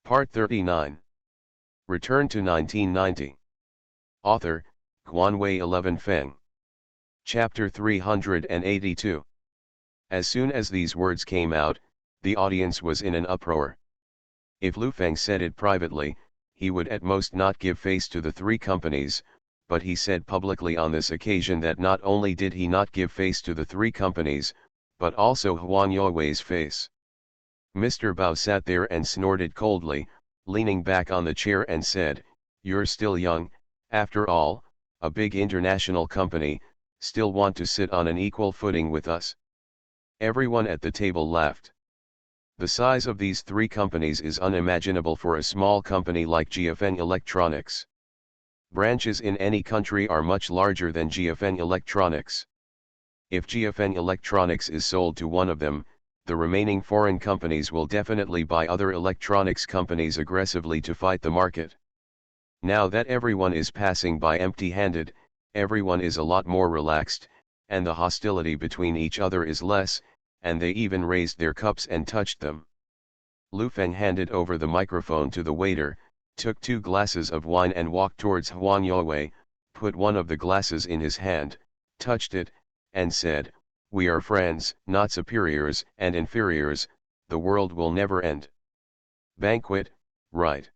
Part 39. Return to 1990. Author, Guanwei 11 Feng. Chapter 382. As soon as these words came out, the audience was in an uproar. If Lu Feng said it privately, he would at most not give face to the three companies, but he said publicly on this occasion that not only did he not give face to the three companies, but also Huang Youwei's face. Mr. Bao sat there and snorted coldly, leaning back on the chair and said, "You're still young, after all, a big international company, still want to sit on an equal footing with us." Everyone at the table laughed. The size of these three companies is unimaginable for a small company like GFN Electronics. Branches in any country are much larger than GFN Electronics. If GFN Electronics is sold to one of them, the remaining foreign companies will definitely buy other electronics companies aggressively to fight the market. Now that everyone is passing by empty-handed, everyone is a lot more relaxed, and the hostility between each other is less, and they even raised their cups and touched them. Lu Feng handed over the microphone to the waiter, took 2 glasses of wine and walked towards Huang Youwei, put one of the glasses in his hand, touched it, and said, "We are friends, not superiors and inferiors, the world will never end." Banquet, right.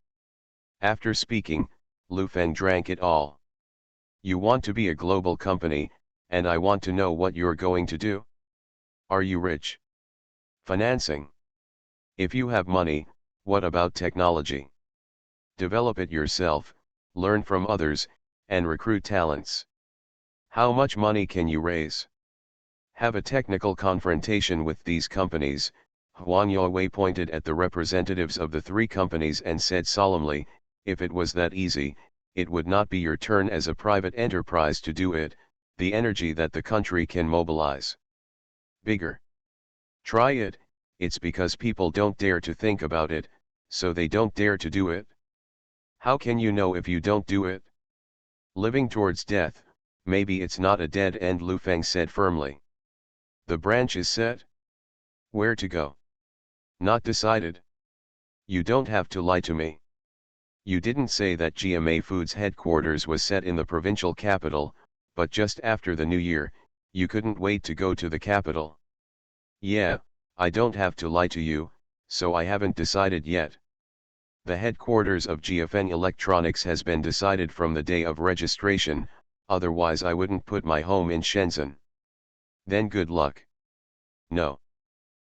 After speaking, Lu Feng drank it all. "You want to be a global company, and I want to know what you're going to do. Are you rich? Financing? If you have money, what about technology? Develop it yourself, learn from others, and recruit talents. How much money can you raise? Have a technical confrontation with these companies." Huang Youwei pointed at the representatives of the three companies and said solemnly, "If it was that easy, it would not be your turn as a private enterprise to do it, the energy that the country can mobilize. Bigger. Try it, it's because people don't dare to think about it, so they don't dare to do it. How can you know if you don't do it? Living towards death, maybe it's not a dead end," Lu Feng said firmly. "The branch is set? Where to go? Not decided? You don't have to lie to me. You didn't say that GMA Foods headquarters was set in the provincial capital, but just after the new year, you couldn't wait to go to the capital." "Yeah, I don't have to lie to you, so I haven't decided yet. The headquarters of GFN Electronics has been decided from the day of registration, otherwise I wouldn't put my home in Shenzhen." "Then good luck." "No.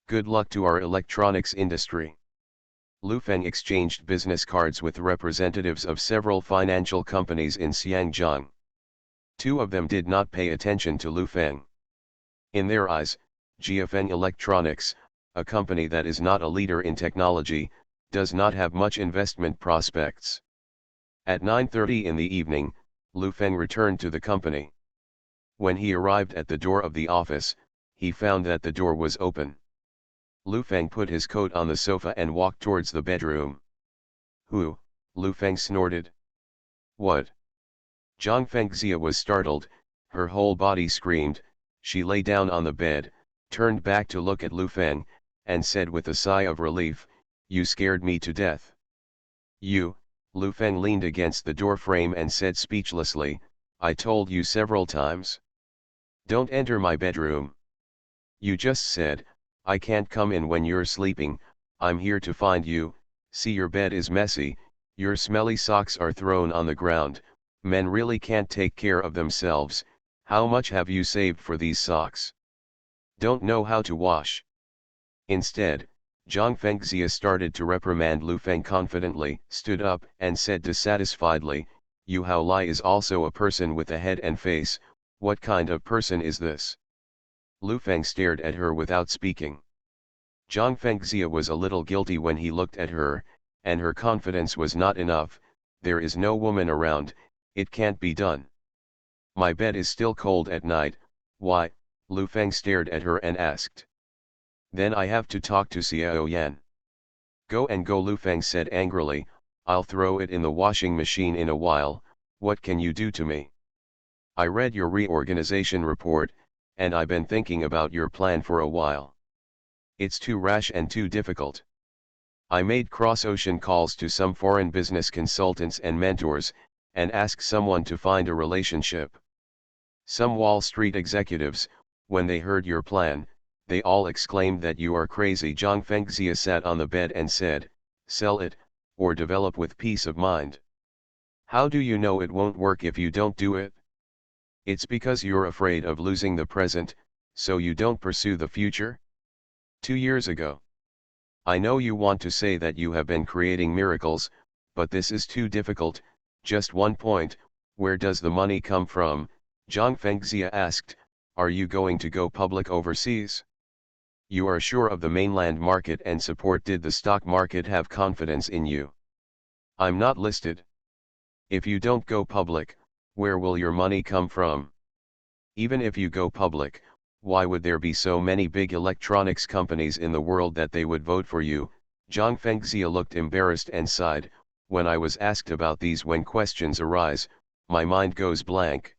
Good luck to our electronics industry." Lu Feng exchanged business cards with representatives of several financial companies in Xiangjiang. 2 of them did not pay attention to Lu Feng. In their eyes, GFN Electronics, a company that is not a leader in technology, does not have much investment prospects. At 9:30 in the evening, Lu Feng returned to the company. When he arrived at the door of the office, he found that the door was open. Lu Feng put his coat on the sofa and walked towards the bedroom. "Who?" Lu Feng snorted. "What?" Zhang Fengxia was startled, her whole body screamed, she lay down on the bed, turned back to look at Lu Feng, and said with a sigh of relief, "You scared me to death." "You," Lu Feng leaned against the door frame and said speechlessly, "I told you several times. Don't enter my bedroom. You just said, I can't come in when you're sleeping, I'm here to find you, see your bed is messy, your smelly socks are thrown on the ground, men really can't take care of themselves, how much have you saved for these socks? Don't know how to wash." Instead, Zhang Fengxia started to reprimand Lu Feng confidently, stood up and said dissatisfiedly, "You Hao Lai is also a person with a head and face, what kind of person is this?" Lu Feng stared at her without speaking. Zhang Fengxia was a little guilty when he looked at her, and her confidence was not enough, "There is no woman around, it can't be done. My bed is still cold at night, why?" Lu Feng stared at her and asked. "Then I have to talk to Xiao Yan." "Go and go," Lu Feng said angrily, "I'll throw it in the washing machine in a while, what can you do to me? I read your reorganization report, and I've been thinking about your plan for a while. It's too rash and too difficult. I made cross-ocean calls to some foreign business consultants and mentors, and asked someone to find a relationship. Some Wall Street executives, when they heard your plan, they all exclaimed that you are crazy. Zhang Fengxia sat on the bed and said, sell it, or develop with peace of mind. How do you know it won't work if you don't do it? It's because you're afraid of losing the present, so you don't pursue the future? 2 years ago. I know you want to say that you have been creating miracles, but this is too difficult. Just one point, where does the money come from? Zhang Fengxia asked, are you going to go public overseas? You are sure of the mainland market and support. Did the stock market have confidence in you? I'm not listed. If you don't go public, where will your money come from? Even if you go public, why would there be so many big electronics companies in the world that they would vote for you? Zhang Fengxia looked embarrassed and sighed. When I was asked about these, when questions arise, my mind goes blank.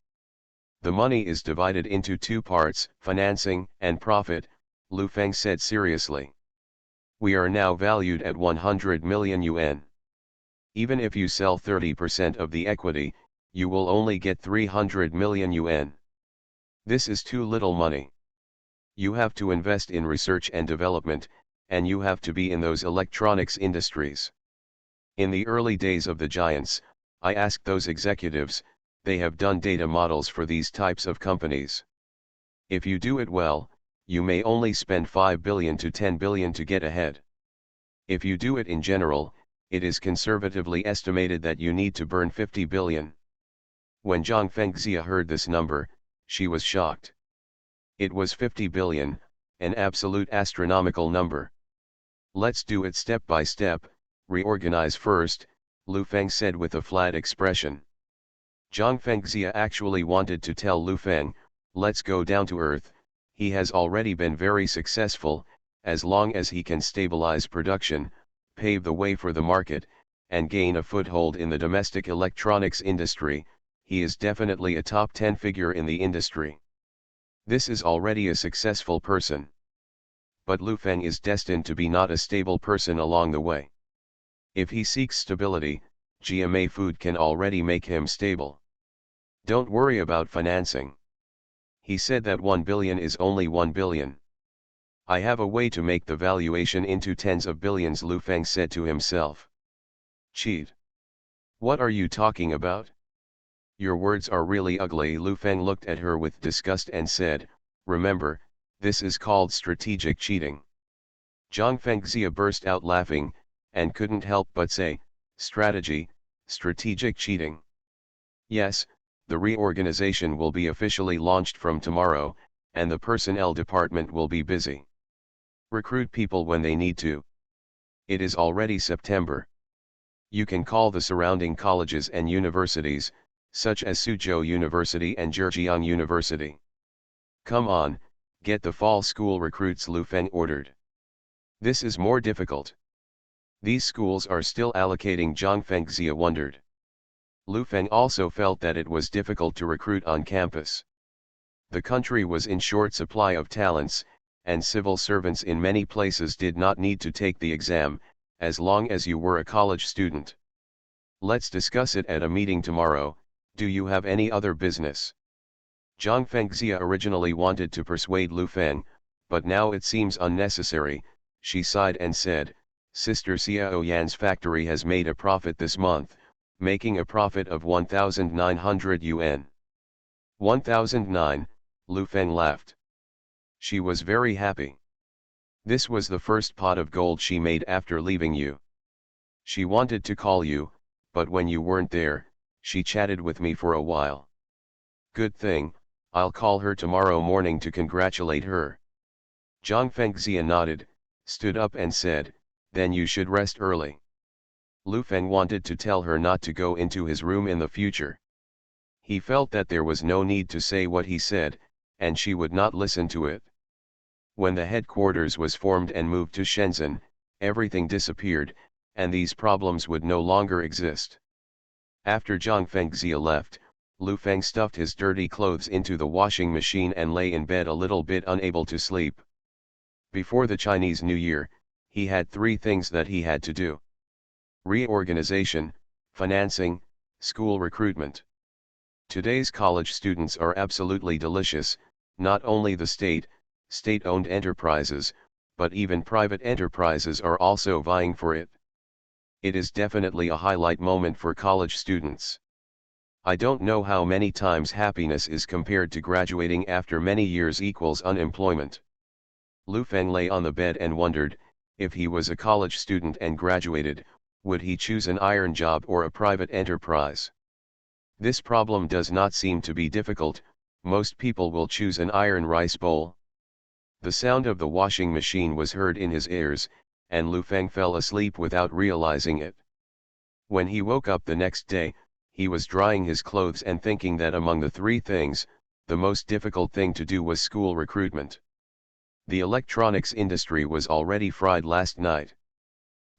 The money is divided into 2 parts, financing and profit, Lu Feng said seriously. We are now valued at 100 million yuan. Even if you sell 30% of the equity, you will only get 300 million yuan. This is too little money. You have to invest in research and development, and you have to be in those electronics industries. In the early days of the giants, I asked those executives, they have done data models for these types of companies. If you do it well, you may only spend 5 billion to 10 billion to get ahead. If you do it in general, it is conservatively estimated that you need to burn 50 billion. When Zhang Fengxia heard this number, she was shocked. It was 50 billion, an absolute astronomical number. Let's do it step by step, reorganize first, Lu Feng said with a flat expression. Zhang Fengxia actually wanted to tell Lu Feng, let's go down to earth. He has already been very successful. As long as he can stabilize production, pave the way for the market, and gain a foothold in the domestic electronics industry, he is definitely a top 10 figure in the industry. This is already a successful person. But Lu Feng is destined to be not a stable person along the way. If he seeks stability, GMA Food can already make him stable. Don't worry about financing. He said that 1 billion is only 1 billion. I have a way to make the valuation into tens of billions, Lu Feng said to himself. Cheat. What are you talking about? Your words are really ugly. Lu Feng looked at her with disgust and said, remember, this is called strategic cheating. Zhang Fengxia burst out laughing, and couldn't help but say, strategy, strategic cheating. Yes, the reorganization will be officially launched from tomorrow, and the personnel department will be busy. Recruit people when they need to. It is already September. You can call the surrounding colleges and universities, such as Suzhou University and Zhejiang University. Come on, get the fall school recruits, Lu Feng ordered. This is more difficult. These schools are still allocating, Zhang Fengxia wondered. Lu Feng also felt that it was difficult to recruit on campus. The country was in short supply of talents, and civil servants in many places did not need to take the exam, as long as you were a college student. Let's discuss it at a meeting tomorrow. Do you have any other business? Zhang Fengxia originally wanted to persuade Lu Feng, but now it seems unnecessary. She sighed and said, Sister Xiao Yan's factory has made a profit this month, making a profit of 1,900 yuan. 1,009, Lu Feng laughed. She was very happy. This was the first pot of gold she made after leaving you. She wanted to call you, but when you weren't there, she chatted with me for a while. Good thing, I'll call her tomorrow morning to congratulate her. Zhang Fengxia nodded, stood up and said, then you should rest early. Lu Feng wanted to tell her not to go into his room in the future. He felt that there was no need to say what he said, and she would not listen to it. When the headquarters was formed and moved to Shenzhen, everything disappeared, and these problems would no longer exist. After Zhang Fengxia left, Lu Feng stuffed his dirty clothes into the washing machine and lay in bed a little bit unable to sleep. Before the Chinese New Year, he had three things that he had to do: reorganization, financing, school recruitment. Today's college students are absolutely delicious, not only the state-owned enterprises, but even private enterprises are also vying for it. It is definitely a highlight moment for college students. I don't know how many times happiness is compared to graduating after many years equals unemployment. Lu Feng lay on the bed and wondered, if he was a college student and graduated, would he choose an iron job or a private enterprise? This problem does not seem to be difficult. Most people will choose an iron rice bowl. The sound of the washing machine was heard in his ears, and Lu Feng fell asleep without realizing it. When he woke up the next day, he was drying his clothes and thinking that among the three things, the most difficult thing to do was school recruitment. The electronics industry was already fried last night.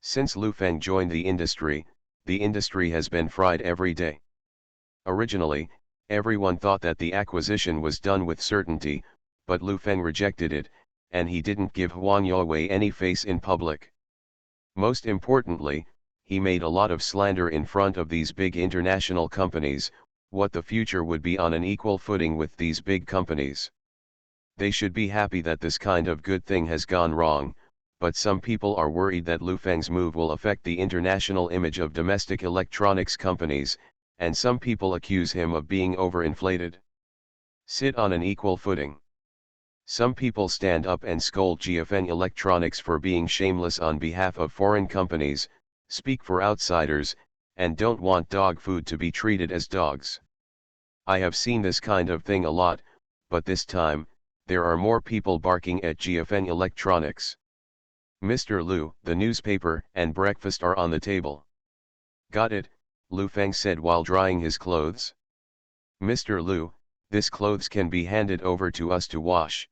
Since Lu Feng joined the industry has been fried every day. Originally, everyone thought that the acquisition was done with certainty, but Lu Feng rejected it, and he didn't give Huang Youwei any face in public. Most importantly, he made a lot of slander in front of these big international companies, what the future would be on an equal footing with these big companies. They should be happy that this kind of good thing has gone wrong, but some people are worried that Lu Feng's move will affect the international image of domestic electronics companies, and some people accuse him of being overinflated. Sit on an equal footing. Some people stand up and scold GFN Electronics for being shameless on behalf of foreign companies, speak for outsiders, and don't want dog food to be treated as dogs. I have seen this kind of thing a lot, but this time, there are more people barking at GFN Electronics. Mr. Lu, the newspaper and breakfast are on the table. Got it, Lu Feng said while drying his clothes. Mr. Lu, this clothes can be handed over to us to wash.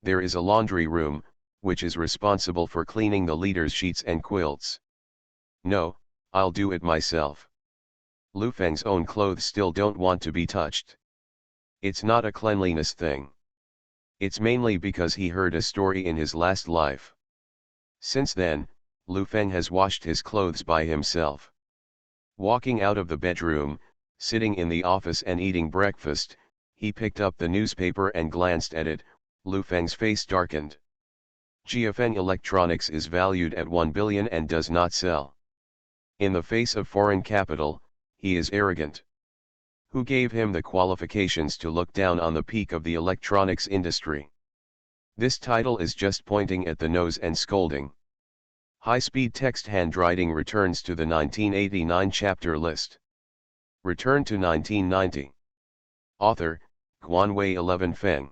There is a laundry room, which is responsible for cleaning the leaders' sheets and quilts. No, I'll do it myself. Lu Feng's own clothes still don't want to be touched. It's not a cleanliness thing. It's mainly because he heard a story in his last life. Since then, Lu Feng has washed his clothes by himself. Walking out of the bedroom, sitting in the office and eating breakfast, he picked up the newspaper and glanced at it. Lu Feng's face darkened. GFN Electronics is valued at 1 billion and does not sell. In the face of foreign capital, he is arrogant. Who gave him the qualifications to look down on the peak of the electronics industry? This title is just pointing at the nose and scolding. High-speed text handwriting returns to the 1989 chapter list. Return to 1990. Author, Guanwei 11 Feng.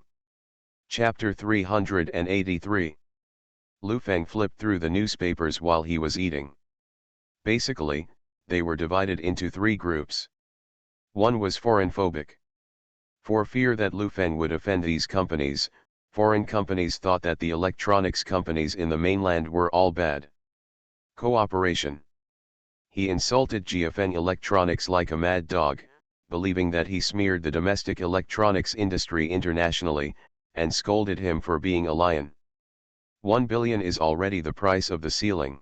Chapter 383. Lu Feng flipped through the newspapers while he was eating. Basically, they were divided into three groups. One was foreign-phobic. For fear that Lu Feng would offend these companies, foreign companies thought that the electronics companies in the mainland were all bad. Cooperation. He insulted GFN Electronics like a mad dog, believing that he smeared the domestic electronics industry internationally, and scolded him for being a lion. 1 billion is already the price of the ceiling.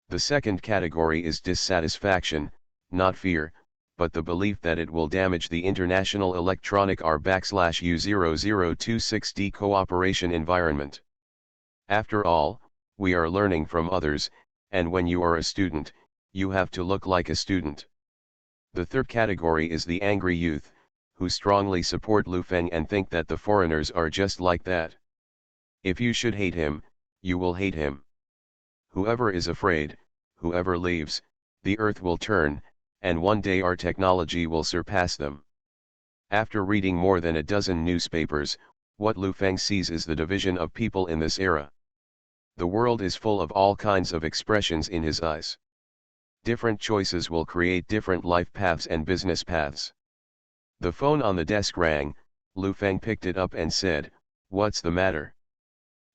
The second category is dissatisfaction, not fear, but the belief that it will damage the international electronic R/U0026D cooperation environment. After all, we are learning from others, and when you are a student, you have to look like a student. The third category is the angry youth, who strongly support Lu Feng and think that the foreigners are just like that. If you should hate him, you will hate him. Whoever is afraid, whoever leaves, the earth will turn, and one day our technology will surpass them. After reading more than a dozen newspapers, what Lu Feng sees is the division of people in this era. The world is full of all kinds of expressions in his eyes. Different choices will create different life paths and business paths. The phone on the desk rang. Lu Feng picked it up and said, "What's the matter?"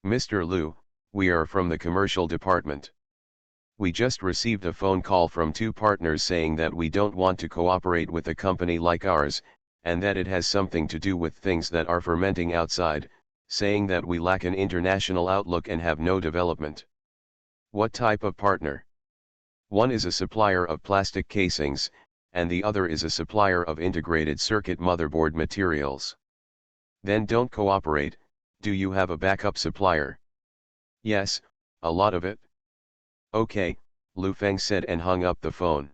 "Mr. Lu, we are from the commercial department. We just received a phone call from two partners saying that we don't want to cooperate with a company like ours, and that it has something to do with things that are fermenting outside, saying that we lack an international outlook and have no development. What type of partner? One is a supplier of plastic casings, and the other is a supplier of integrated circuit motherboard materials. Then don't cooperate. Do you have a backup supplier? Yes, a lot of it. Okay, Lu Feng said and hung up the phone.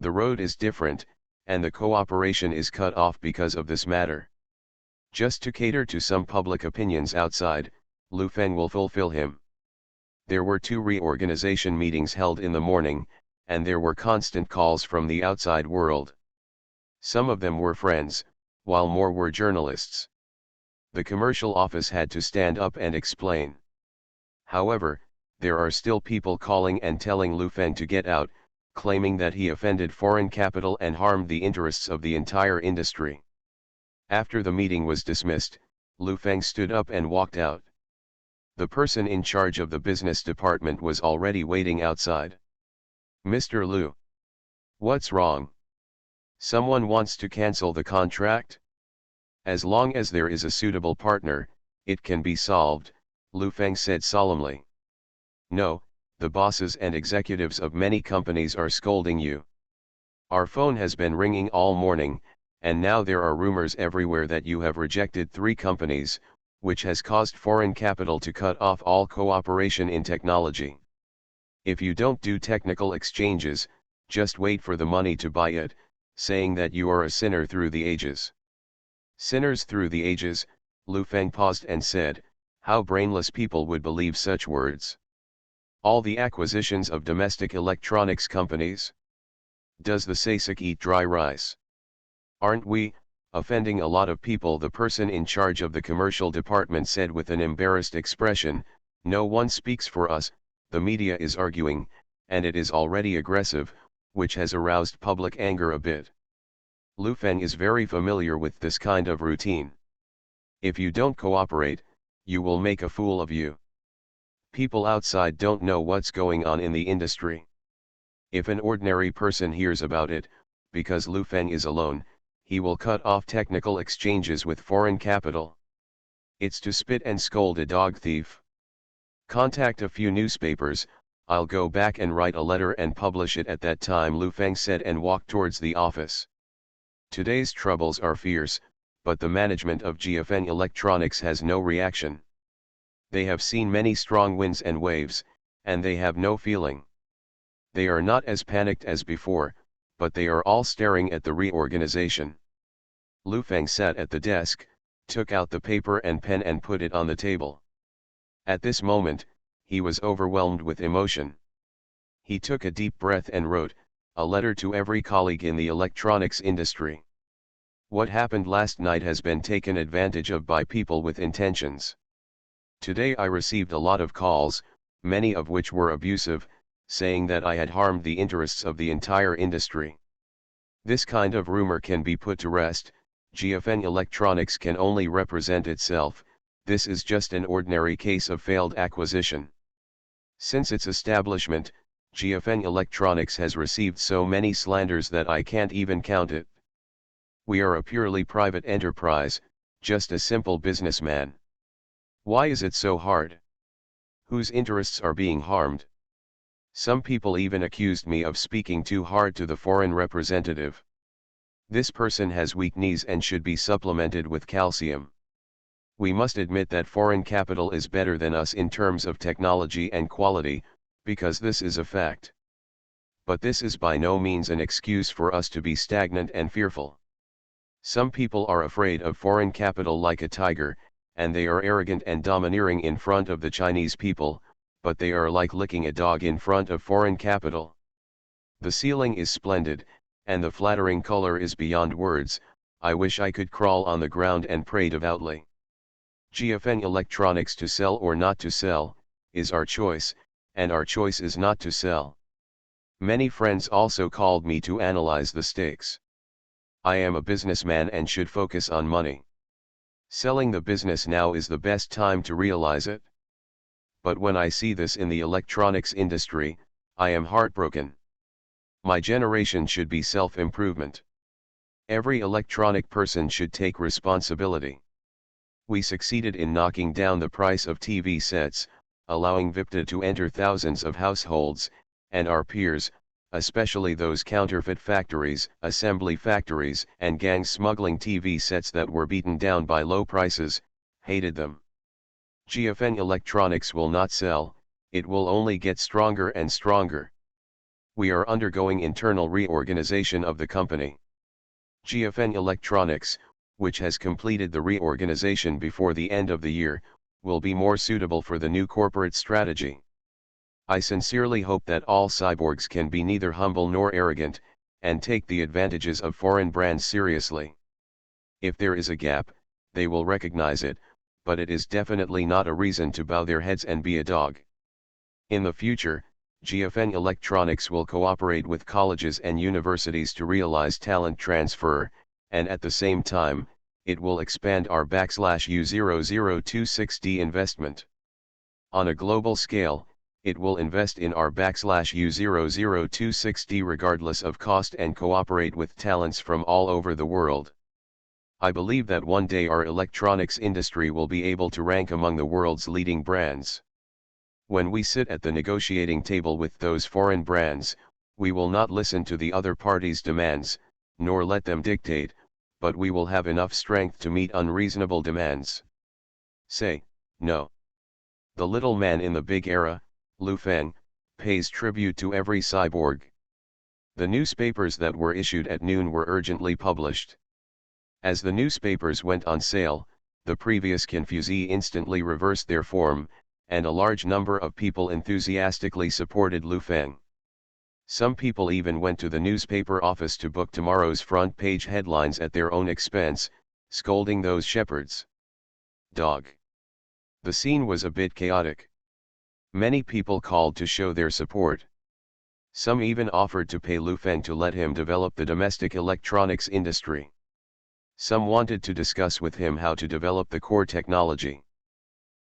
The road is different, and the cooperation is cut off because of this matter. Just to cater to some public opinions outside, Lu Feng will fulfill him. There were 2 reorganization meetings held in the morning, and there were constant calls from the outside world. Some of them were friends, while more were journalists. The commercial office had to stand up and explain. However, there are still people calling and telling Lu Feng to get out, claiming that he offended foreign capital and harmed the interests of the entire industry. After the meeting was dismissed, Lu Feng stood up and walked out. The person in charge of the business department was already waiting outside. Mr. Lu. What's wrong? Someone wants to cancel the contract? As long as there is a suitable partner, it can be solved, Lu Feng said solemnly. No, the bosses and executives of many companies are scolding you. Our phone has been ringing all morning, and now there are rumors everywhere that you have rejected 3 companies, which has caused foreign capital to cut off all cooperation in technology. If you don't do technical exchanges, just wait for the money to buy it, saying that you are a sinner through the ages. Sinners through the ages, Lu Feng paused and said, how brainless people would believe such words. All the acquisitions of domestic electronics companies? Does the SASIC eat dry rice? Aren't we offending a lot of people? The person in charge of the commercial department said with an embarrassed expression. No one speaks for us, the media is arguing, and it is already aggressive, which has aroused public anger a bit. Lu Feng is very familiar with this kind of routine. If you don't cooperate, you will make a fool of you. People outside don't know what's going on in the industry. If an ordinary person hears about it, because Lu Feng is alone, he will cut off technical exchanges with foreign capital. It's to spit and scold a dog thief. Contact a few newspapers, I'll go back and write a letter and publish it at that time, Lu Feng said and walked towards the office. Today's troubles are fierce, but the management of GFN Electronics has no reaction. They have seen many strong winds and waves, and they have no feeling. They are not as panicked as before, but they are all staring at the reorganization. Lu Feng sat at the desk, took out the paper and pen and put it on the table. At this moment, he was overwhelmed with emotion. He took a deep breath and wrote, a letter to every colleague in the electronics industry. What happened last night has been taken advantage of by people with intentions. Today I received a lot of calls, many of which were abusive, saying that I had harmed the interests of the entire industry. This kind of rumor can be put to rest. GFN Electronics can only represent itself. This is just an ordinary case of failed acquisition. Since its establishment, GFN Electronics has received so many slanders that I can't even count it. We are a purely private enterprise, just a simple businessman. Why is it so hard? Whose interests are being harmed? Some people even accused me of speaking too hard to the foreign representative. This person has weak knees and should be supplemented with calcium. We must admit that foreign capital is better than us in terms of technology and quality, because this is a fact. But this is by no means an excuse for us to be stagnant and fearful. Some people are afraid of foreign capital like a tiger, and they are arrogant and domineering in front of the Chinese people, but they are like licking a dog in front of foreign capital. The ceiling is splendid, and the flattering color is beyond words. I wish I could crawl on the ground and pray devoutly. GFN Electronics, to sell or not to sell, is our choice, and our choice is not to sell. Many friends also called me to analyze the stakes. I am a businessman and should focus on money. Selling the business now is the best time to realize it. But when I see this in the electronics industry, I am heartbroken. My generation should be self-improvement. Every electronic person should take responsibility. We succeeded in knocking down the price of TV sets, allowing VIPTA to enter thousands of households, and our peers, especially those counterfeit factories, assembly factories, and gang smuggling TV sets that were beaten down by low prices, hated them. GFN Electronics will not sell, it will only get stronger and stronger. We are undergoing internal reorganization of the company. GFN Electronics, which has completed the reorganization before the end of the year, will be more suitable for the new corporate strategy. I sincerely hope that all cyborgs can be neither humble nor arrogant, and take the advantages of foreign brands seriously. If there is a gap, they will recognize it, but it is definitely not a reason to bow their heads and be a dog. In the future, GFN Electronics will cooperate with colleges and universities to realize talent transfer, and at the same time, it will expand our U0026D investment. On a global scale, it will invest in our U0026D regardless of cost and cooperate with talents from all over the world. I believe that one day our electronics industry will be able to rank among the world's leading brands. When we sit at the negotiating table with those foreign brands, we will not listen to the other party's demands, nor let them dictate, but we will have enough strength to meet unreasonable demands. Say, no. The little man in the big era, Lu Feng, pays tribute to every cyborg. The newspapers that were issued at noon were urgently published. As the newspapers went on sale, the previous confusee instantly reversed their form, and a large number of people enthusiastically supported Lu Feng. Some people even went to the newspaper office to book tomorrow's front page headlines at their own expense, scolding those shepherds. Dog. The scene was a bit chaotic. Many people called to show their support. Some even offered to pay Lu Feng to let him develop the domestic electronics industry. Some wanted to discuss with him how to develop the core technology.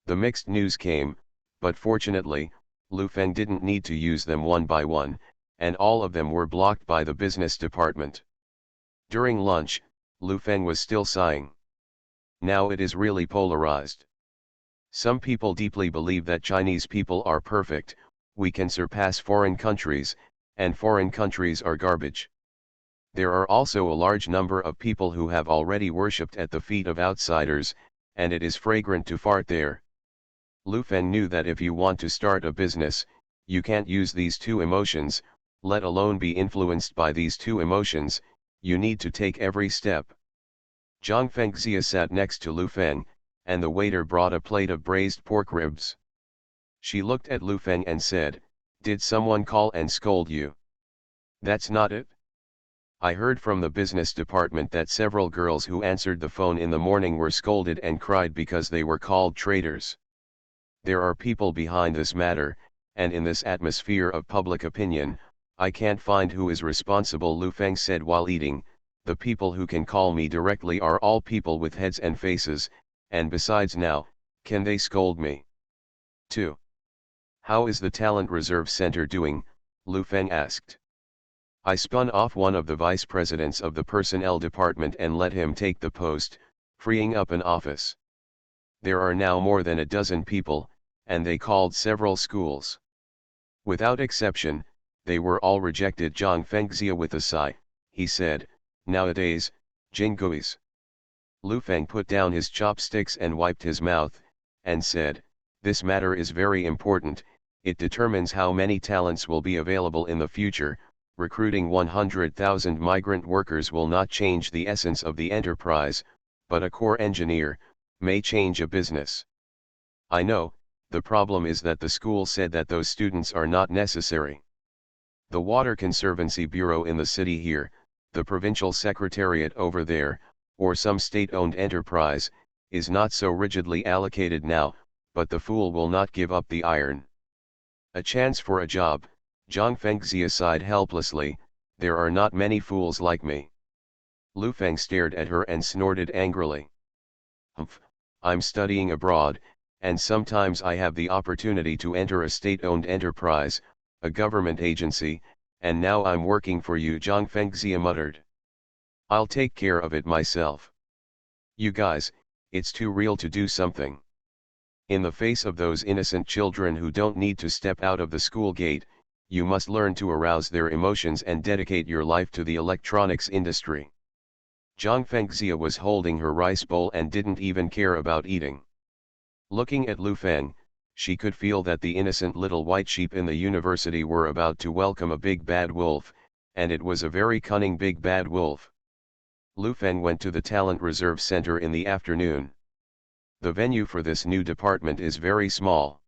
The mixed news came, but fortunately, Lu Feng didn't need to use them one by one, and all of them were blocked by the business department. During lunch, Lu Feng was still sighing. Now it is really polarized. Some people deeply believe that Chinese people are perfect, we can surpass foreign countries, and foreign countries are garbage. There are also a large number of people who have already worshipped at the feet of outsiders, and it is fragrant to fart there. Lu Feng knew that if you want to start a business, you can't use these two emotions, let alone be influenced by these two emotions, you need to take every step. Zhang Fengxia sat next to Lu Feng, and the waiter brought a plate of braised pork ribs. She looked at Lu Feng and said, "Did someone call and scold you?" "That's not it. I heard from the business department that several girls who answered the phone in the morning were scolded and cried because they were called traitors. There are people behind this matter, and in this atmosphere of public opinion, I can't find who is responsible," Lu Feng said while eating. "The people who can call me directly are all people with heads and faces, and besides now, can they scold me?" 2. "How is the Talent Reserve Center doing?" Lu Feng asked. "I spun off one of the vice presidents of the personnel department and let him take the post, freeing up an office. There are now more than a dozen people, and they called several schools. Without exception, they were all rejected." Zhang Fengxia with a sigh, he said, "Nowadays, jingois." Lu Feng put down his chopsticks and wiped his mouth, and said, "This matter is very important, it determines how many talents will be available in the future. Recruiting 100,000 migrant workers will not change the essence of the enterprise, but a core engineer may change a business. I know, the problem is that the school said that those students are not necessary. The Water Conservancy Bureau in the city here, the provincial secretariat over there, or some state-owned enterprise, is not so rigidly allocated now, but the fool will not give up the iron. A chance for a job." Zhang Fengxia sighed helplessly, "There are not many fools like me." Lu Feng stared at her and snorted angrily. "Humph, I'm studying abroad, and sometimes I have the opportunity to enter a state-owned enterprise, a government agency, and now I'm working for you," Zhang Fengxia muttered. "I'll take care of it myself. You guys, it's too real to do something." In the face of those innocent children who don't need to step out of the school gate, you must learn to arouse their emotions and dedicate your life to the electronics industry. Zhang Fengxia was holding her rice bowl and didn't even care about eating. Looking at Lu Feng, she could feel that the innocent little white sheep in the university were about to welcome a big bad wolf, and it was a very cunning big bad wolf. Lu Feng went to the Talent Reserve Center in the afternoon. The venue for this new department is very small.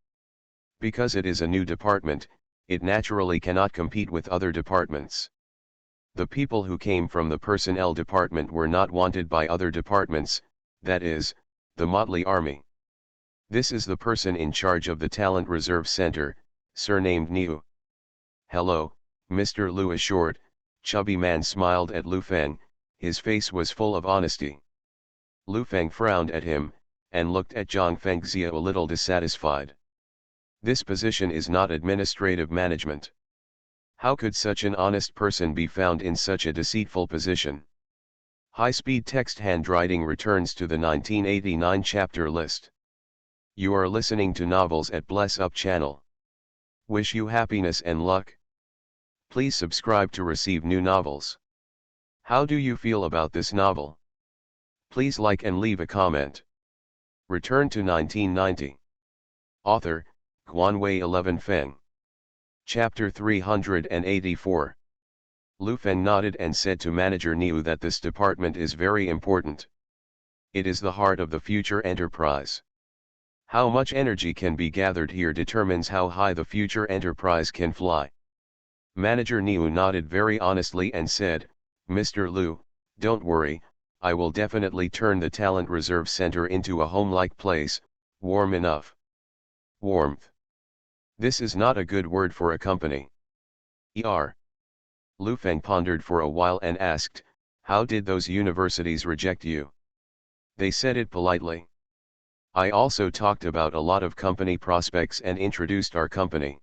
Because it is a new department, it naturally cannot compete with other departments. The people who came from the personnel department were not wanted by other departments, that is, the motley army. This is the person in charge of the Talent Reserve Center, surnamed Niu. "Hello, Mr. Lu." A short, chubby man smiled at Lu Feng, his face was full of honesty. Lu Feng frowned at him, and looked at Zhang Fengxia a little dissatisfied. This position is not administrative management. How could such an honest person be found in such a deceitful position? High-speed text handwriting returns to the 1989 chapter list. You are listening to novels at Bless Up channel. Wish you happiness and luck. Please subscribe to receive new novels. How do you feel about this novel? Please like and leave a comment. Return to 1990. Author, Guanwei 11 Feng. Chapter 384. Lu Feng nodded and said to Manager Niu that this department is very important. It is the heart of the future enterprise. How much energy can be gathered here determines how high the future enterprise can fly. Manager Niu nodded very honestly and said, "Mr. Lu, don't worry, I will definitely turn the Talent Reserve Center into a home-like place, warm enough." Warmth. This is not a good word for a company. Lu Feng pondered for a while and asked, "How did those universities reject you?" They said it politely. I also talked about a lot of company prospects and introduced our company.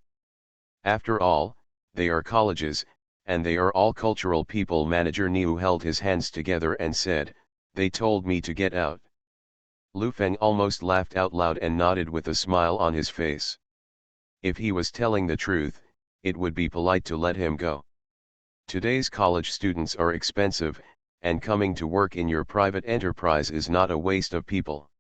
After all, they are colleges, and they are all cultural people. Manager Niu held his hands together and said, "They told me to get out." Lu Feng almost laughed out loud and nodded with a smile on his face. If he was telling the truth, it would be polite to let him go. Today's college students are expensive, and coming to work in your private enterprise is not a waste of people.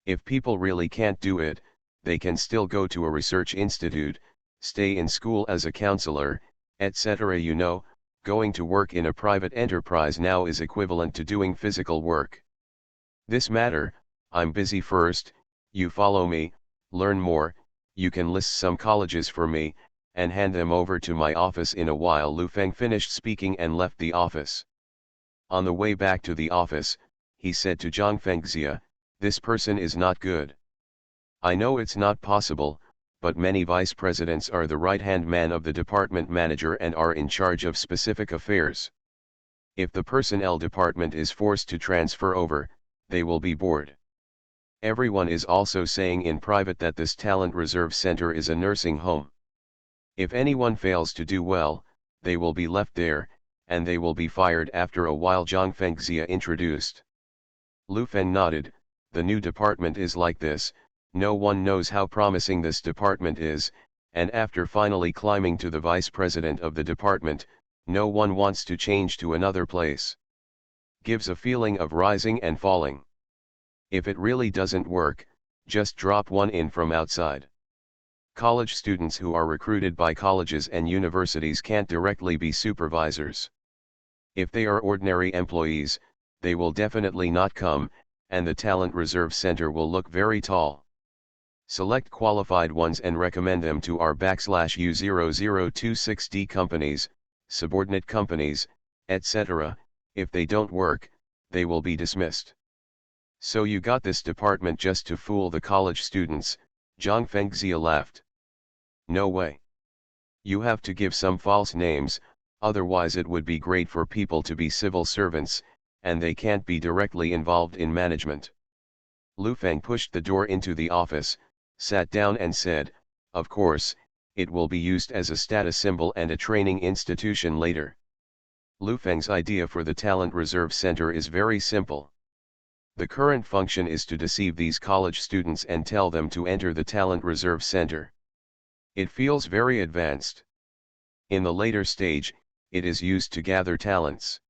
If people really can't do it, they can still go to a research institute, stay in school as a counselor, etc. You know, going to work in a private enterprise now is equivalent to doing physical work. This matter, I'm busy first, you follow me, learn more, you can list some colleges for me, and hand them over to my office in a while. Lu Feng finished speaking and left the office. On the way back to the office, he said to Zhang Fengxia, "This person is not good. I know it's not possible, but many vice presidents are the right-hand man of the department manager and are in charge of specific affairs. If the personnel department is forced to transfer over, they will be bored. Everyone is also saying in private that this Talent Reserve Center is a nursing home. If anyone fails to do well, they will be left there, and they will be fired after a while." Zhang Fengxia introduced. Lu Feng nodded. The new department is like this, no one knows how promising this department is, and after finally climbing to the vice president of the department, no one wants to change to another place. Gives a feeling of rising and falling. If it really doesn't work, just drop one in from outside. College students who are recruited by colleges and universities can't directly be supervisors. If they are ordinary employees, they will definitely not come, and the Talent Reserve Center will look very tall. Select qualified ones and recommend them to our /U0026D companies, subordinate companies, etc. If they don't work, they will be dismissed. So you got this department just to fool the college students? Zhang Fengxia laughed. No way. You have to give some false names, otherwise it would be great for people to be civil servants, and they can't be directly involved in management. Lu Feng pushed the door into the office, sat down and said, "Of course, it will be used as a status symbol and a training institution later." Lu Feng's idea for the Talent Reserve Center is very simple. The current function is to deceive these college students and tell them to enter the Talent Reserve Center. It feels very advanced. In the later stage, it is used to gather talents.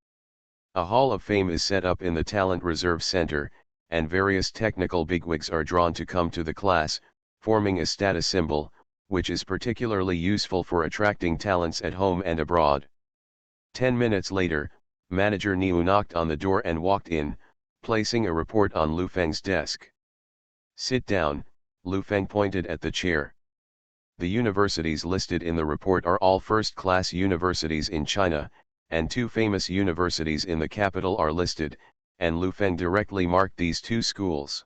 A Hall of Fame is set up in the Talent Reserve Center, and various technical bigwigs are drawn to come to the class, forming a status symbol, which is particularly useful for attracting talents at home and abroad. 10 minutes later, Manager Niu knocked on the door and walked in, placing a report on Lu Feng's desk. "Sit down," Lu Feng pointed at the chair. The universities listed in the report are all first-class universities in China, and 2 famous universities in the capital are listed, and Lu Feng directly marked these 2 schools.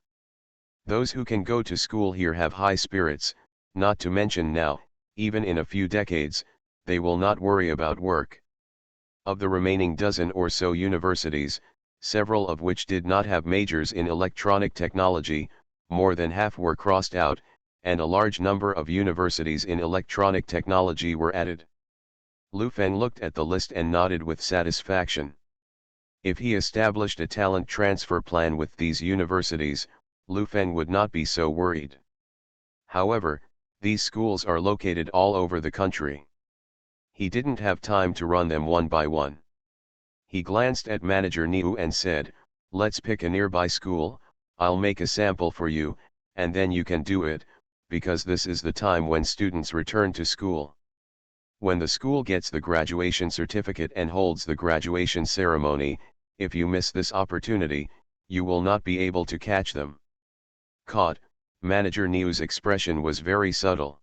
Those who can go to school here have high spirits, not to mention now, even in a few decades, they will not worry about work. Of the remaining dozen or so universities, several of which did not have majors in electronic technology, more than half were crossed out, and a large number of universities in electronic technology were added. Lu Feng looked at the list and nodded with satisfaction. If he established a talent transfer plan with these universities, Lu Feng would not be so worried. However, these schools are located all over the country. He didn't have time to run them one by one. He glanced at Manager Niu and said, "Let's pick a nearby school, I'll make a sample for you, and then you can do it, because this is the time when students return to school. When the school gets the graduation certificate and holds the graduation ceremony, if you miss this opportunity, you will not be able to catch them." Caught, Manager Niu's expression was very subtle.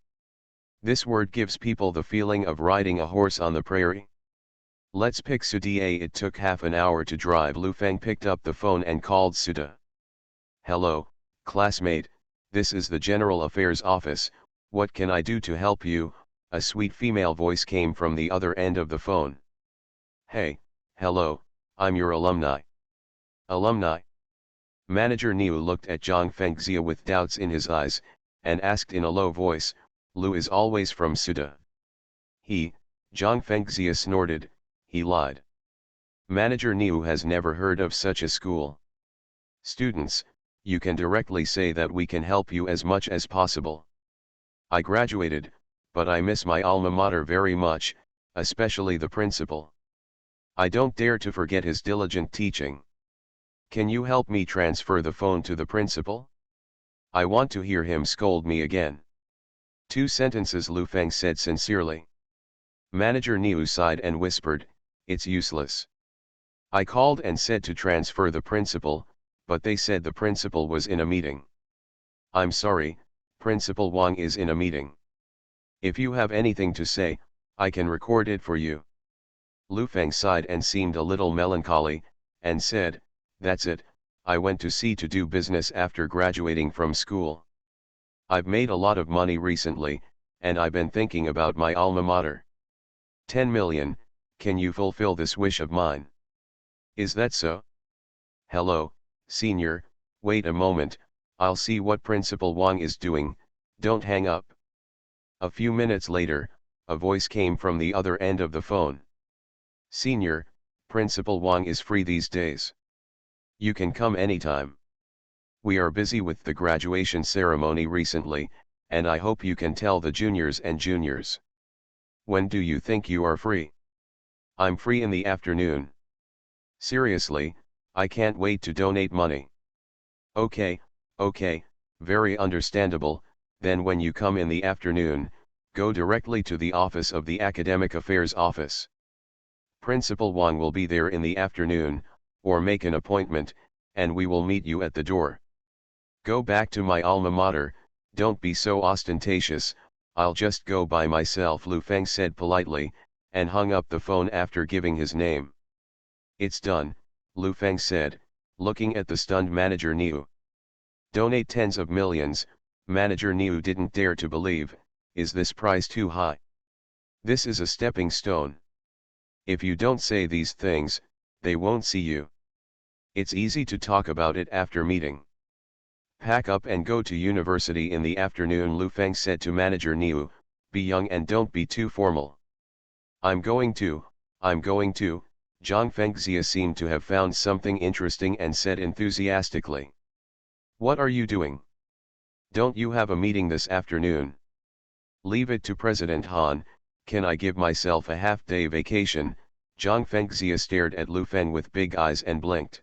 This word gives people the feeling of riding a horse on the prairie. "Let's pick Suda." It took half an hour to drive. Lu Feng picked up the phone and called Suda. "Hello, classmate, this is the General Affairs Office, what can I do to help you?" A sweet female voice came from the other end of the phone. "Hey, hello, I'm your alumni." "Alumni?" Manager Niu looked at Zhang Fengxia with doubts in his eyes, and asked in a low voice, "Lu is always from Suda." Zhang Fengxia snorted, he lied. Manager Niu has never heard of such a school. "Students, you can directly say that we can help you as much as possible. I graduated, but I miss my alma mater very much, especially the principal. I don't dare to forget his diligent teaching. Can you help me transfer the phone to the principal? I want to hear him scold me again." 2 sentences, Lu Feng said sincerely. Manager Niu sighed and whispered, "It's useless. I called and said to transfer the principal, but they said the principal was in a meeting. I'm sorry, Principal Wang is in a meeting. If you have anything to say, I can record it for you." Lu Feng sighed and seemed a little melancholy, and said, "That's it, I went to sea to do business after graduating from school. I've made a lot of money recently, and I've been thinking about my alma mater. 10 million, can you fulfill this wish of mine? Is that so? Hello, senior, wait a moment, I'll see what Principal Wang is doing, don't hang up." A few minutes later, a voice came from the other end of the phone. "Senior, Principal Wang is free these days. You can come anytime. We are busy with the graduation ceremony recently, and I hope you can tell the juniors and juniors. When do you think you are free?" "I'm free in the afternoon." "Seriously, I can't wait to donate money." Okay, very understandable, then when you come in the afternoon, go directly to the office of the Academic Affairs Office. Principal Wang will be there in the afternoon, or make an appointment, and we will meet you at the door. Go back to my alma mater, don't be so ostentatious, I'll just go by myself," Lu Feng said politely, and hung up the phone after giving his name. "It's done," Lu Feng said, looking at the stunned Manager Niu. "Donate tens of millions," Manager Niu didn't dare to believe, "is this price too high? This is a stepping stone. If you don't say these things, they won't see you. It's easy to talk about it after meeting. Pack up and go to university in the afternoon," Lu Feng said to Manager Niu, "be young and don't be too formal." I'm going to," Zhang Fengxia seemed to have found something interesting and said enthusiastically. What are you doing? Don't you have a meeting this afternoon? Leave it to President Han. Can I give myself a half-day vacation? Zhang Fengxia stared at Lu Feng with big eyes and blinked.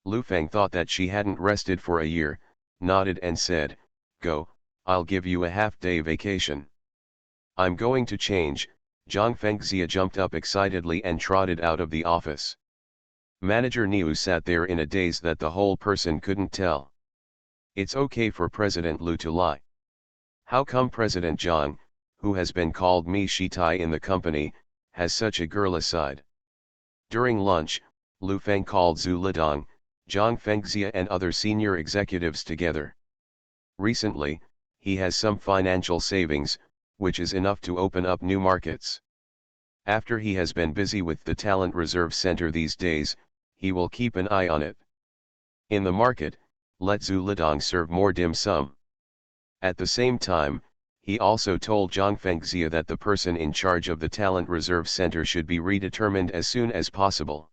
Lu Feng thought that she hadn't rested for a year, nodded and said, Go, I'll give you a half-day vacation. I'm going to change. Zhang Fengxia jumped up excitedly and trotted out of the office. Manager Niu sat there in a daze that the whole person couldn't tell. It's okay for President Lu to lie. How come President Zhang, who has been called Mi Shitai in the company, has such a girlish side? During lunch, Lu Feng called Zhu Lidong, Zhang Fengxia and other senior executives together. Recently, he has some financial savings, which is enough to open up new markets. After he has been busy with the Talent Reserve Center these days, he will keep an eye on it. In the market, let Zhu Lidong serve more dim sum. At the same time, he also told Zhang Fengxia that the person in charge of the Talent Reserve Center should be redetermined as soon as possible.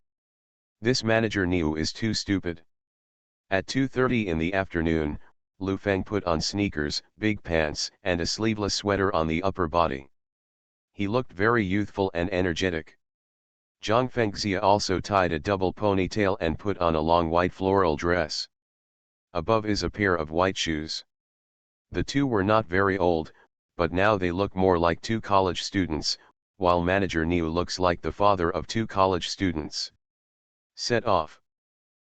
This manager Niu is too stupid. At 2:30 in the afternoon, Lu Feng put on sneakers, big pants, and a sleeveless sweater on the upper body. He looked very youthful and energetic. Zhang Fengxia also tied a double ponytail and put on a long white floral dress. Above is a pair of white shoes. The two were not very old, but now they look more like two college students, while manager Niu looks like the father of two college students. Set off.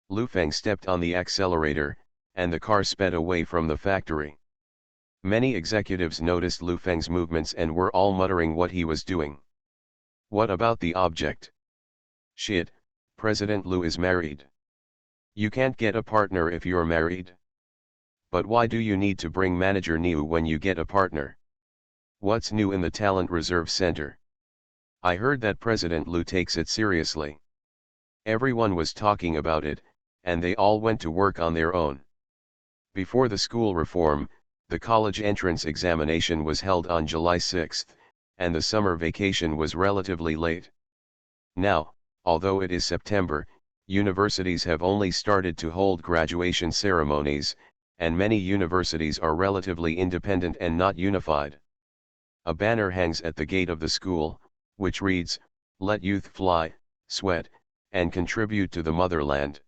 Lu Feng stepped on the accelerator, and the car sped away from the factory. Many executives noticed Lu Feng's movements and were all muttering what he was doing. What about the object? Shit, President Lu is married. You can't get a partner if you're married. But why do you need to bring manager Niu when you get a partner? What's new in the Talent Reserve Center? I heard that President Lu takes it seriously. Everyone was talking about it, and they all went to work on their own. Before the school reform, the college entrance examination was held on July 6, and the summer vacation was relatively late. Now, although it is September, universities have only started to hold graduation ceremonies, and many universities are relatively independent and not unified. A banner hangs at the gate of the school, which reads, "Let youth fly, sweat, and contribute to the motherland."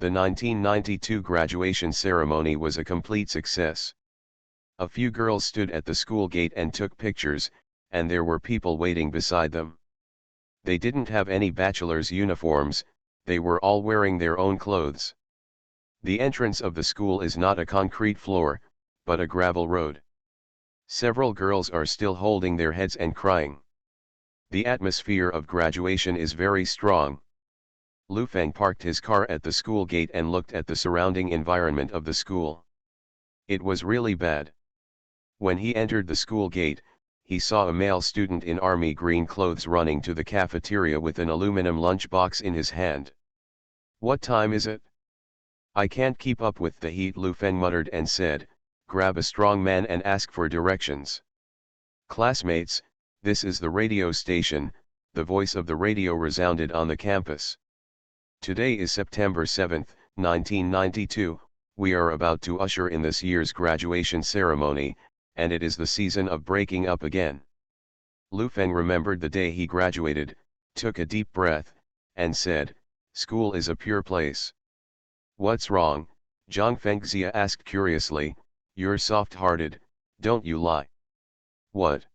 The 1992 graduation ceremony was a complete success. A few girls stood at the school gate and took pictures, and there were people waiting beside them. They didn't have any bachelor's uniforms, they were all wearing their own clothes. The entrance of the school is not a concrete floor, but a gravel road. Several girls are still holding their heads and crying. The atmosphere of graduation is very strong. Lu Feng parked his car at the school gate and looked at the surrounding environment of the school. It was really bad. When he entered the school gate, he saw a male student in army green clothes running to the cafeteria with an aluminum lunchbox in his hand. What time is it? I can't keep up with the heat, Lu Feng muttered and said, grab a strong man and ask for directions. Classmates, this is the radio station. The voice of the radio resounded on the campus. Today is September 7, 1992, we are about to usher in this year's graduation ceremony, and it is the season of breaking up again. Lu Feng remembered the day he graduated, took a deep breath, and said, school is a pure place. What's wrong? Zhang Fengxia asked curiously, you're soft-hearted, don't you lie. What?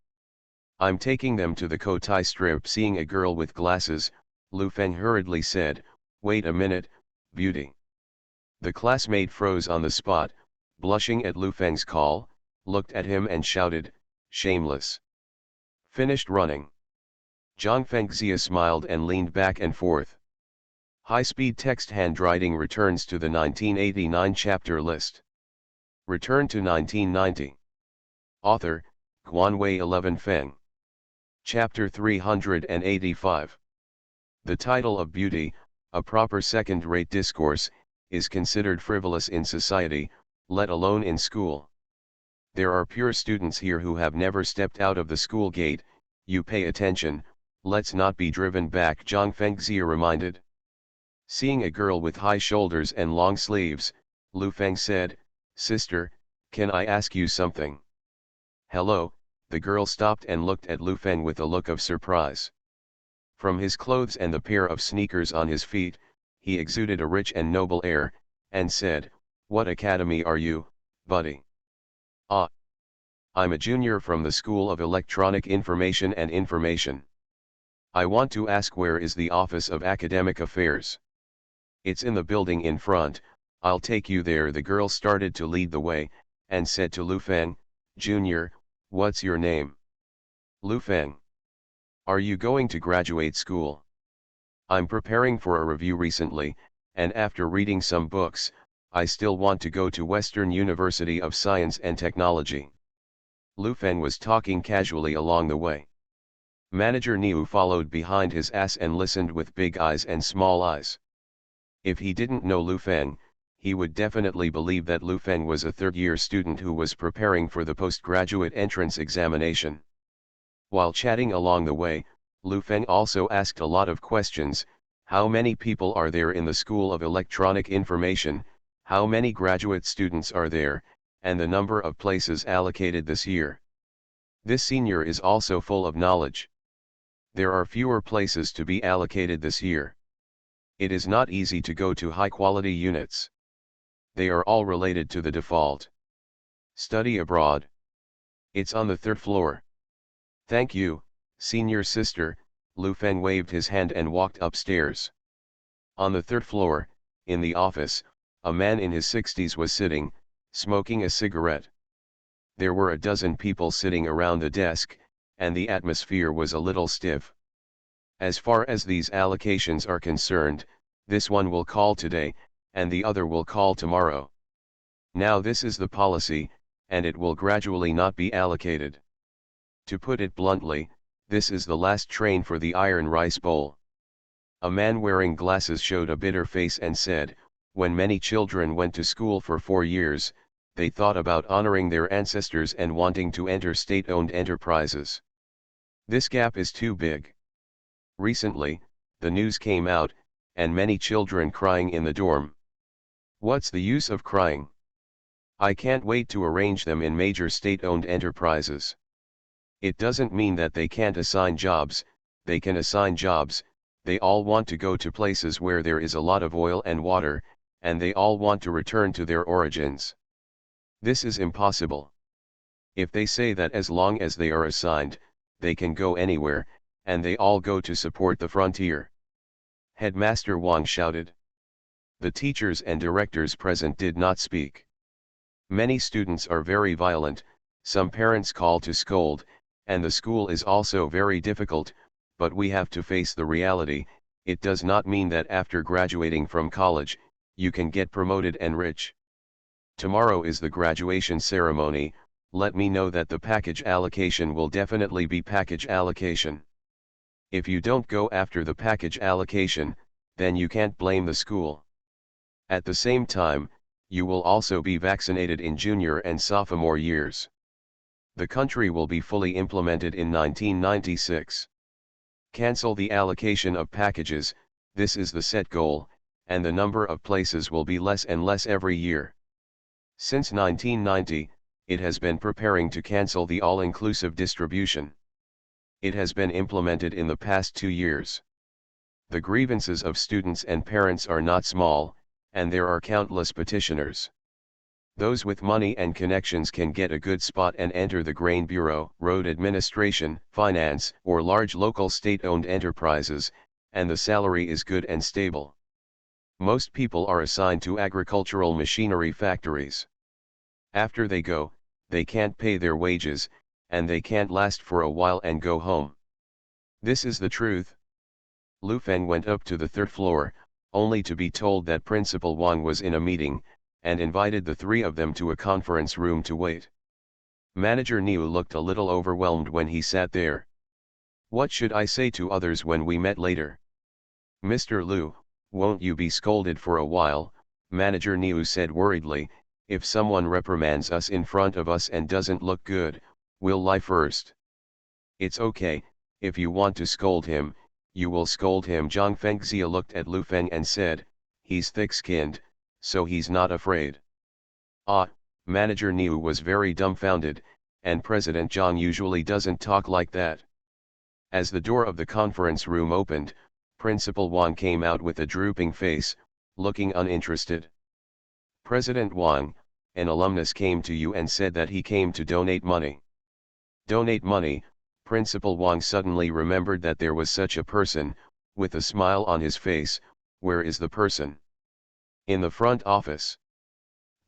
I'm taking them to the Kotai Strip. Seeing a girl with glasses, Lu Feng hurriedly said, wait a minute, beauty. The classmate froze on the spot, blushing at Lu Feng's call, looked at him and shouted, shameless. Finished running. Zhang Fengxia smiled and leaned back and forth. High-speed text handwriting returns to the 1989 chapter list. Return to 1990. Author, Guanwei 11 Feng. Chapter 385. The title of Beauty, a proper second-rate discourse, is considered frivolous in society, let alone in school. There are pure students here who have never stepped out of the school gate. You pay attention, Let's not be driven back, Zhang Fengxia reminded. Seeing a girl with high shoulders and long sleeves, Lu Feng said, "Sister, can I ask you something?" "Hello." The girl stopped and looked at Lu Feng with a look of surprise. From his clothes and the pair of sneakers on his feet, he exuded a rich and noble air, and said, "What academy are you, buddy?" "Ah. I'm a junior from the School of Electronic Information and Information. I want to ask, where is the Office of Academic Affairs?" "It's in the building in front, I'll take you there." The girl started to lead the way, and said to Lu Feng, "Junior, what's your name?" "Lu Feng." "Are you going to graduate school?" "I'm preparing for a review recently, and after reading some books, I still want to go to Western University of Science and Technology." Lu Feng was talking casually along the way. Manager Niu followed behind his ass and listened with big eyes and small eyes. If he didn't know Lu Feng, he would definitely believe that Lu Feng was a third-year student who was preparing for the postgraduate entrance examination. While chatting along the way, Lu Feng also asked a lot of questions. How many people are there in the School of Electronic Information, how many graduate students are there, and the number of places allocated this year. This senior is also full of knowledge. There are fewer places to be allocated this year. It is not easy to go to high-quality units. They are all related to the default. Study abroad. It's on the 3rd floor. Thank you, senior sister. Lu Feng waved his hand and walked upstairs. On the 3rd floor, in the office, a man in his 60s was sitting, smoking a cigarette. There were a dozen people sitting around the desk, and the atmosphere was a little stiff. As far as these allocations are concerned, this one will call today, and the other will call tomorrow. Now this is the policy, and it will gradually not be allocated. To put it bluntly, this is the last train for the iron rice bowl. A man wearing glasses showed a bitter face and said, "When many children went to school for 4 years, they thought about honoring their ancestors and wanting to enter state-owned enterprises. This gap is too big. Recently, the news came out, and many children crying in the dorm. What's the use of crying? I can't wait to arrange them in major state-owned enterprises. It doesn't mean that they can't assign jobs, they can assign jobs. They all want to go to places where there is a lot of oil and water, and they all want to return to their origins. This is impossible. If they say that as long as they are assigned, they can go anywhere, and they all go to support the frontier." Headmaster Wang shouted. The teachers and directors present did not speak. Many students are very violent, some parents call to scold, and the school is also very difficult, but we have to face the reality. It does not mean that after graduating from college, you can get promoted and rich. Tomorrow is the graduation ceremony. Let me know that the package allocation will definitely be package allocation. If you don't go after the package allocation, then you can't blame the school. At the same time, you will also be vaccinated in junior and sophomore years. The country will be fully implemented in 1996. Cancel the allocation of packages, this is the set goal, and the number of places will be less and less every year. Since 1990, it has been preparing to cancel the all-inclusive distribution. It has been implemented in the past 2 years. The grievances of students and parents are not small, and there are countless petitioners. Those with money and connections can get a good spot and enter the grain bureau, road administration, finance, or large local state-owned enterprises, and the salary is good and stable. Most people are assigned to agricultural machinery factories. After they go, they can't pay their wages, and they can't last for a while and go home. This is the truth. Lu Feng went up to the 3rd floor, only to be told that Principal Wang was in a meeting, and invited the 3 of them to a conference room to wait. Manager Niu looked a little overwhelmed when he sat there. What should I say to others when we met later? Mr. Lu, won't you be scolded for a while? Manager Niu said worriedly. If someone reprimands us in front of us and doesn't look good, we'll lie first. It's okay, If you want to scold him, you will scold him. Zhang Fengxia looked at Lu Feng and said, he's thick-skinned, so he's not afraid. Ah, Manager Niu was very dumbfounded, and President Zhang usually doesn't talk like that. As the door of the conference room opened, Principal Wang came out with a drooping face, looking uninterested. President Wang, an alumnus came to you and said that he came to donate money. Donate money. Principal Wang suddenly remembered that there was such a person, with a smile on his face. Where is the person? In the front office.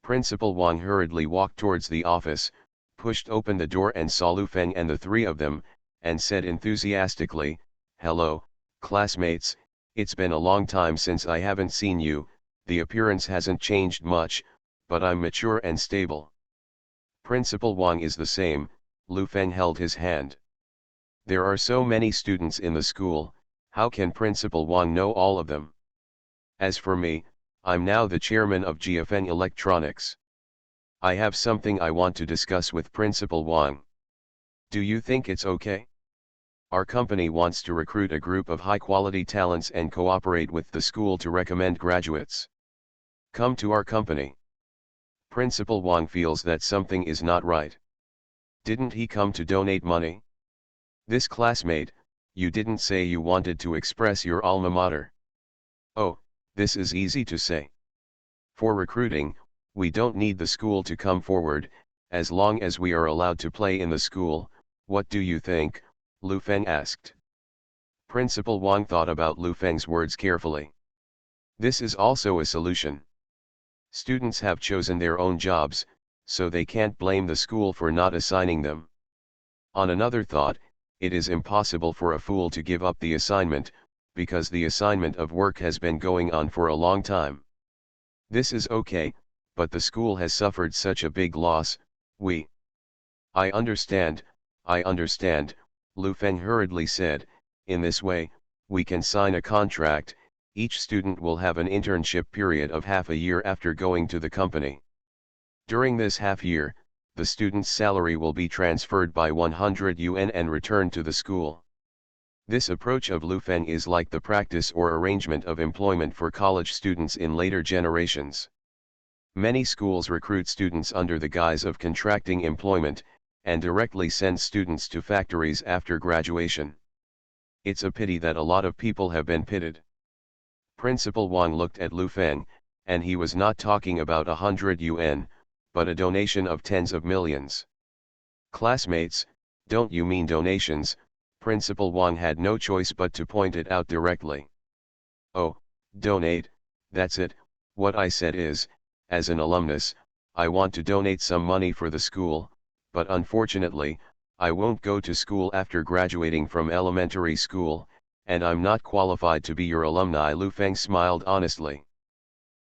Principal Wang hurriedly walked towards the office, pushed open the door and saw Lu Feng and the three of them, and said enthusiastically, "Hello, classmates, it's been a long time since I haven't seen you. The appearance hasn't changed much, but I'm mature and stable." Principal Wang is the same. Lu Feng held his hand. There are so many students in the school, how can Principal Wang know all of them? As for me, I'm now the chairman of GFN Electronics. I have something I want to discuss with Principal Wang. Do you think it's okay? Our company wants to recruit a group of high-quality talents and cooperate with the school to recommend graduates. Come to our company. Principal Wang feels that something is not right. Didn't he come to donate money? This classmate, you didn't say you wanted to express your alma mater. Oh, this is easy to say. For recruiting, we don't need the school to come forward, as long as we are allowed to play in the school. What do you think? Lu Feng asked. Principal Wang thought about Lu Feng's words carefully. This is also a solution. Students have chosen their own jobs, so they can't blame the school for not assigning them. On another thought, it is impossible for a fool to give up the assignment, because the assignment of work has been going on for a long time. This is okay, but the school has suffered such a big loss. I understand, Lu Feng hurriedly said. In this way, we can sign a contract. Each student will have an internship period of half a year after going to the company. During this half year, the student's salary will be transferred by 100 yuan and returned to the school. This approach of Lu Feng is like the practice or arrangement of employment for college students in later generations. Many schools recruit students under the guise of contracting employment, and directly send students to factories after graduation. It's a pity that a lot of people have been pitted. Principal Wang looked at Lu Feng, and he was not talking about 100 yuan, but a donation of tens of millions. Classmates, don't you mean donations? Principal Wang had no choice but to point it out directly. Oh, donate, that's it. What I said is, as an alumnus, I want to donate some money for the school, but unfortunately, I won't go to school after graduating from elementary school, and I'm not qualified to be your alumni. Lu Feng smiled honestly.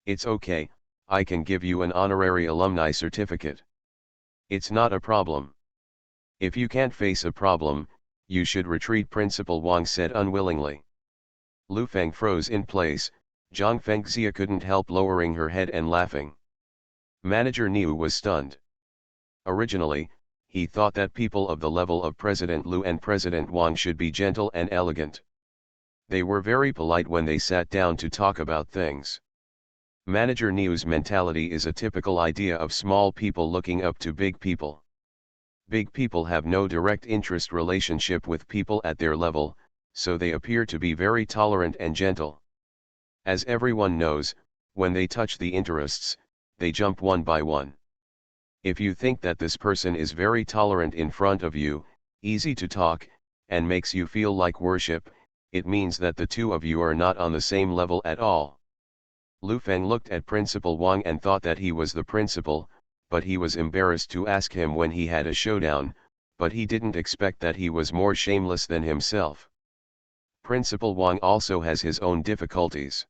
It's okay, I can give you an honorary alumni certificate. It's not a problem. If you can't face a problem, you should retreat, Principal Wang said unwillingly. Lu Feng froze in place. Zhang Fengxia couldn't help lowering her head and laughing. Manager Niu was stunned. Originally, he thought that people of the level of President Lu and President Wang should be gentle and elegant. They were very polite when they sat down to talk about things. Manager Niu's mentality is a typical idea of small people looking up to big people. Big people have no direct interest relationship with people at their level, so they appear to be very tolerant and gentle. As everyone knows, when they touch the interests, they jump one by one. If you think that this person is very tolerant in front of you, easy to talk, and makes you feel like worship, it means that the two of you are not on the same level at all. Lu Feng looked at Principal Wang and thought that he was the principal, but he was embarrassed to ask him when he had a showdown, but he didn't expect that he was more shameless than himself. Principal Wang also has his own difficulties.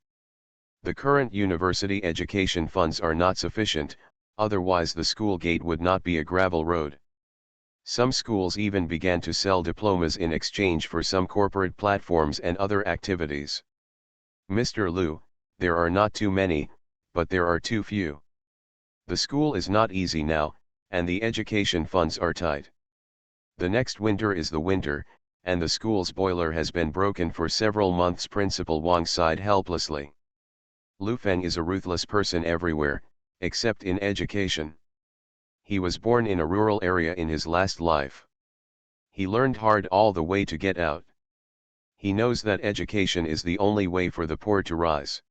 The current university education funds are not sufficient, otherwise the school gate would not be a gravel road. Some schools even began to sell diplomas in exchange for some corporate platforms and other activities. Mr. Lu, there are not too many, but there are too few. The school is not easy now, and the education funds are tight. The next winter is the winter, and the school's boiler has been broken for several months. Principal Wang sighed helplessly. Lu Feng is a ruthless person everywhere, except in education. He was born in a rural area in his last life. He learned hard all the way to get out. He knows that education is the only way for the poor to rise.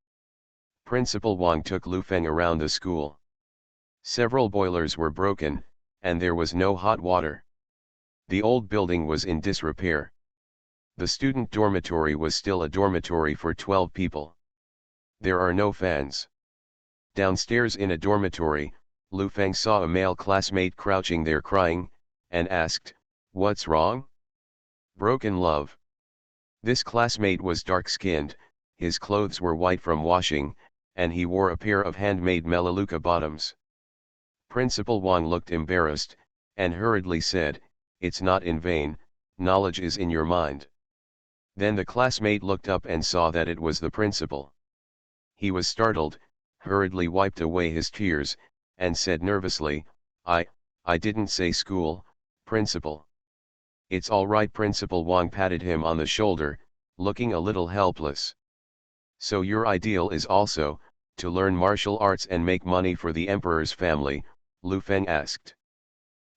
Principal Wang took Lu Feng around the school. Several boilers were broken, and there was no hot water. The old building was in disrepair. The student dormitory was still a dormitory for 12 people. There are no fans. Downstairs in a dormitory, Lu Feng saw a male classmate crouching there crying, and asked, "What's wrong?" "Broken love." This classmate was dark-skinned, his clothes were white from washing, and he wore a pair of handmade Melaleuca bottoms. Principal Wang looked embarrassed, and hurriedly said, "It's not in vain, knowledge is in your mind." Then the classmate looked up and saw that it was the principal. He was startled, hurriedly wiped away his tears, and said nervously, I didn't say school, principal." "It's all right." Principal Wang patted him on the shoulder, looking a little helpless. "So your ideal is also, to learn martial arts and make money for the emperor's family?" Lu Feng asked.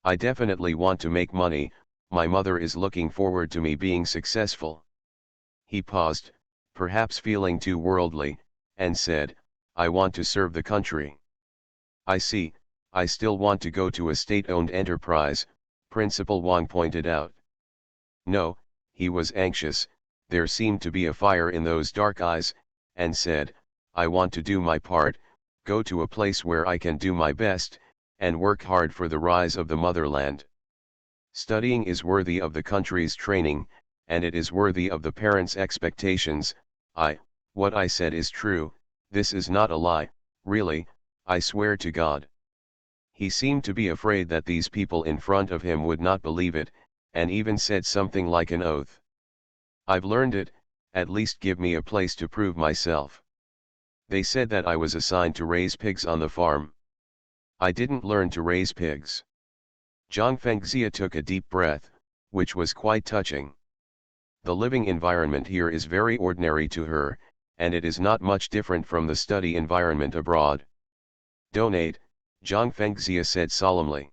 "I definitely want to make money, my mother is looking forward to me being successful." He paused, perhaps feeling too worldly, and said, "I want to serve the country." "I see, I still want to go to a state-owned enterprise," Principal Wang pointed out. No, he was anxious, there seemed to be a fire in those dark eyes, and said, "I want to do my part, go to a place where I can do my best, and work hard for the rise of the motherland. Studying is worthy of the country's training, and it is worthy of the parents' expectations. What I said is true, this is not a lie, really, I swear to God." He seemed to be afraid that these people in front of him would not believe it, and even said something like an oath. "I've learned it, at least give me a place to prove myself. They said that I was assigned to raise pigs on the farm. I didn't learn to raise pigs." Zhang Fengxia took a deep breath, which was quite touching. The living environment here is very ordinary to her, and it is not much different from the study environment abroad. "Donate," Zhang Fengxia said solemnly.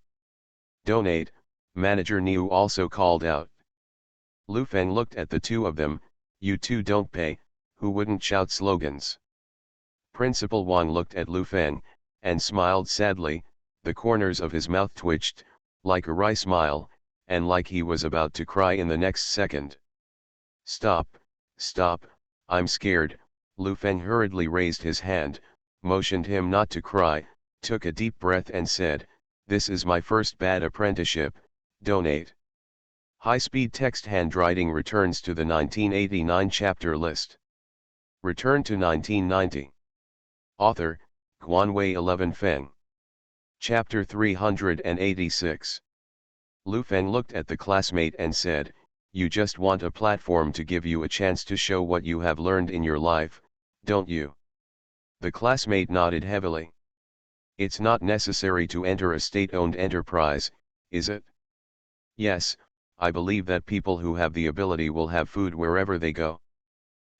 "Donate," Manager Niu also called out. Lu Feng looked at the two of them, "You two don't pay, who wouldn't shout slogans?" Principal Wang looked at Lu Feng, and smiled sadly, the corners of his mouth twitched, like a wry smile, and like he was about to cry in the next second. Stop, I'm scared." Lu Feng hurriedly raised his hand, motioned him not to cry, took a deep breath and said, "This is my first bad apprenticeship, donate." High-speed text handwriting returns to the 1989 chapter list. Return to 1990. Author, Guanwei 11 Feng. Chapter 386. Lu Feng looked at the classmate and said, "You just want a platform to give you a chance to show what you have learned in your life, don't you?" The classmate nodded heavily. "It's not necessary to enter a state-owned enterprise, is it?" "Yes, I believe that people who have the ability will have food wherever they go."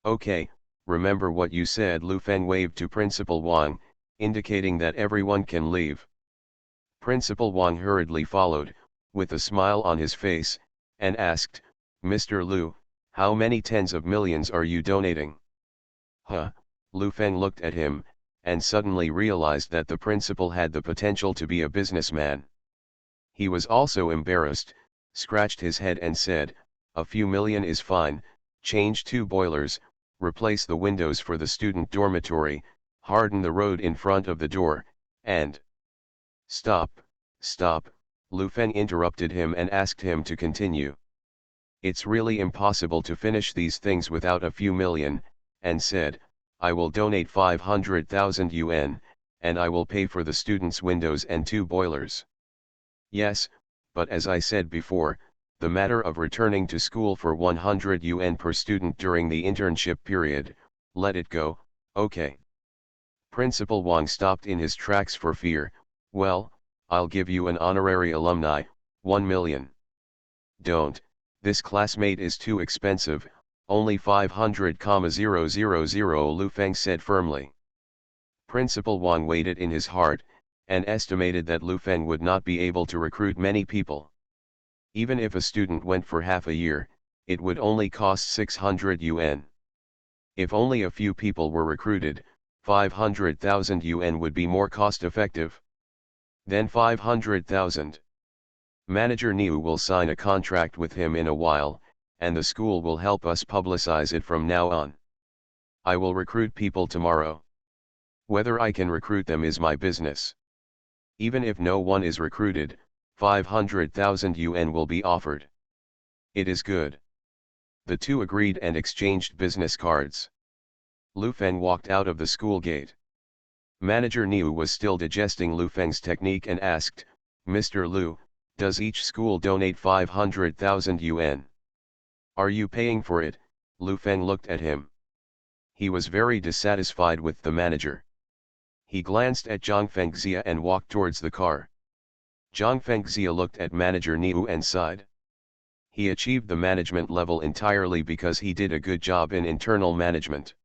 "Okay, remember what you said." Lu Feng waved to Principal Wang, indicating that everyone can leave. Principal Wang hurriedly followed, with a smile on his face, and asked, "Mr. Lu, how many tens of millions are you donating?" "Huh?" Lu Feng looked at him, and suddenly realized that the principal had the potential to be a businessman. He was also embarrassed, scratched his head and said, "A few million is fine, change 2 boilers, replace the windows for the student dormitory, harden the road in front of the door, and—" Stop, Lu Feng interrupted him and asked him to continue. "It's really impossible to finish these things without a few million," and said, "I will donate 500,000 yuan, and I will pay for the students' windows and 2 boilers." "Yes, but as I said before, the matter of returning to school for 100 yuan per student during the internship period, let it go, okay." Principal Wang stopped in his tracks for fear. "Well, I'll give you an honorary alumni, 1 million. Don't, This classmate is too expensive, only 500,000, Lu Feng said firmly. Principal Wang weighed it in his heart, and estimated that Lu Feng would not be able to recruit many people. Even if a student went for half a year, it would only cost 600 yuan. If only a few people were recruited, 500,000 yuan would be more cost-effective. Then 500,000. Manager Niu will sign a contract with him in a while, and the school will help us publicize it from now on. I will recruit people tomorrow. Whether I can recruit them is my business. Even if no one is recruited, 500,000 yuan will be offered. It is good. The two agreed and exchanged business cards. Lu Feng walked out of the school gate. Manager Niu was still digesting Lu Feng's technique and asked, "Mr. Lu, does each school donate 500,000 yuan? Are you paying for it?" Lu Feng looked at him. He was very dissatisfied with the manager. He glanced at Zhang Fengxia and walked towards the car. Zhang Fengxia looked at manager Niu and sighed. He achieved the management level entirely because he did a good job in internal management.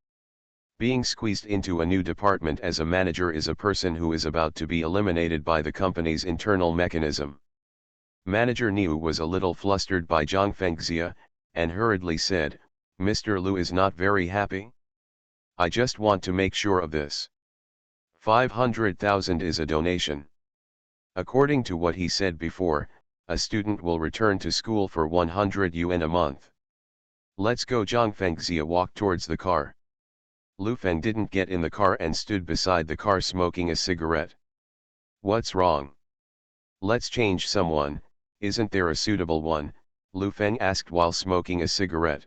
Being squeezed into a new department as a manager is a person who is about to be eliminated by the company's internal mechanism. Manager Niu was a little flustered by Zhang Fengxia, and hurriedly said, "Mr. Lu is not very happy? I just want to make sure of this. 500,000 is a donation. According to what he said before, a student will return to school for 100 yuan a month. Let's go." Zhang Fengxia walked towards the car. Lu Feng didn't get in the car and stood beside the car smoking a cigarette. "What's wrong? Let's change someone, isn't there a suitable one?" Lu Feng asked while smoking a cigarette.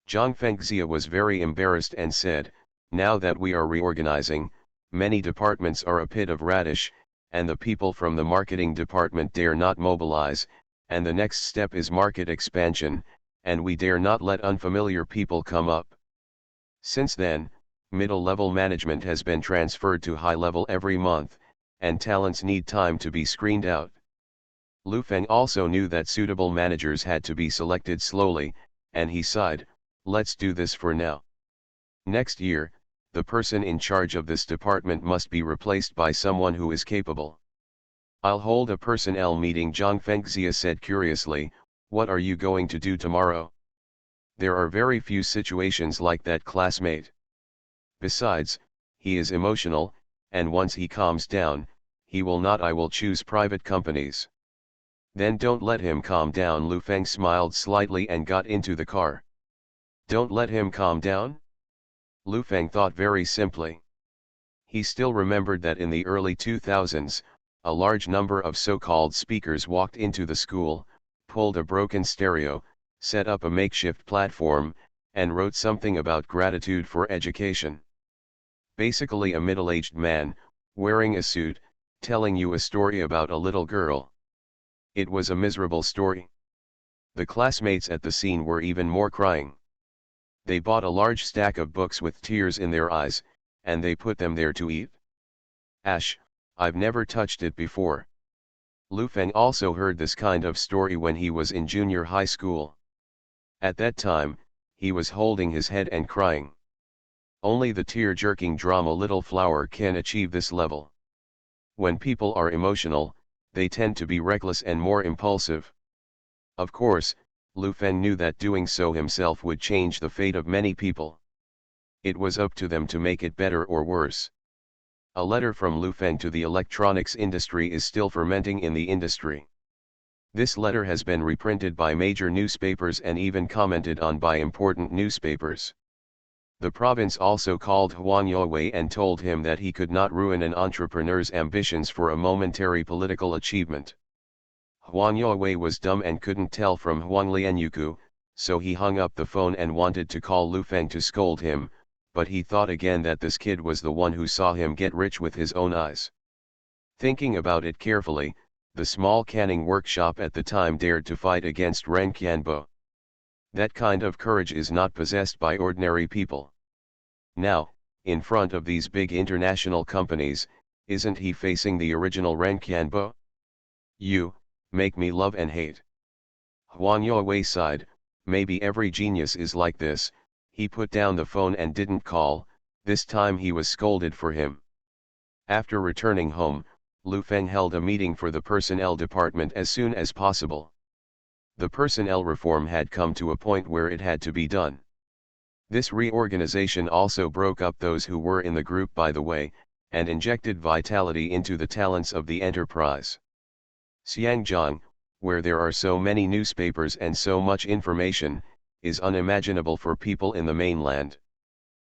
Zhang Fengxia was very embarrassed and said, "Now that we are reorganizing, many departments are a pit of radish, and the people from the marketing department dare not mobilize, and the next step is market expansion, and we dare not let unfamiliar people come up. Since then, middle-level management has been transferred to high-level every month, and talents need time to be screened out." Lu Feng also knew that suitable managers had to be selected slowly, and he sighed, "Let's do this for now. Next year, the person in charge of this department must be replaced by someone who is capable." "I'll hold a personnel meeting," Zhang Fengxia said curiously. "What are you going to do tomorrow?" "There are very few situations like that, classmate. Besides, he is emotional, and once he calms down, he will not. I will choose private companies." "Then don't let him calm down." Lu Feng smiled slightly and got into the car. Don't let him calm down? Lu Feng thought very simply. He still remembered that in the early 2000s, a large number of so-called speakers walked into the school, pulled a broken stereo, set up a makeshift platform, and wrote something about gratitude for education. Basically a middle-aged man, wearing a suit, telling you a story about a little girl. It was a miserable story. The classmates at the scene were even more crying. They bought a large stack of books with tears in their eyes, and they put them there to eat. Ash, I've never touched it before. Lu Feng also heard this kind of story when he was in junior high school. At that time, he was holding his head and crying. Only the tear-jerking drama Little Flower can achieve this level. When people are emotional, they tend to be reckless and more impulsive. Of course, Lu Feng knew that doing so himself would change the fate of many people. It was up to them to make it better or worse. A letter from Lu Feng to the electronics industry is still fermenting in the industry. This letter has been reprinted by major newspapers and even commented on by important newspapers. The province also called Huang Youwei and told him that he could not ruin an entrepreneur's ambitions for a momentary political achievement. Huang Youwei was dumb and couldn't tell from Huang Lianyuku, so he hung up the phone and wanted to call Lu Feng to scold him, but he thought again that this kid was the one who saw him get rich with his own eyes. Thinking about it carefully, the small canning workshop at the time dared to fight against Ren Qianbo. That kind of courage is not possessed by ordinary people. Now, in front of these big international companies, isn't he facing the original Ren Qianbo? You, make me love and hate. Huang Yue sighed, maybe every genius is like this. He put down the phone and didn't call. This time he was scolded for him. After returning home, Lu Feng held a meeting for the personnel department as soon as possible. The personnel reform had come to a point where it had to be done. This reorganization also broke up those who were in the group by the way, and injected vitality into the talents of the enterprise. Xiangjiang, where there are so many newspapers and so much information, is unimaginable for people in the mainland.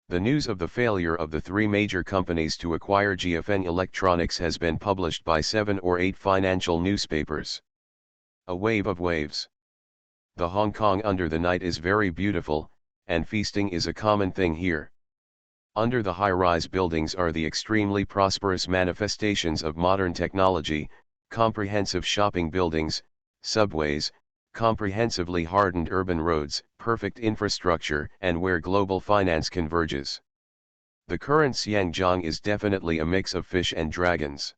The news of the failure of the three major companies to acquire GFN Electronics has been published by 7 or 8 financial newspapers. A wave of waves. The Hong Kong under the night is very beautiful, and feasting is a common thing here. Under the high-rise buildings are the extremely prosperous manifestations of modern technology, comprehensive shopping buildings, subways, comprehensively hardened urban roads, perfect infrastructure, and where global finance converges. The current Xiangjiang is definitely a mix of fish and dragons.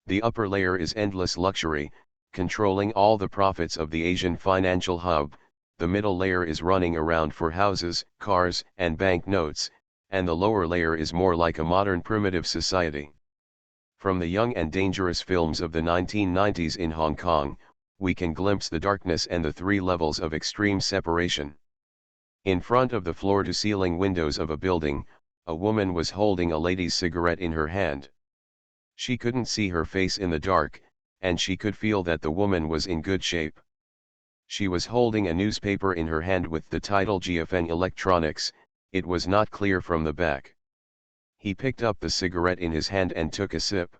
The upper layer is endless luxury, controlling all the profits of the Asian financial hub. The middle layer is running around for houses, cars, and banknotes, and the lower layer is more like a modern primitive society. From the young and dangerous films of the 1990s in Hong Kong, we can glimpse the darkness and the 3 levels of extreme separation. In front of the floor-to-ceiling windows of a building, a woman was holding a lady's cigarette in her hand. She couldn't see her face in the dark, and she could feel that the woman was in good shape. She was holding a newspaper in her hand with the title GFN Electronics. It was not clear from the back. He picked up the cigarette in his hand and took a sip.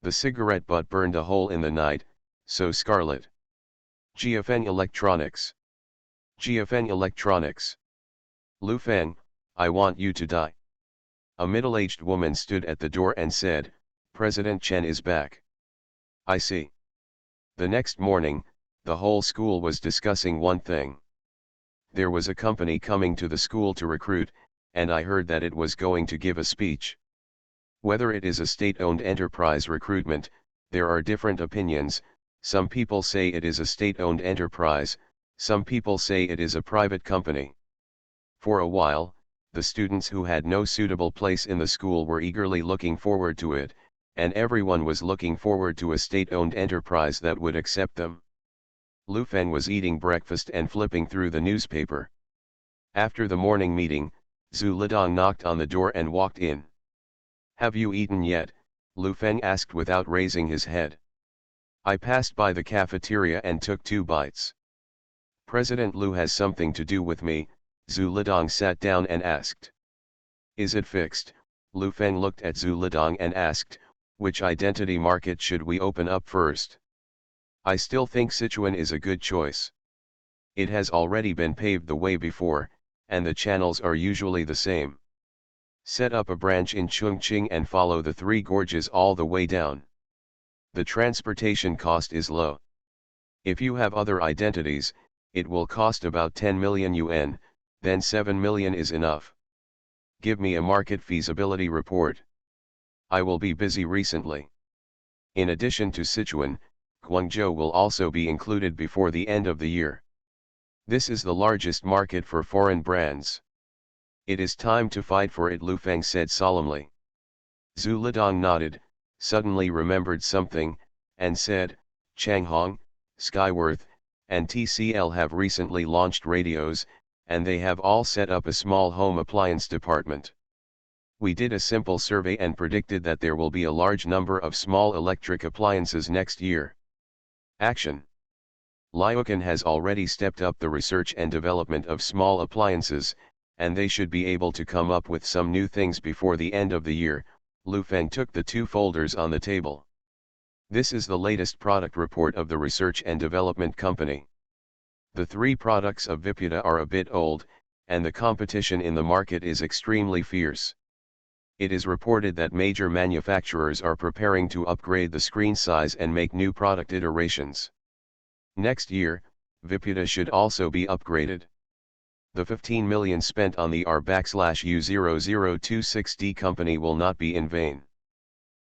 The cigarette butt burned a hole in the night, so scarlet. GFN Electronics. GFN Electronics. Lu Feng, I want you to die. A middle-aged woman stood at the door and said, President Chen is back. I see. The next morning, the whole school was discussing one thing. There was a company coming to the school to recruit, and I heard that it was going to give a speech. Whether it is a state-owned enterprise recruitment, there are different opinions. Some people say it is a state-owned enterprise, some people say it is a private company. For a while, the students who had no suitable place in the school were eagerly looking forward to it, and everyone was looking forward to a state-owned enterprise that would accept them. Lu Feng was eating breakfast and flipping through the newspaper. After the morning meeting, Zhu Lidong knocked on the door and walked in. Have you eaten yet? Lu Feng asked without raising his head. I passed by the cafeteria and took 2 bites. President Lu has something to do with me, Zhu Lidong sat down and asked. Is it fixed? Lu Feng looked at Zhu Lidong and asked, which identity market should we open up first? I still think Sichuan is a good choice. It has already been paved the way before, and the channels are usually the same. Set up a branch in Chongqing and follow the 3 gorges all the way down. The transportation cost is low. If you have other identities, it will cost about 10 million yuan, then 7 million is enough. Give me a market feasibility report. I will be busy recently. In addition to Sichuan, Guangzhou will also be included before the end of the year. This is the largest market for foreign brands. It is time to fight for it, Lu Feng said solemnly. Zhu Lidong nodded, suddenly remembered something, and said, Changhong, Skyworth, and TCL have recently launched radios, and they have all set up a small home appliance department. We did a simple survey and predicted that there will be a large number of small electric appliances next year. Action. Liukan has already stepped up the research and development of small appliances, and they should be able to come up with some new things before the end of the year. Lu Feng took the 2 folders on the table. This is the latest product report of the Research and Development Company. The 3 products of Viputa are a bit old, and the competition in the market is extremely fierce. It is reported that major manufacturers are preparing to upgrade the screen size and make new product iterations. Next year, Viputa should also be upgraded. The 15 million spent on the R/U0026D company will not be in vain.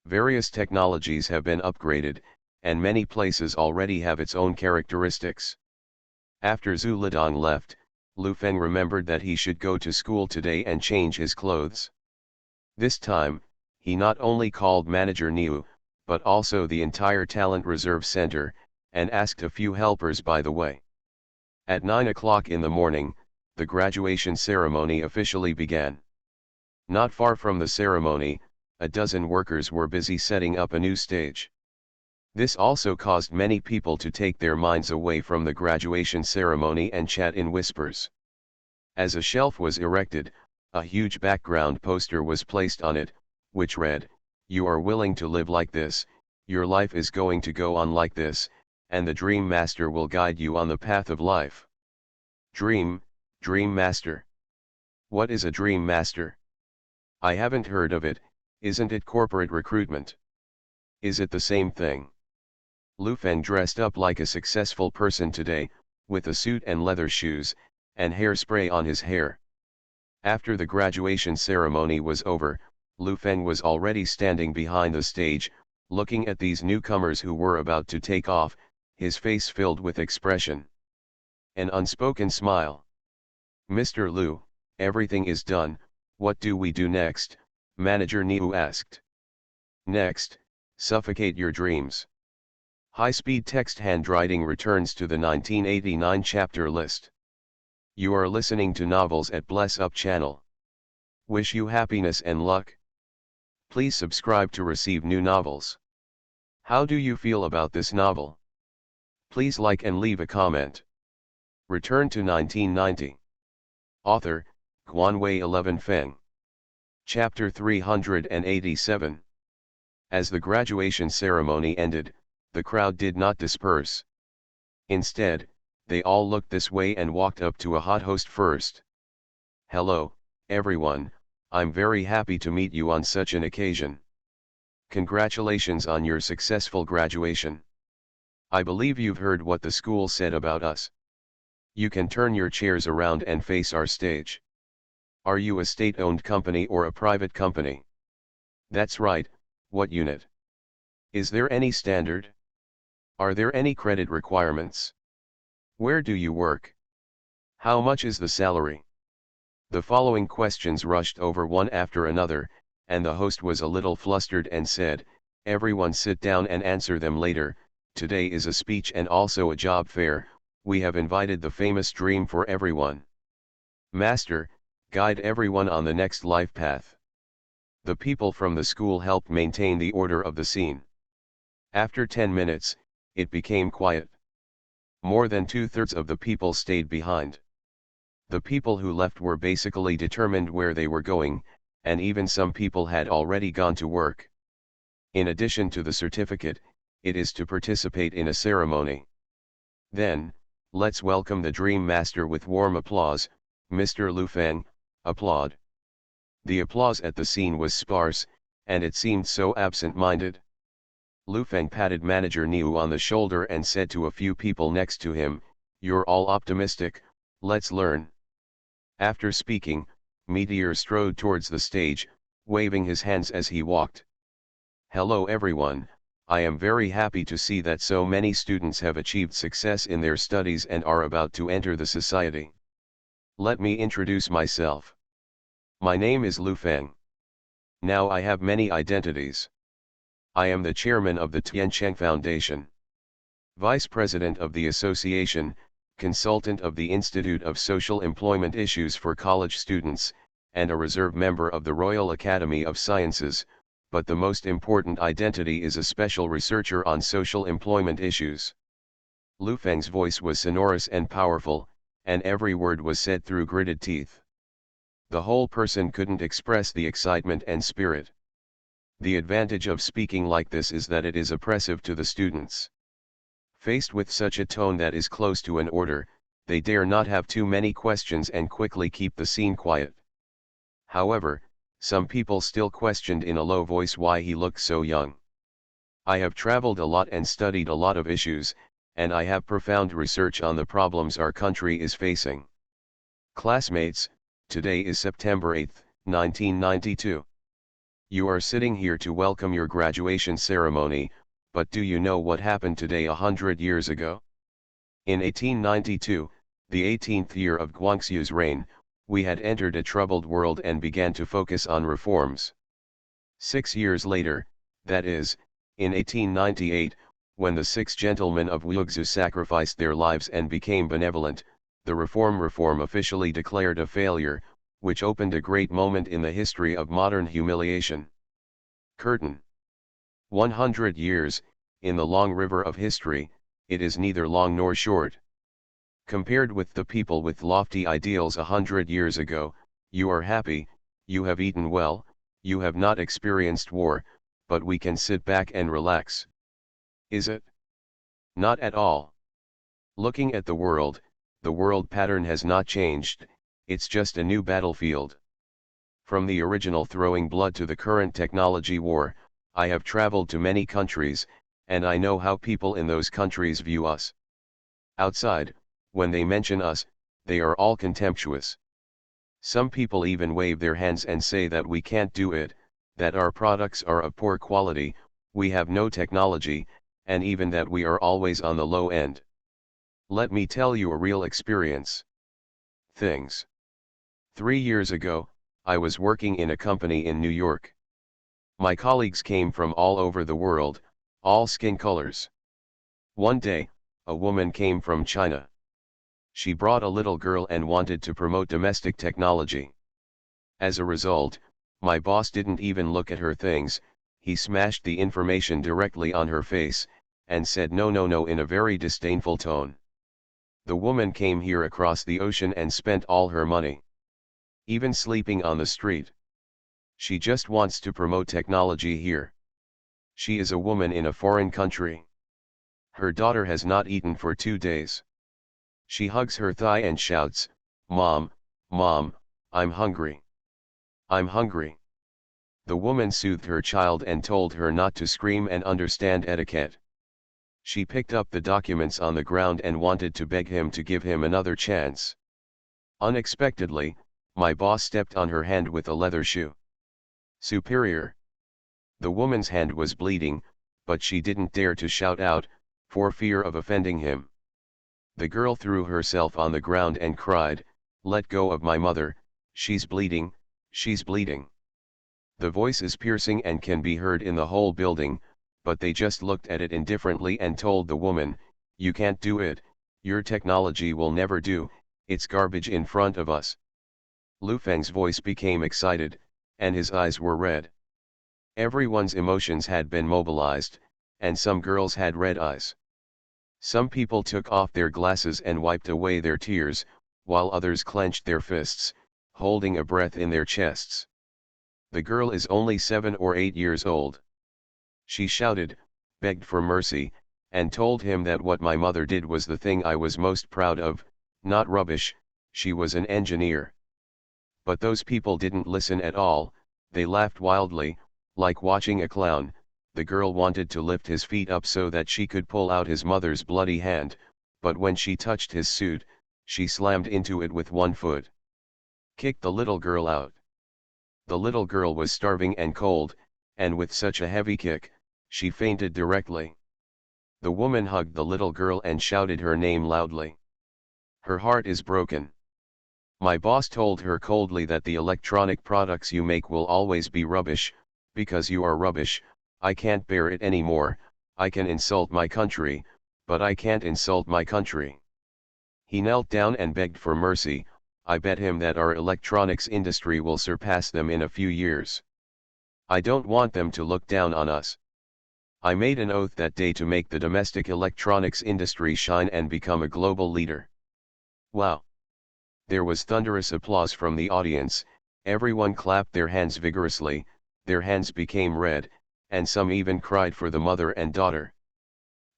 Various technologies have been upgraded, and many places already have its own characteristics. After Zhu Lidong left, Lu Feng remembered that he should go to school today and change his clothes. This time, he not only called Manager Niu, but also the entire Talent Reserve Center, and asked a few helpers by the way. At 9 o'clock in the morning, the graduation ceremony officially began. Not far from the ceremony, a dozen workers were busy setting up a new stage. This also caused many people to take their minds away from the graduation ceremony and chat in whispers. As a shelf was erected, a huge background poster was placed on it, which read, "You are willing to live like this, your life is going to go on like this, and the Dream Master will guide you on the path of life." Dream Master. What is a Dream Master? I haven't heard of it. Isn't it corporate recruitment? Is it the same thing? Lu Feng dressed up like a successful person today, with a suit and leather shoes, and hairspray on his hair. After the graduation ceremony was over, Lu Feng was already standing behind the stage, looking at these newcomers who were about to take off, his face filled with expression. An unspoken smile. "Mr. Lu, everything is done, what do we do next?" Manager Niu asked. "Next, suffocate your dreams." High-speed text handwriting returns to the 1989 chapter list. You are listening to novels at Bless Up channel. Wish you happiness and luck. Please subscribe to receive new novels. How do you feel about this novel? Please like and leave a comment. Return to 1990. Author, Guanwei 11 Feng. Chapter 387. As the graduation ceremony ended, the crowd did not disperse. Instead, they all looked this way and walked up to a hot host first. "Hello, everyone, I'm very happy to meet you on such an occasion. Congratulations on your successful graduation. I believe you've heard what the school said about us. You can turn your chairs around and face our stage. Are you a state-owned company or a private company? That's right, what unit? Is there any standard? Are there any credit requirements? Where do you work? How much is the salary?" The following questions rushed over one after another, and the host was a little flustered and said, "Everyone sit down and answer them later. Today is a speech and also a job fair. We have invited the famous Dream for everyone. Master, guide everyone on the next life path." The people from the school helped maintain the order of the scene. After 10 minutes, it became quiet. More than 2/3 of the people stayed behind. The people who left were basically determined where they were going, and even some people had already gone to work. In addition to the certificate, it is to participate in a ceremony. Then, let's welcome the Dream Master with warm applause. Mr. Lu Feng, applaud. The applause at the scene was sparse, and it seemed so absent-minded. Lu Feng patted Manager Niu on the shoulder and said to a few people next to him, "You're all optimistic, let's learn." After speaking, Meteor strode towards the stage, waving his hands as he walked. "Hello everyone, I am very happy to see that so many students have achieved success in their studies and are about to enter the society. Let me introduce myself. My name is Lu Feng. Now I have many identities. I am the chairman of the Tiancheng Foundation, vice president of the association, consultant of the Institute of Social Employment Issues for college students, and a reserve member of the Royal Academy of Sciences, but the most important identity is a special researcher on social employment issues." Lu Feng's voice was sonorous and powerful, and every word was said through gritted teeth. The whole person couldn't express the excitement and spirit. The advantage of speaking like this is that it is oppressive to the students. Faced with such a tone that is close to an order, they dare not have too many questions and quickly keep the scene quiet. However, some people still questioned in a low voice why he looked so young. "I have traveled a lot and studied a lot of issues, and I have profound research on the problems our country is facing. Classmates, today is September 8, 1992. You are sitting here to welcome your graduation ceremony, but do you know what happened today 100 years ago? In 1892, the 18th year of Guangxu's reign, we had entered a troubled world and began to focus on reforms. 6 years later, that is, in 1898, when the 6 gentlemen of Wuxu sacrificed their lives and became benevolent, the reform officially declared a failure, which opened a great moment in the history of modern humiliation. Curtain. 100 years, in the long river of history, it is neither long nor short. Compared with the people with lofty ideals 100 years ago, you are happy, you have eaten well, you have not experienced war, but we can sit back and relax. Is it? Not at all. Looking at the world pattern has not changed, it's just a new battlefield. From the original throwing blood to the current technology war, I have traveled to many countries, and I know how people in those countries view us. Outside, when they mention us, they are all contemptuous. Some people even wave their hands and say that we can't do it, that our products are of poor quality, we have no technology, and even that we are always on the low end. Let me tell you a real experience. Things. 3 years ago, I was working in a company in New York. My colleagues came from all over the world, all skin colors. One day, a woman came from China. She brought a little girl and wanted to promote domestic technology. As a result, my boss didn't even look at her things, he smashed the information directly on her face, and said no in a very disdainful tone. The woman came here across the ocean and spent all her money. Even sleeping on the street. She just wants to promote technology here. She is a woman in a foreign country. Her daughter has not eaten for 2 days. She hugs her thigh and shouts, "Mom, Mom, I'm hungry. I'm hungry." The woman soothed her child and told her not to scream and understand etiquette. She picked up the documents on the ground and wanted to beg him to give him another chance. Unexpectedly, my boss stepped on her hand with a leather shoe. Superior. The woman's hand was bleeding, but she didn't dare to shout out, for fear of offending him. The girl threw herself on the ground and cried, "Let go of my mother, she's bleeding, she's bleeding." The voice is piercing and can be heard in the whole building, but they just looked at it indifferently and told the woman, "You can't do it, your technology will never do, it's garbage in front of us." Lu Feng's voice became excited, and his eyes were red. Everyone's emotions had been mobilized, and some girls had red eyes. Some people took off their glasses and wiped away their tears, while others clenched their fists, holding a breath in their chests. The girl is only 7 or 8 years old. She shouted, begged for mercy, and told him that what my mother did was the thing I was most proud of, not rubbish, she was an engineer. But those people didn't listen at all, they laughed wildly, like watching a clown. The girl wanted to lift his feet up so that she could pull out his mother's bloody hand, but when she touched his suit, she slammed into it with one foot. Kicked the little girl out. The little girl was starving and cold, and with such a heavy kick, she fainted directly. The woman hugged the little girl and shouted her name loudly. Her heart is broken. My boss told her coldly that the electronic products you make will always be rubbish, because you are rubbish. I can't bear it anymore. I can insult my country, but I can't insult my country. He knelt down and begged for mercy. I bet him that our electronics industry will surpass them in a few years. I don't want them to look down on us. I made an oath that day to make the domestic electronics industry shine and become a global leader. Wow! There was thunderous applause from the audience, everyone clapped their hands vigorously, their hands became red, and some even cried for the mother and daughter.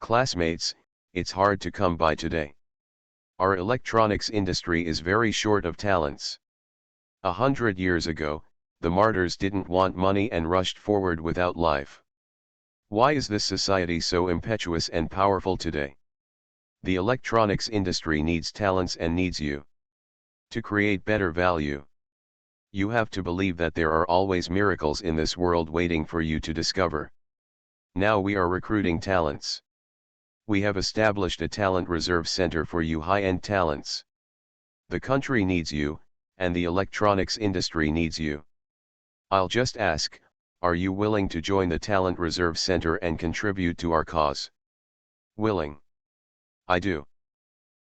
Classmates, it's hard to come by today. Our electronics industry is very short of talents. 100 years ago, the martyrs didn't want money and rushed forward without life. Why is this society so impetuous and powerful today? The electronics industry needs talents and needs you. To create better value. You have to believe that there are always miracles in this world waiting for you to discover. Now we are recruiting talents. We have established a talent reserve center for you high-end talents. The country needs you, and the electronics industry needs you. I'll just ask, are you willing to join the Talent Reserve Center and contribute to our cause? Willing. I do.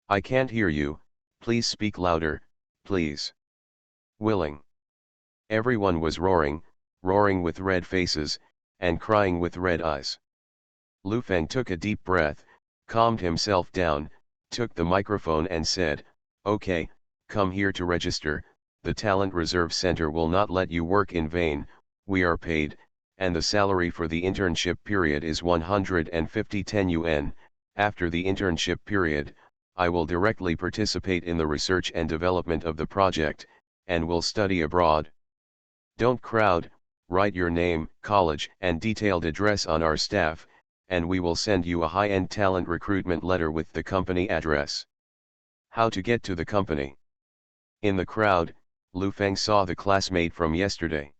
I can't hear you, please speak louder, please. Willing. Everyone was roaring with red faces, and crying with red eyes. Lu Feng took a deep breath, calmed himself down, took the microphone and said, "Okay, come here to register. The Talent Reserve Center will not let you work in vain, we are paid, and the salary for the internship period is 150 yuan. After the internship period, I will directly participate in the research and development of the project, and will study abroad. Don't crowd, write your name, college, and detailed address on our staff, and we will send you a high-end talent recruitment letter with the company address." How to get to the company? In the crowd, Lu Feng saw the classmate from yesterday.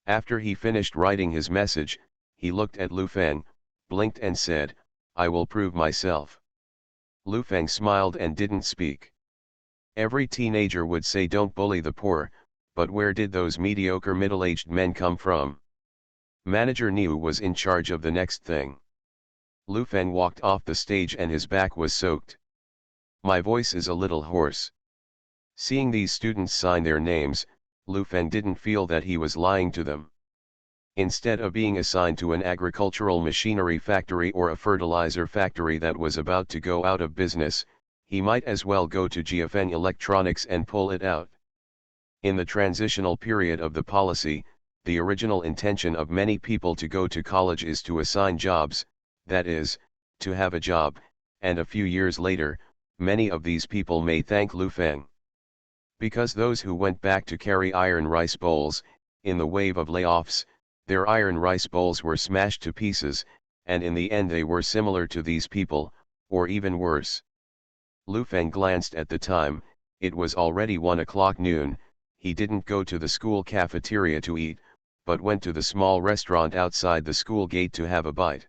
After he finished writing his message, he looked at Lu Feng, blinked and said, "I will prove myself." Lu Feng smiled and didn't speak. Every teenager would say don't bully the poor, but where did those mediocre middle-aged men come from? Manager Niu was in charge of the next thing. Lu Feng walked off the stage and his back was soaked. My voice is a little hoarse. Seeing these students sign their names, Lu Feng didn't feel that he was lying to them. Instead of being assigned to an agricultural machinery factory or a fertilizer factory that was about to go out of business, he might as well go to GFN Electronics and pull it out. In the transitional period of the policy, the original intention of many people to go to college is to assign jobs, that is, to have a job, and a few years later, many of these people may thank Lu Feng. Because those who went back to carry iron rice bowls, in the wave of layoffs, their iron rice bowls were smashed to pieces, and in the end they were similar to these people, or even worse. Lu Feng glanced at the time, it was already 1 o'clock noon. He didn't go to the school cafeteria to eat, but went to the small restaurant outside the school gate to have a bite.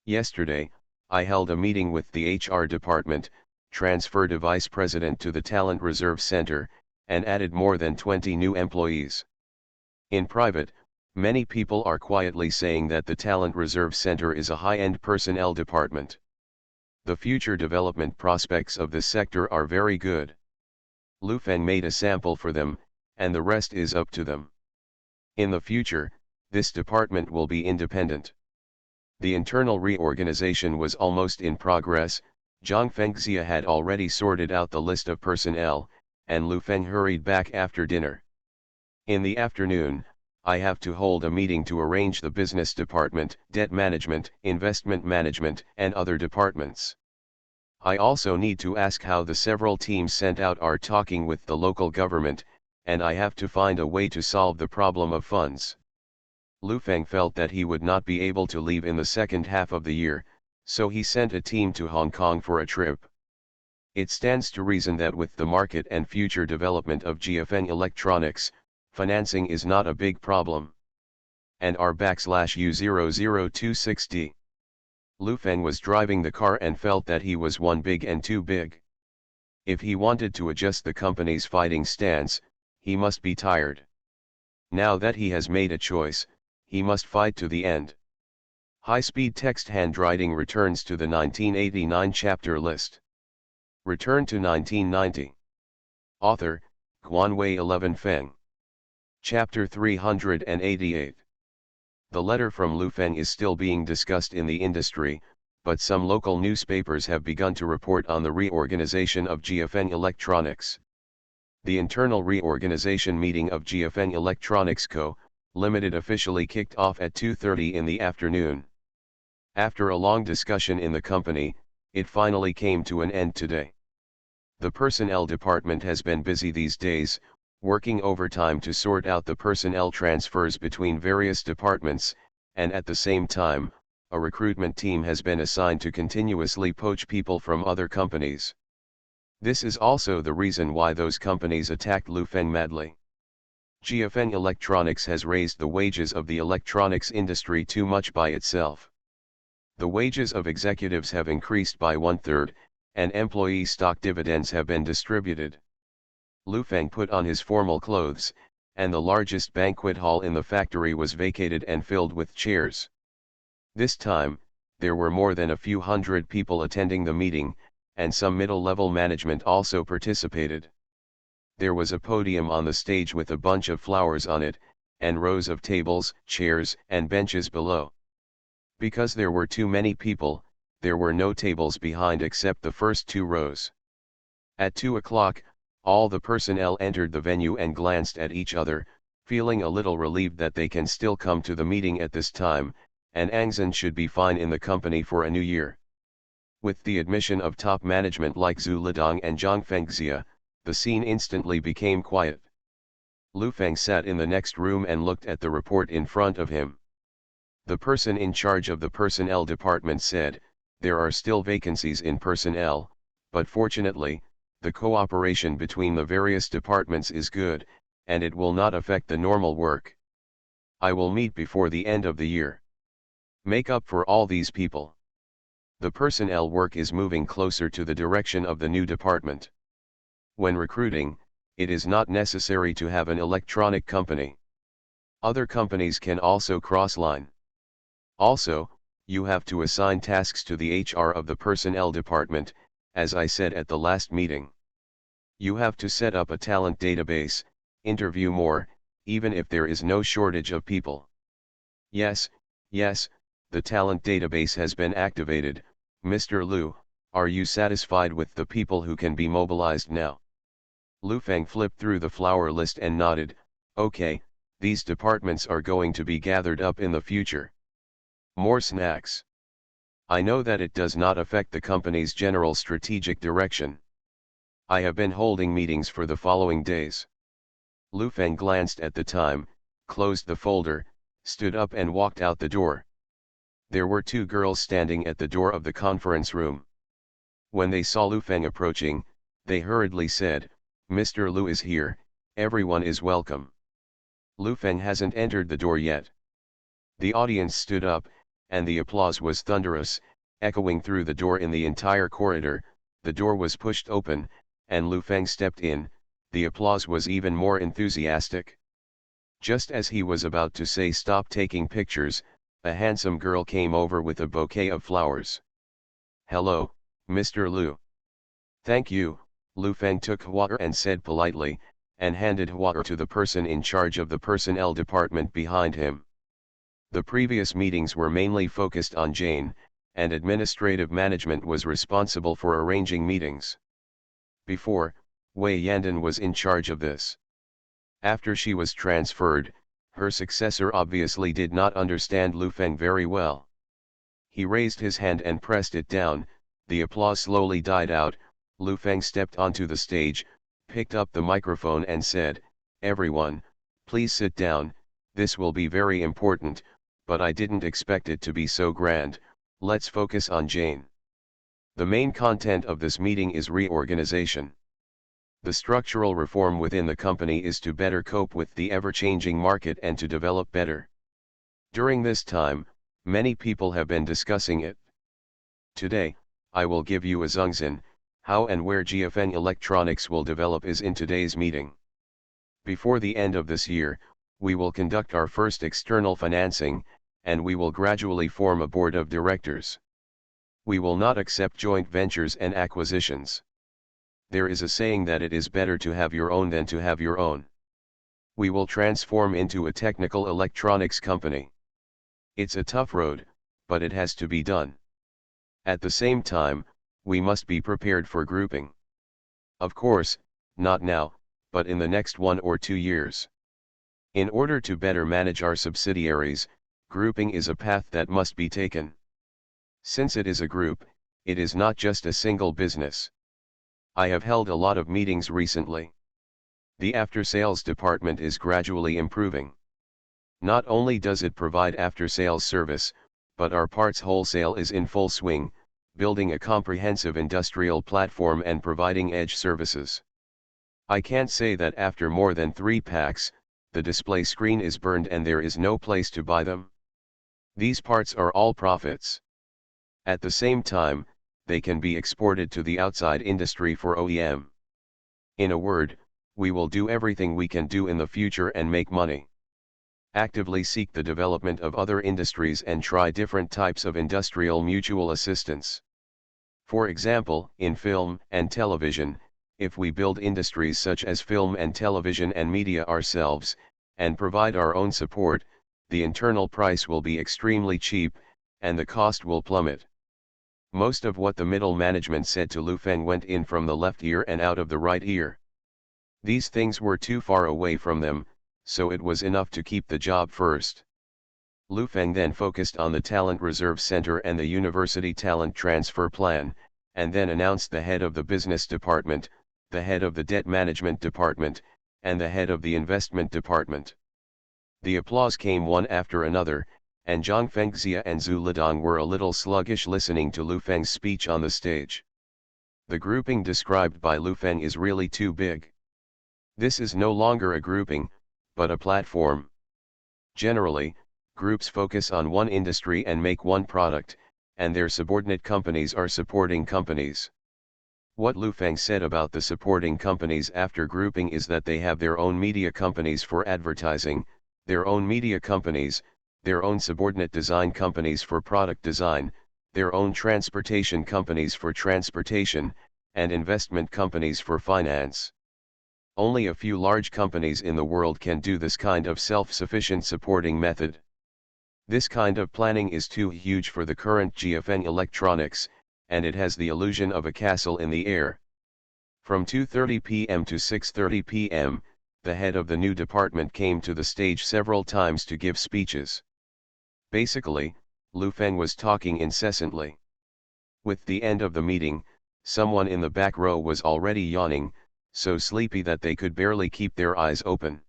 Yesterday, I held a meeting with the HR department, transferred a vice president to the Talent Reserve Center, and added more than 20 new employees. In private, many people are quietly saying that the Talent Reserve Center is a high-end personnel department. The future development prospects of this sector are very good. Lu Feng made a sample for them, and the rest is up to them. In the future, this department will be independent. The internal reorganization was almost in progress. Zhang Fengxia had already sorted out the list of personnel, and Lu Feng hurried back after dinner. In the afternoon, I have to hold a meeting to arrange the business department, debt management, investment management, and other departments. I also need to ask how the several teams sent out are talking with the local government, and I have to find a way to solve the problem of funds. Lu Feng felt that he would not be able to leave in the second half of the year, so he sent a team to Hong Kong for a trip. It stands to reason that with the market and future development of GFN Electronics, financing is not a big problem. And R/U00260. Lu Feng was driving the car and felt that he was one big and too big. If he wanted to adjust the company's fighting stance, he must be tired. Now that he has made a choice, he must fight to the end. High-speed text handwriting returns to the 1989 chapter list. Return to 1990. Author, Guanwei 11 Feng. Chapter 388. The letter from Lu Feng is still being discussed in the industry, but some local newspapers have begun to report on the reorganization of GFN Electronics. The internal reorganization meeting of GFN Electronics Co., Limited officially kicked off at 2:30 in the afternoon. After a long discussion in the company, it finally came to an end today. The personnel department has been busy these days, working overtime to sort out the personnel transfers between various departments, and at the same time, a recruitment team has been assigned to continuously poach people from other companies. This is also the reason why those companies attacked Lu Feng madly. GFN Electronics has raised the wages of the electronics industry too much by itself. The wages of executives have increased by 1/3, and employee stock dividends have been distributed. Lu Feng put on his formal clothes, and the largest banquet hall in the factory was vacated and filled with chairs. This time, there were more than a few hundred people attending the meeting, and some middle-level management also participated. There was a podium on the stage with a bunch of flowers on it, and rows of tables, chairs, and benches below. Because there were too many people, there were no tables behind except the first 2 rows. At 2 o'clock, all the personnel entered the venue and glanced at each other, feeling a little relieved that they can still come to the meeting at this time, and Angzhen should be fine in the company for a new year. With the admission of top management like Zhu Lidong and Zhang Fengxia, the scene instantly became quiet. Lu Feng sat in the next room and looked at the report in front of him. The person in charge of the personnel department said, "There are still vacancies in personnel, but fortunately, the cooperation between the various departments is good, and it will not affect the normal work. I will meet before the end of the year. Make up for all these people. The personnel work is moving closer to the direction of the new department. When recruiting, it is not necessary to have an electronic company. Other companies can also cross-line. Also, you have to assign tasks to the HR of the personnel department, as I said at the last meeting. You have to set up a talent database, interview more, even if there is no shortage of people." Yes, the talent database has been activated. Mr. Lu, are you satisfied with the people who can be mobilized now? Lu Feng flipped through the flower list and nodded. Okay, these departments are going to be gathered up in the future. More snacks. I know that it does not affect the company's general strategic direction. I have been holding meetings for the following days. Lu Feng glanced at the time, closed the folder, stood up and walked out the door. There were 2 girls standing at the door of the conference room. When they saw Lu Feng approaching, they hurriedly said, "Mr. Lu is here, everyone is welcome." Lu Feng hasn't entered the door yet. The audience stood up, and the applause was thunderous, echoing through the door in the entire corridor. The door was pushed open, and Lu Feng stepped in. The applause was even more enthusiastic. Just as he was about to say stop taking pictures, a handsome girl came over with a bouquet of flowers. "Hello, Mr. Lu." "Thank you." Lu Feng took water and said politely, and handed water to the person in charge of the personnel department behind him. The previous meetings were mainly focused on Jane, and administrative management was responsible for arranging meetings. Before, Wei Yandan was in charge of this. After she was transferred, her successor obviously did not understand Lu Feng very well. He raised his hand and pressed it down. The applause slowly died out. Lu Feng stepped onto the stage, picked up the microphone and said, "Everyone, please sit down, this will be very important, but I didn't expect it to be so grand. Let's focus on Jane. The main content of this meeting is reorganization. The structural reform within the company is to better cope with the ever-changing market and to develop better. During this time, many people have been discussing it. Today, I will give you a zhongxin. How and where GFN Electronics will develop is in today's meeting. Before the end of this year, we will conduct our first external financing, and we will gradually form a board of directors. We will not accept joint ventures and acquisitions. There is a saying that it is better to have your own than to have your own. We will transform into a technical electronics company. It's a tough road, but it has to be done. At the same time, we must be prepared for grouping. Of course, not now, but in the next 1 or 2 years. In order to better manage our subsidiaries, grouping is a path that must be taken. Since it is a group, it is not just a single business. I have held a lot of meetings recently. The after-sales department is gradually improving. Not only does it provide after-sales service, but our parts wholesale is in full swing, building a comprehensive industrial platform and providing edge services. I can't say that after more than 3 packs, the display screen is burned and there is no place to buy them. These parts are all profits. At the same time, they can be exported to the outside industry for OEM. In a word, we will do everything we can do in the future and make money. Actively seek the development of other industries and try different types of industrial mutual assistance. For example, in film and television, if we build industries such as film and television and media ourselves, and provide our own support, the internal price will be extremely cheap, and the cost will plummet. Most of what the middle management said to Lu Feng went in from the left ear and out of the right ear. These things were too far away from them, so it was enough to keep the job first. Lu Feng then focused on the Talent Reserve Center and the University Talent Transfer Plan, and then announced the head of the Business Department, the head of the Debt Management Department, and the head of the Investment Department. The applause came one after another, and Zhang Fengxia and Zhu Lidong were a little sluggish listening to Lu Feng's speech on the stage. The grouping described by Lu Feng is really too big. This is no longer a grouping, but a platform. Generally, groups focus on one industry and make one product, and their subordinate companies are supporting companies. What Lu Feng said about the supporting companies after grouping is that they have their own media companies for advertising, their own media companies, their own subordinate design companies for product design, their own transportation companies for transportation, and investment companies for finance. Only a few large companies in the world can do this kind of self-sufficient supporting method. This kind of planning is too huge for the current GFN electronics, and it has the illusion of a castle in the air. From 2:30 p.m. to 6:30 p.m., the head of the new department came to the stage several times to give speeches. Basically, Lu Feng was talking incessantly. With the end of the meeting, someone in the back row was already yawning, so sleepy that they could barely keep their eyes open.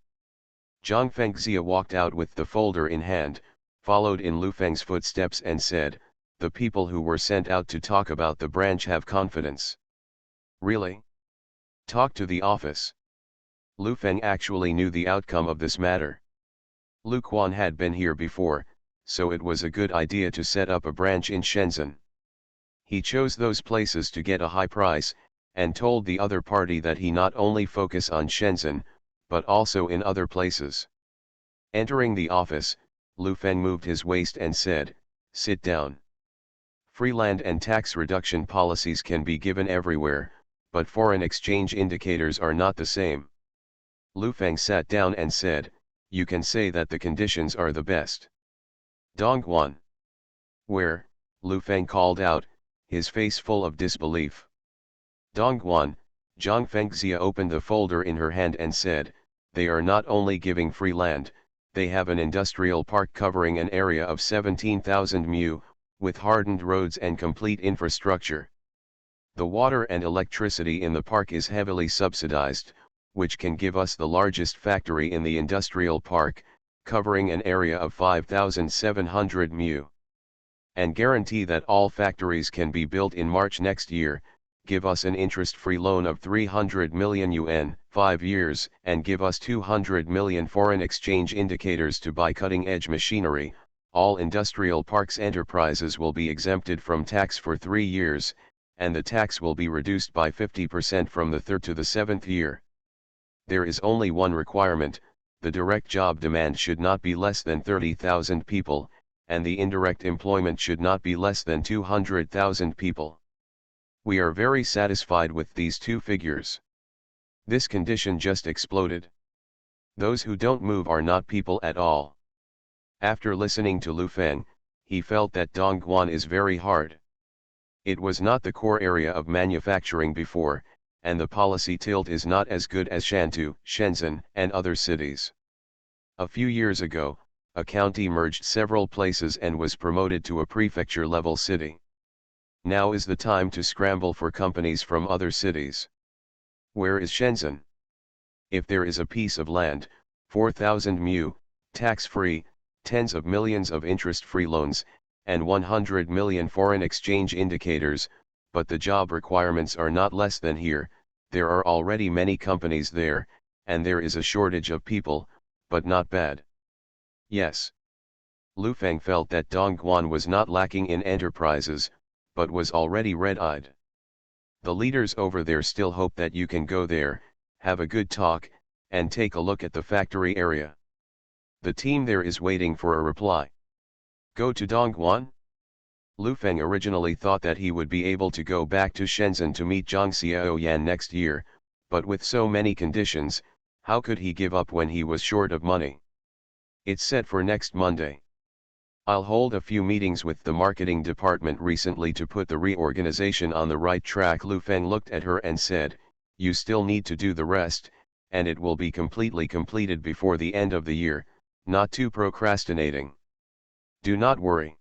Zhang Fengxia walked out with the folder in hand, followed in Lu Feng's footsteps and said, "The people who were sent out to talk about the branch have confidence." "Really? Talk to the office." Lu Feng actually knew the outcome of this matter. Lu Quan had been here before, so it was a good idea to set up a branch in Shenzhen. He chose those places to get a high price, and told the other party that he not only focus on Shenzhen, but also in other places. Entering the office, Lu Feng moved his waist and said, "Sit down. Free land and tax reduction policies can be given everywhere, but foreign exchange indicators are not the same." Lu Feng sat down and said, "You can say that the conditions are the best." "Dongguan." "Where?" Lu Feng called out, his face full of disbelief. "Dongguan." Zhang Fengxia opened the folder in her hand and said, "They are not only giving free land, they have an industrial park covering an area of 17,000 mu, with hardened roads and complete infrastructure. The water and electricity in the park is heavily subsidized, which can give us the largest factory in the industrial park, covering an area of 5,700 mu. And guarantee that all factories can be built in March next year, give us an interest-free loan of 300 million yuan, 5 years, and give us 200 million foreign exchange indicators to buy cutting-edge machinery. All industrial parks enterprises will be exempted from tax for 3 years, and the tax will be reduced by 50% from the 3rd to the 7th year. There is only one requirement: the direct job demand should not be less than 30,000 people, and the indirect employment should not be less than 200,000 people. We are very satisfied with these two figures. This condition just exploded. Those who don't move are not people at all. After listening to Lu Feng, he felt that Dongguan is very hard. It was not the core area of manufacturing before, and the policy tilt is not as good as Shantou, Shenzhen, and other cities. A few years ago, a county merged several places and was promoted to a prefecture-level city. Now is the time to scramble for companies from other cities. Where is Shenzhen? If there is a piece of land, 4,000 mu, tax-free, tens of millions of interest-free loans, and 100 million foreign exchange indicators, but the job requirements are not less than here, there are already many companies there, and there is a shortage of people, but not bad. Yes. Lu Feng felt that Dongguan was not lacking in enterprises, but was already red-eyed. The leaders over there still hope that you can go there, have a good talk, and take a look at the factory area. The team there is waiting for a reply. Go to Dongguan? Lu Feng originally thought that he would be able to go back to Shenzhen to meet Zhang Xiaoyan next year, but with so many conditions, how could he give up when he was short of money? It's set for next Monday. I'll hold a few meetings with the marketing department recently to put the reorganization on the right track. Lu Feng looked at her and said, you still need to do the rest, and it will be completely completed before the end of the year, not too procrastinating. Do not worry.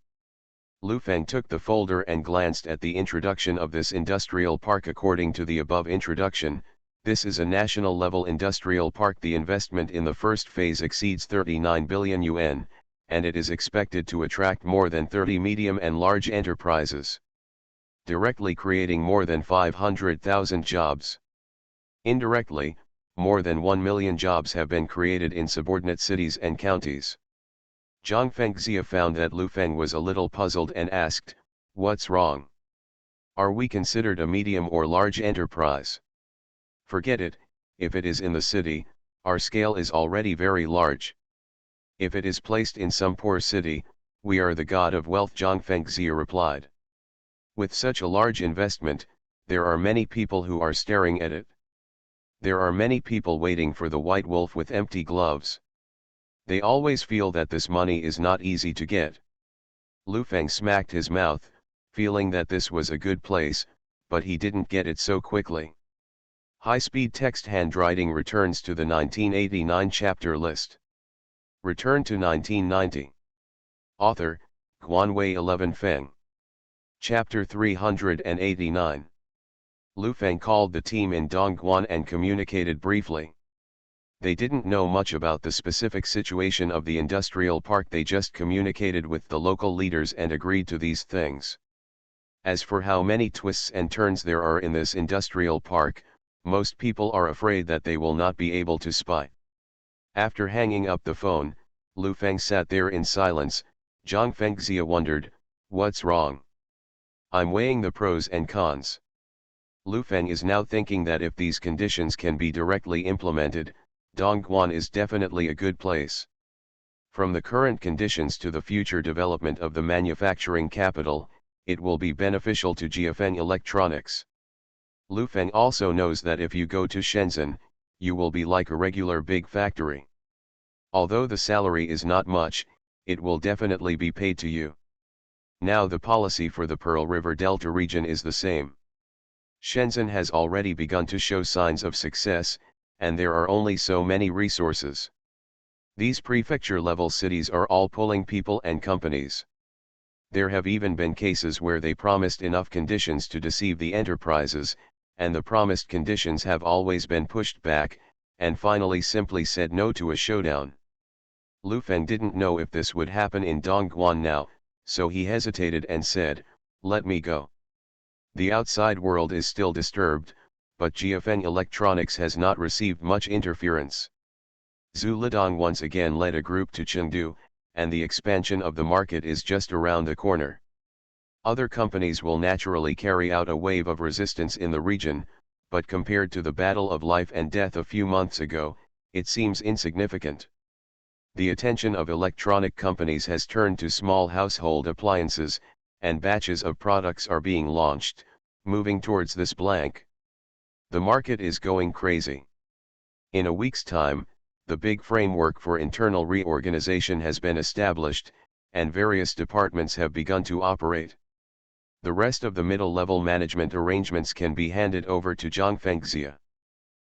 Lu Feng took the folder and glanced at the introduction of this industrial park. According to the above introduction, this is a national-level industrial park. The investment in the first phase exceeds 39 billion yuan, and it is expected to attract more than 30 medium and large enterprises, directly creating more than 500,000 jobs. Indirectly, more than 1 million jobs have been created in subordinate cities and counties. Zhang Fengxia found that Lu Feng was a little puzzled and asked, what's wrong? Are we considered a medium or large enterprise? Forget it, if it is in the city, our scale is already very large. If it is placed in some poor city, we are the god of wealth, Zhang Fengxia replied. With such a large investment, there are many people who are staring at it. There are many people waiting for the white wolf with empty gloves. They always feel that this money is not easy to get. Lu Feng smacked his mouth, feeling that this was a good place, but he didn't get it so quickly. High-speed text handwriting returns to the 1989 chapter list. Return to 1990. Author, Guanwei 11 Feng. Chapter 389. Lu Feng called the team in Dongguan and communicated briefly. They didn't know much about the specific situation of the industrial park. They just communicated with the local leaders and agreed to these things. As for how many twists and turns there are in this industrial park, most people are afraid that they will not be able to spy. After hanging up the phone, Lu Feng sat there in silence. Zhang Fengxia wondered, what's wrong? I'm weighing the pros and cons. Lu Feng is now thinking that if these conditions can be directly implemented, Dongguan is definitely a good place. From the current conditions to the future development of the manufacturing capital, it will be beneficial to Jiafeng Electronics. Lu Feng also knows that if you go to Shenzhen, you will be like a regular big factory. Although the salary is not much, it will definitely be paid to you. Now the policy for the Pearl River Delta region is the same. Shenzhen has already begun to show signs of success, and there are only so many resources. These prefecture-level cities are all pulling people and companies. There have even been cases where they promised enough conditions to deceive the enterprises, and the promised conditions have always been pushed back, and finally simply said no to a showdown. Lu Feng didn't know if this would happen in Dongguan now, so he hesitated and said, let me go. The outside world is still disturbed, but Jiafeng Electronics has not received much interference. Zhu Lidong once again led a group to Chengdu, and the expansion of the market is just around the corner. Other companies will naturally carry out a wave of resistance in the region, but compared to the battle of life and death a few months ago, it seems insignificant. The attention of electronic companies has turned to small household appliances, and batches of products are being launched, moving towards this blank. The market is going crazy. In a week's time, the big framework for internal reorganization has been established, and various departments have begun to operate. The rest of the middle-level management arrangements can be handed over to Zhang Fengxia.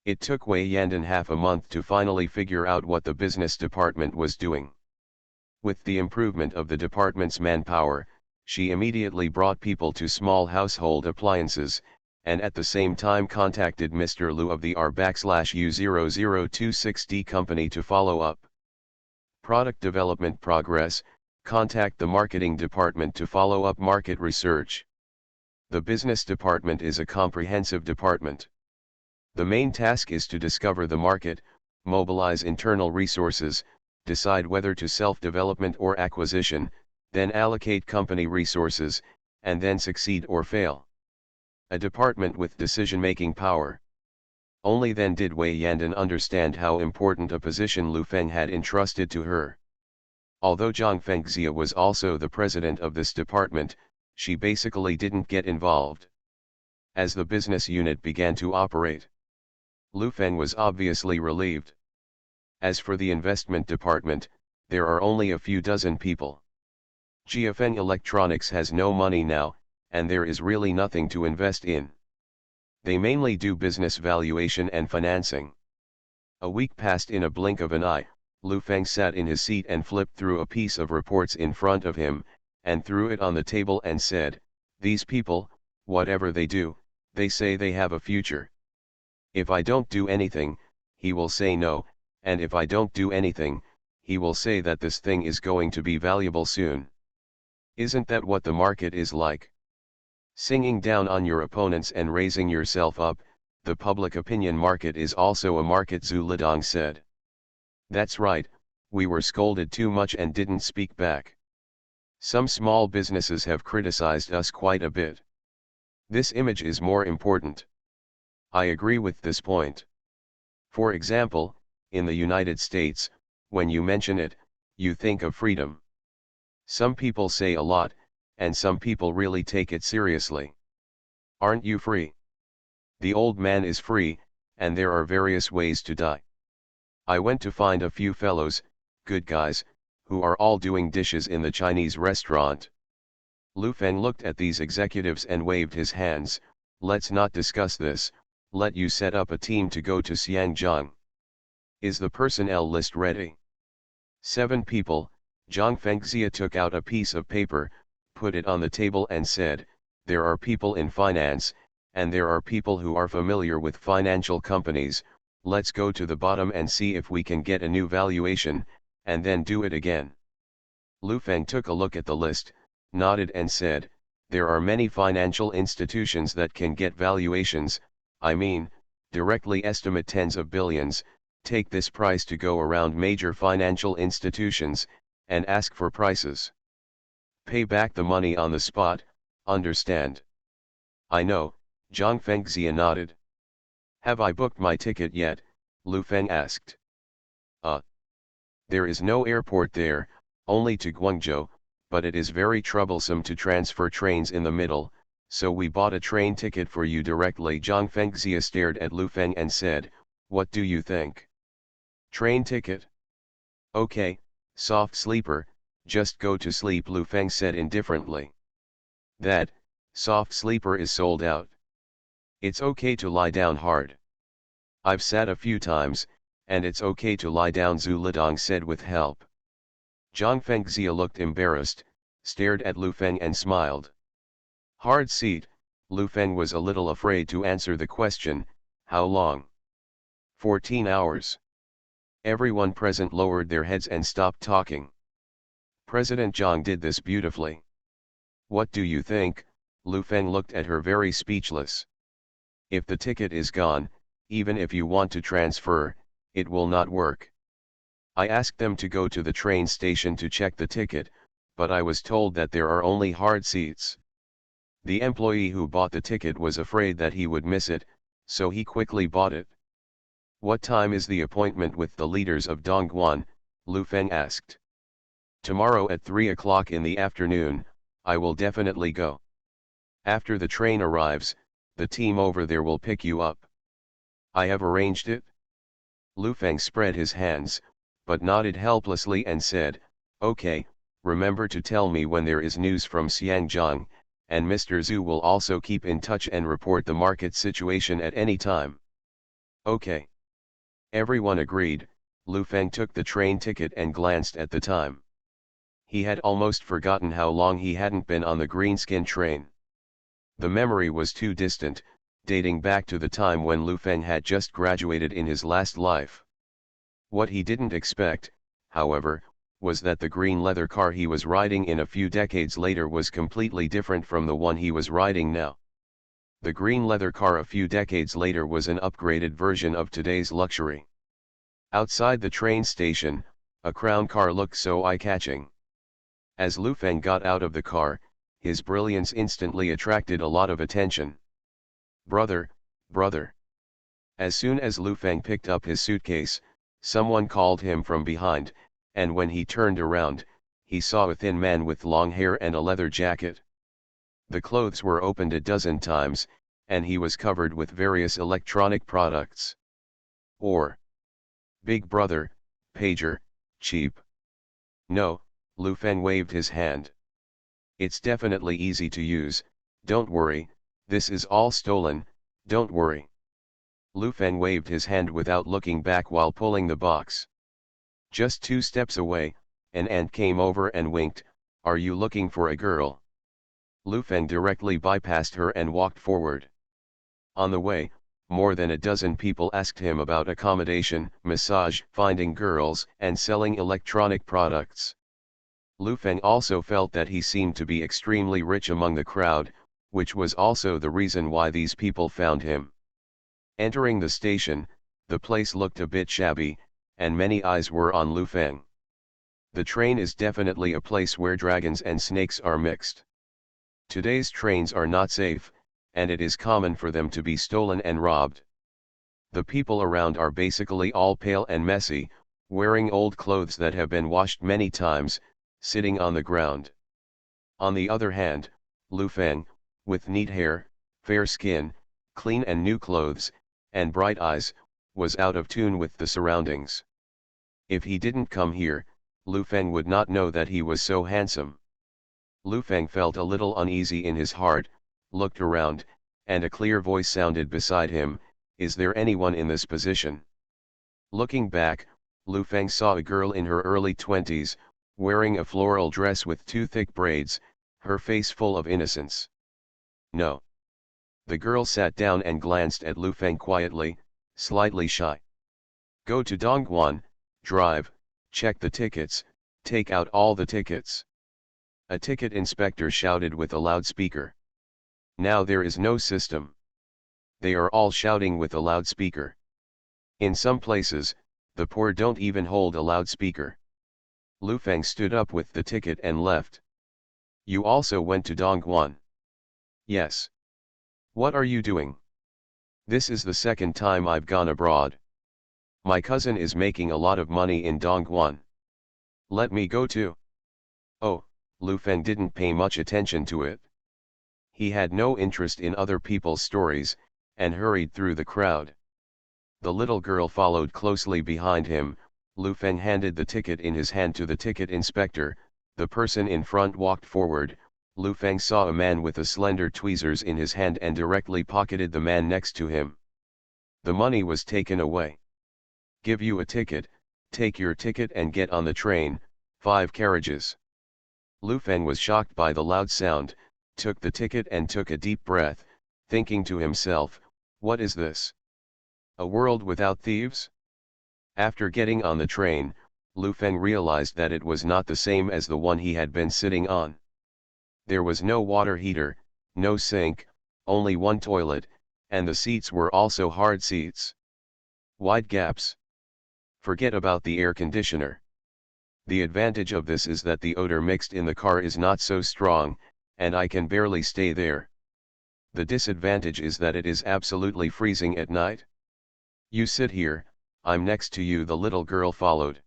It took Wei Yandan half a month to finally figure out what the business department was doing. With the improvement of the department's manpower, she immediately brought people to small household appliances, and at the same time contacted Mr. Liu of the R/U0026D company to follow up product development progress. Contact the marketing department to follow up market research. The business department is a comprehensive department. The main task is to discover the market, mobilize internal resources, decide whether to self-development or acquisition, then allocate company resources, and then succeed or fail. A department with decision-making power. Only then did Wei Yandan understand how important a position Lu Feng had entrusted to her. Although Zhang Fengxia was also the president of this department, she basically didn't get involved. As the business unit began to operate, Lu Feng was obviously relieved. As for the investment department, there are only a few dozen people. Jiafeng Electronics has no money now, and there is really nothing to invest in. They mainly do business valuation and financing. A week passed in a blink of an eye. Lu Feng sat in his seat and flipped through a piece of reports in front of him, and threw it on the table and said, "These people, whatever they do, they say they have a future. If I don't do anything, he will say no, and if I don't do anything, he will say that this thing is going to be valuable soon. Isn't that what the market is like? Singing down on your opponents and raising yourself up, the public opinion market is also a market," Zhu Lidong said. "That's right, we were scolded too much and didn't speak back. Some small businesses have criticized us quite a bit. This image is more important. I agree with this point. For example, in the United States, when you mention it, you think of freedom. Some people say a lot, and some people really take it seriously. Aren't you free? The old man is free, and there are various ways to die. I went to find a few fellows, good guys, who are all doing dishes in the Chinese restaurant." Lu Feng looked at these executives and waved his hands. "Let's not discuss this, let you set up a team to go to Xiangjiang. Is the personnel list ready?" 7 people, Zhang Fengxia took out a piece of paper, put it on the table and said, "There are people in finance, and there are people who are familiar with financial companies. Let's go to the bottom and see if we can get a new valuation, and then do it again." Lu Feng took a look at the list, nodded and said, "There are many financial institutions that can get valuations, I mean, directly estimate tens of billions. Take this price to go around major financial institutions, and ask for prices. Pay back the money on the spot, understand?" "I know," Zhang Fengxia nodded. "Have I booked my ticket yet?" Lu Feng asked. There is no airport there, only to Guangzhou, but it is very troublesome to transfer trains in the middle, so we bought a train ticket for you directly." Zhang Fengxia stared at Lu Feng and said, "What do you think? Train ticket? Okay, soft sleeper, just go to sleep," Lu Feng said indifferently. "That, soft sleeper is sold out. It's okay to lie down hard. I've sat a few times, and it's okay to lie down," Zhu Lidong said with help. Zhang Fengxia looked embarrassed, stared at Lu Feng and smiled. "Hard seat." Lu Feng was a little afraid to answer the question. "How long?" 14 hours. Everyone present lowered their heads and stopped talking. President Zhang did this beautifully. "What do you think?" Lu Feng looked at her very speechless. "If the ticket is gone, even if you want to transfer, it will not work. I asked them to go to the train station to check the ticket, but I was told that there are only hard seats. The employee who bought the ticket was afraid that he would miss it, so he quickly bought it." "What time is the appointment with the leaders of Dongguan?" Lu Feng asked. "Tomorrow at 3 o'clock in the afternoon, I will definitely go. After the train arrives, the team over there will pick you up. I have arranged it." Lu Feng spread his hands, but nodded helplessly and said, "Okay, remember to tell me when there is news from Xiangjiang, and Mr. Zhu will also keep in touch and report the market situation at any time." "Okay." Everyone agreed. Lu Feng took the train ticket and glanced at the time. He had almost forgotten how long he hadn't been on the Greenskin train. The memory was too distant, dating back to the time when Lu Feng had just graduated in his last life. What he didn't expect, however, was that the green leather car he was riding in a few decades later was completely different from the one he was riding now. The green leather car a few decades later was an upgraded version of today's luxury. Outside the train station, a crown car looked so eye-catching. As Lu Feng got out of the car, his brilliance instantly attracted a lot of attention. "Brother, brother! As soon as Lu Feng picked up his suitcase, someone called him from behind, and when he turned around, he saw a thin man with long hair and a leather jacket. The clothes were opened a dozen times, and he was covered with various electronic products. Or, Big Brother, pager, cheap. No, Lu Feng waved his hand. It's definitely easy to use, don't worry, this is all stolen, don't worry. Lu Feng waved his hand without looking back while pulling the box. Just 2 steps away, an ant came over and winked, "Are you looking for a girl?" Lu Feng directly bypassed her and walked forward. On the way, more than a dozen people asked him about accommodation, massage, finding girls, and selling electronic products. Lu Feng also felt that he seemed to be extremely rich among the crowd, which was also the reason why these people found him. Entering the station, the place looked a bit shabby, and many eyes were on Lu Feng. The train is definitely a place where dragons and snakes are mixed. Today's trains are not safe, and it is common for them to be stolen and robbed. The people around are basically all pale and messy, wearing old clothes that have been washed many times, sitting on the ground. On the other hand, Lu Feng, with neat hair, fair skin, clean and new clothes, and bright eyes, was out of tune with the surroundings. If he didn't come here, Lu Feng would not know that he was so handsome. Lu Feng felt a little uneasy in his heart, looked around, and a clear voice sounded beside him, "Is there anyone in this position?" Looking back, Lu Feng saw a girl in her early 20s, wearing a floral dress with 2 thick braids, her face full of innocence. No. The girl sat down and glanced at Lu Feng quietly, slightly shy. "Go to Dongguan, drive, check the tickets, take out all the tickets." A ticket inspector shouted with a loudspeaker. Now there is no system. They are all shouting with a loudspeaker. In some places, the poor don't even hold a loudspeaker. Lu Feng stood up with the ticket and left. "You also went to Dongguan?" "Yes." "What are you doing?" "This is the second time I've gone abroad. My cousin is making a lot of money in Dongguan. Let me go too." "Oh," Lu Feng didn't pay much attention to it. He had no interest in other people's stories, and hurried through the crowd. The little girl followed closely behind him. Lu Feng handed the ticket in his hand to the ticket inspector. The person in front walked forward. Lu Feng saw a man with a slender tweezers in his hand and directly pocketed the man next to him. The money was taken away. "Give you a ticket, take your ticket and get on the train, 5 carriages." Lu Feng was shocked by the loud sound, took the ticket and took a deep breath, thinking to himself, "What is this? A world without thieves?" After getting on the train, Lu Feng realized that it was not the same as the one he had been sitting on. There was no water heater, no sink, only one toilet, and the seats were also hard seats. Wide gaps. Forget about the air conditioner. The advantage of this is that the odor mixed in the car is not so strong, and I can barely stay there. The disadvantage is that it is absolutely freezing at night. "You sit here, I'm next to you," the little girl followed.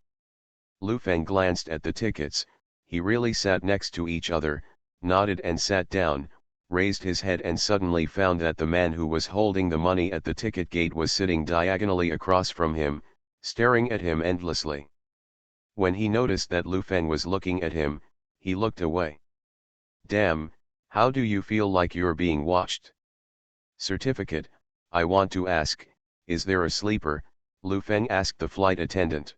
Lu Feng glanced at the tickets. He really sat next to each other, nodded and sat down, raised his head and suddenly found that the man who was holding the money at the ticket gate was sitting diagonally across from him, staring at him endlessly. When he noticed that Lu Feng was looking at him, he looked away. "Damn, how do you feel like you're being watched?" "Certificate, I want to ask, is there a sleeper?" Lu Feng asked the flight attendant.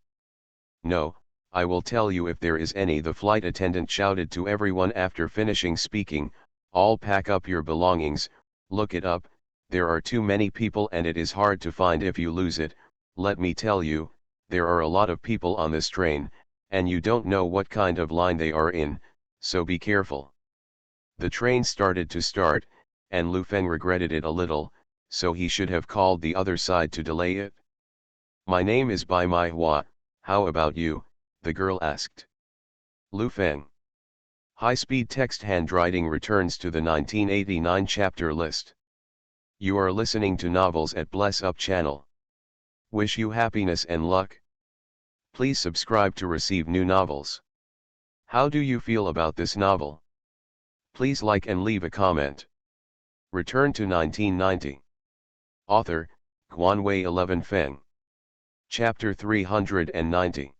"No, I will tell you if there is any," the flight attendant shouted to everyone after finishing speaking. "All pack up your belongings, look it up, there are too many people and it is hard to find if you lose it. Let me tell you, there are a lot of people on this train, and you don't know what kind of line they are in, so be careful." The train started to start, and Lu Feng regretted it a little, so he should have called the other side to delay it. "My name is Bai Mai Hua, how about you?" the girl asked. Lu Feng. High-speed text handwriting returns to the 1989 chapter list. You are listening to Novels at Bless Up channel. Wish you happiness and luck. Please subscribe to receive new novels. How do you feel about this novel? Please like and leave a comment. Return to 1990. Author, Guanwei 11 Feng. Chapter 390.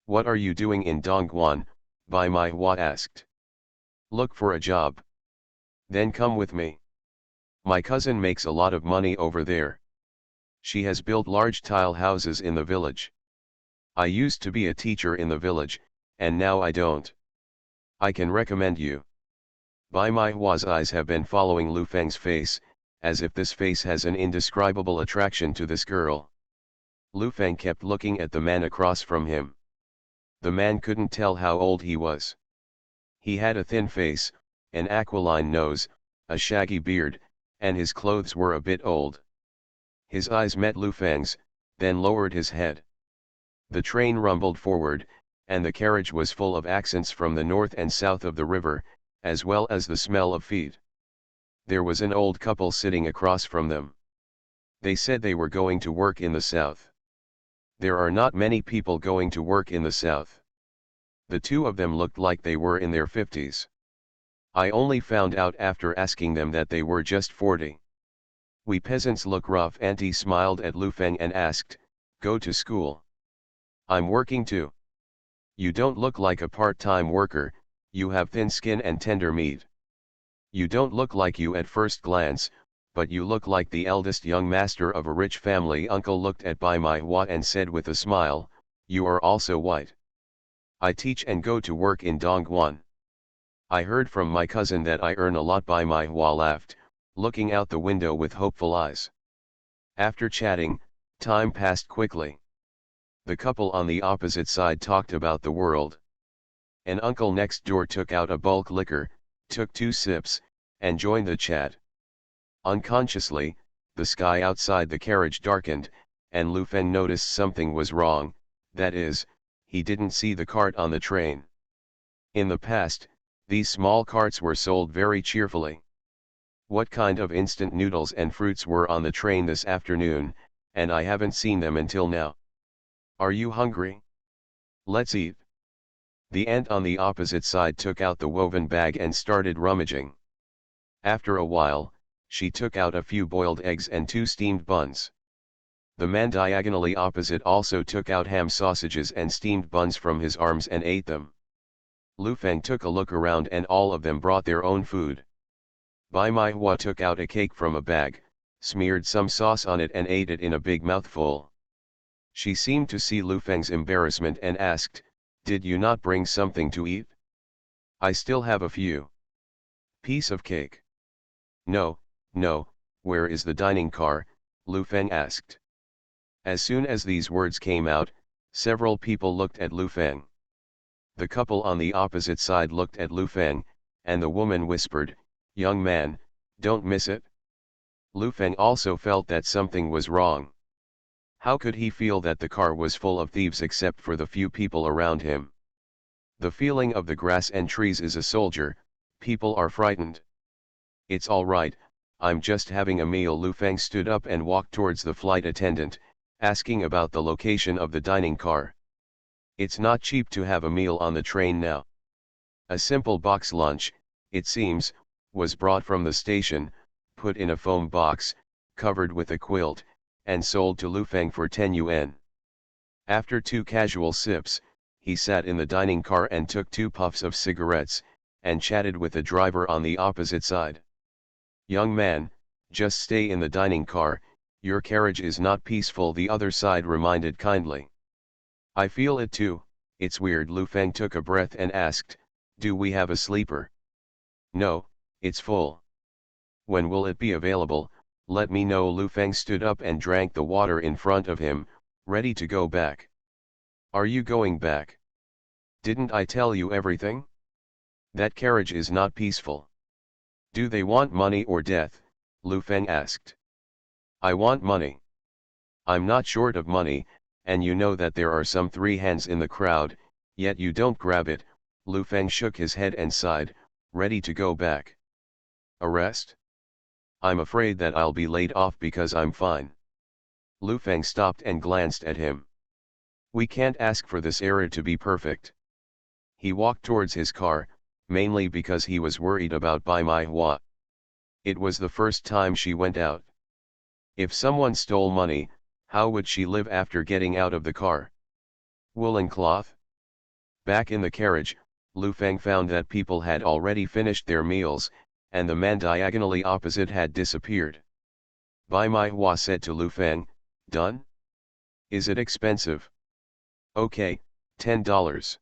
What are you doing in Dongguan? Bai Mai Hua asked. Look for a job. Then come with me. My cousin makes a lot of money over there. She has built large tile houses in the village. I used to be a teacher in the village, and now I don't. I can recommend you. Bai Mai Hua's eyes have been following Lu Feng's face, as if this face has an indescribable attraction to this girl. Lu Feng kept looking at the man across from him. The man couldn't tell how old he was. He had a thin face, an aquiline nose, a shaggy beard, and his clothes were a bit old. His eyes met Lu Feng's, then lowered his head. The train rumbled forward, and the carriage was full of accents from the north and south of the river, as well as the smell of feet. There was an old couple sitting across from them. They said they were going to work in the south. There are not many people going to work in the south. The two of them looked like they were in their 50s. I only found out after asking them that they were just 40. We peasants look rough. Auntie smiled at Lu Feng and asked, go to school? I'm working too. You don't look like a part-time worker, you have thin skin and tender meat. You don't look like you at first glance, but you look like the eldest young master of a rich family. Uncle looked at Bai Mai Hua and said with a smile, you are also white. I teach and go to work in Dongguan. I heard from my cousin that I earn a lot. Bai Mai Hua laughed, looking out the window with hopeful eyes. After chatting, time passed quickly. The couple on the opposite side talked about the world. An uncle next door took out a bulk liquor, took 2 sips, and joined the chat. Unconsciously, the sky outside the carriage darkened, and Lu Feng noticed something was wrong, that is, he didn't see the cart on the train. In the past, these small carts were sold very cheerfully. What kind of instant noodles and fruits were on the train this afternoon, and I haven't seen them until now. Are you hungry? Let's eat. The aunt on the opposite side took out the woven bag and started rummaging. After a while, she took out a few boiled eggs and 2 steamed buns. The man diagonally opposite also took out ham sausages and steamed buns from his arms and ate them. Lu Feng took a look around and all of them brought their own food. Bai Mai Hua took out a cake from a bag, smeared some sauce on it and ate it in a big mouthful. She seemed to see Lu Feng's embarrassment and asked, did you not bring something to eat? I still have a few. Piece of cake. No, where is the dining car? Lu Feng asked. As soon as these words came out, several people looked at Lu Feng. The couple on the opposite side looked at Lu Feng, and the woman whispered, young man, don't miss it. Lu Feng also felt that something was wrong. How could he feel that the car was full of thieves except for the few people around him? The feeling of the grass and trees is a soldier, people are frightened. It's all right, I'm just having a meal. Lu Feng stood up and walked towards the flight attendant, asking about the location of the dining car. It's not cheap to have a meal on the train now. A simple box lunch, it seems, was brought from the station, put in a foam box, covered with a quilt, and sold to Lu Feng for 10 yuan. After 2 casual sips, he sat in the dining car and took 2 puffs of cigarettes, and chatted with the driver on the opposite side. Young man, just stay in the dining car, your carriage is not peaceful, the other side reminded kindly. I feel it too, it's weird. Lu Feng took a breath and asked, do we have a sleeper? No, it's full. When will it be available? Let me know. Lu Feng stood up and drank the water in front of him, ready to go back. Are you going back? Didn't I tell you everything? That carriage is not peaceful. Do they want money or death? Lu Feng asked. I want money. I'm not short of money, and you know that there are some 3 hands in the crowd, yet you don't grab it. Lu Feng shook his head and sighed, ready to go back. Arrest? I'm afraid that I'll be laid off because I'm fine. Lu Feng stopped and glanced at him. We can't ask for this error to be perfect. He walked towards his car, mainly because he was worried about Bai Mai Hua. It was the first time she went out. If someone stole money, how would she live after getting out of the car? Woolen cloth? Back in the carriage, Lu Feng found that people had already finished their meals, and the man diagonally opposite had disappeared. Bai Mai Hua said to Lu Feng, "Done? Is it expensive?" "Okay, $10.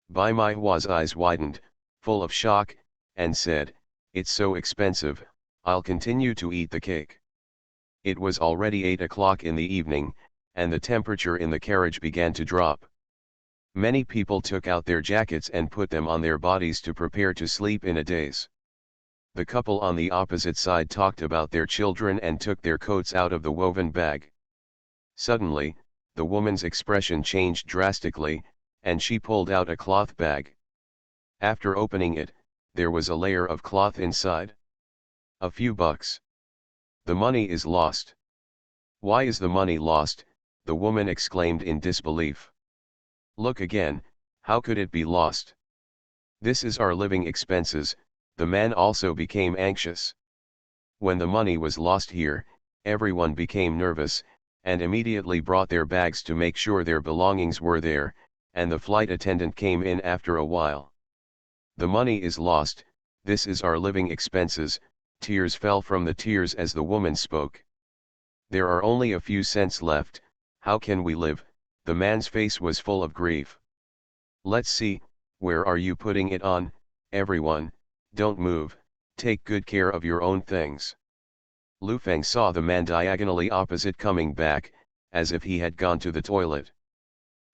Bai Mai Hua's eyes widened, full of shock, and said, "It's so expensive, I'll continue to eat the cake." It was already 8 o'clock in the evening, and the temperature in the carriage began to drop. Many people took out their jackets and put them on their bodies to prepare to sleep in a daze. The couple on the opposite side talked about their children and took their coats out of the woven bag. Suddenly, the woman's expression changed drastically, and she pulled out a cloth bag. After opening it, there was a layer of cloth inside. "A few bucks. The money is lost." "Why is the money lost?" the woman exclaimed in disbelief. "Look again, how could it be lost?" "This is our living expenses." The man also became anxious. When the money was lost here, everyone became nervous, and immediately brought their bags to make sure their belongings were there, and the flight attendant came in after a while. "The money is lost, this is our living expenses." Tears fell from the tears as the woman spoke. "There are only a few cents left, how can we live?" The man's face was full of grief. "Let's see, where are you putting it on? Everyone, don't move, take good care of your own things." Lu Feng saw the man diagonally opposite coming back, as if he had gone to the toilet.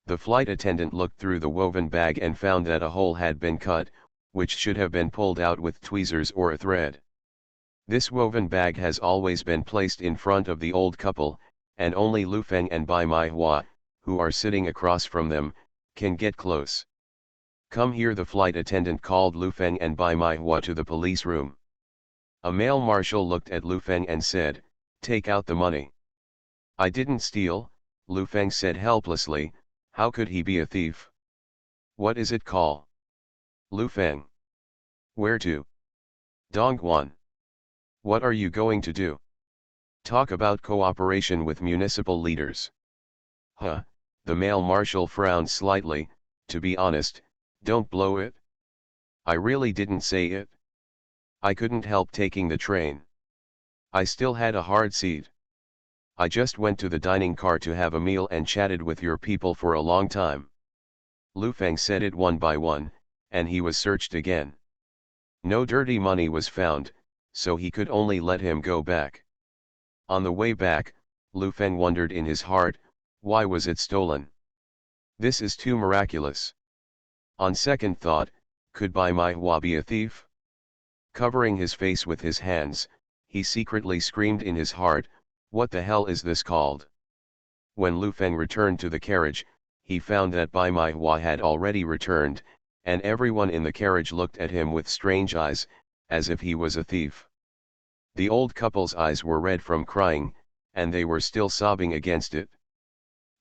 The flight attendant looked through the woven bag and found that a hole had been cut, which should have been pulled out with tweezers or a thread. This woven bag has always been placed in front of the old couple, and only Lu Feng and Bai Mai Hua, who are sitting across from them, can get close. "Come here." The flight attendant called Lu Feng and Bai Mai Hua to the police room. A male marshal looked at Lu Feng and said, "Take out the money." "I didn't steal," Lu Feng said helplessly. "How could he be a thief?" "What is it called?" "Lu Feng." "Where to?" "Dongguan." "What are you going to do?" "Talk about cooperation with municipal leaders." "Huh," the male marshal frowned slightly. "To be honest, don't blow it. I really didn't say it. I couldn't help taking the train. I still had a hard seat. I just went to the dining car to have a meal and chatted with your people for a long time." Lu Feng said it one by one, and he was searched again. No dirty money was found, so he could only let him go back. On the way back, Lu Feng wondered in his heart, why was it stolen? This is too miraculous. On second thought, could Bai Mai Hua be a thief? Covering his face with his hands, he secretly screamed in his heart, "What the hell is this called?" When Lu Feng returned to the carriage, he found that Bai Mai Hua had already returned, and everyone in the carriage looked at him with strange eyes, as if he was a thief. The old couple's eyes were red from crying, and they were still sobbing against it.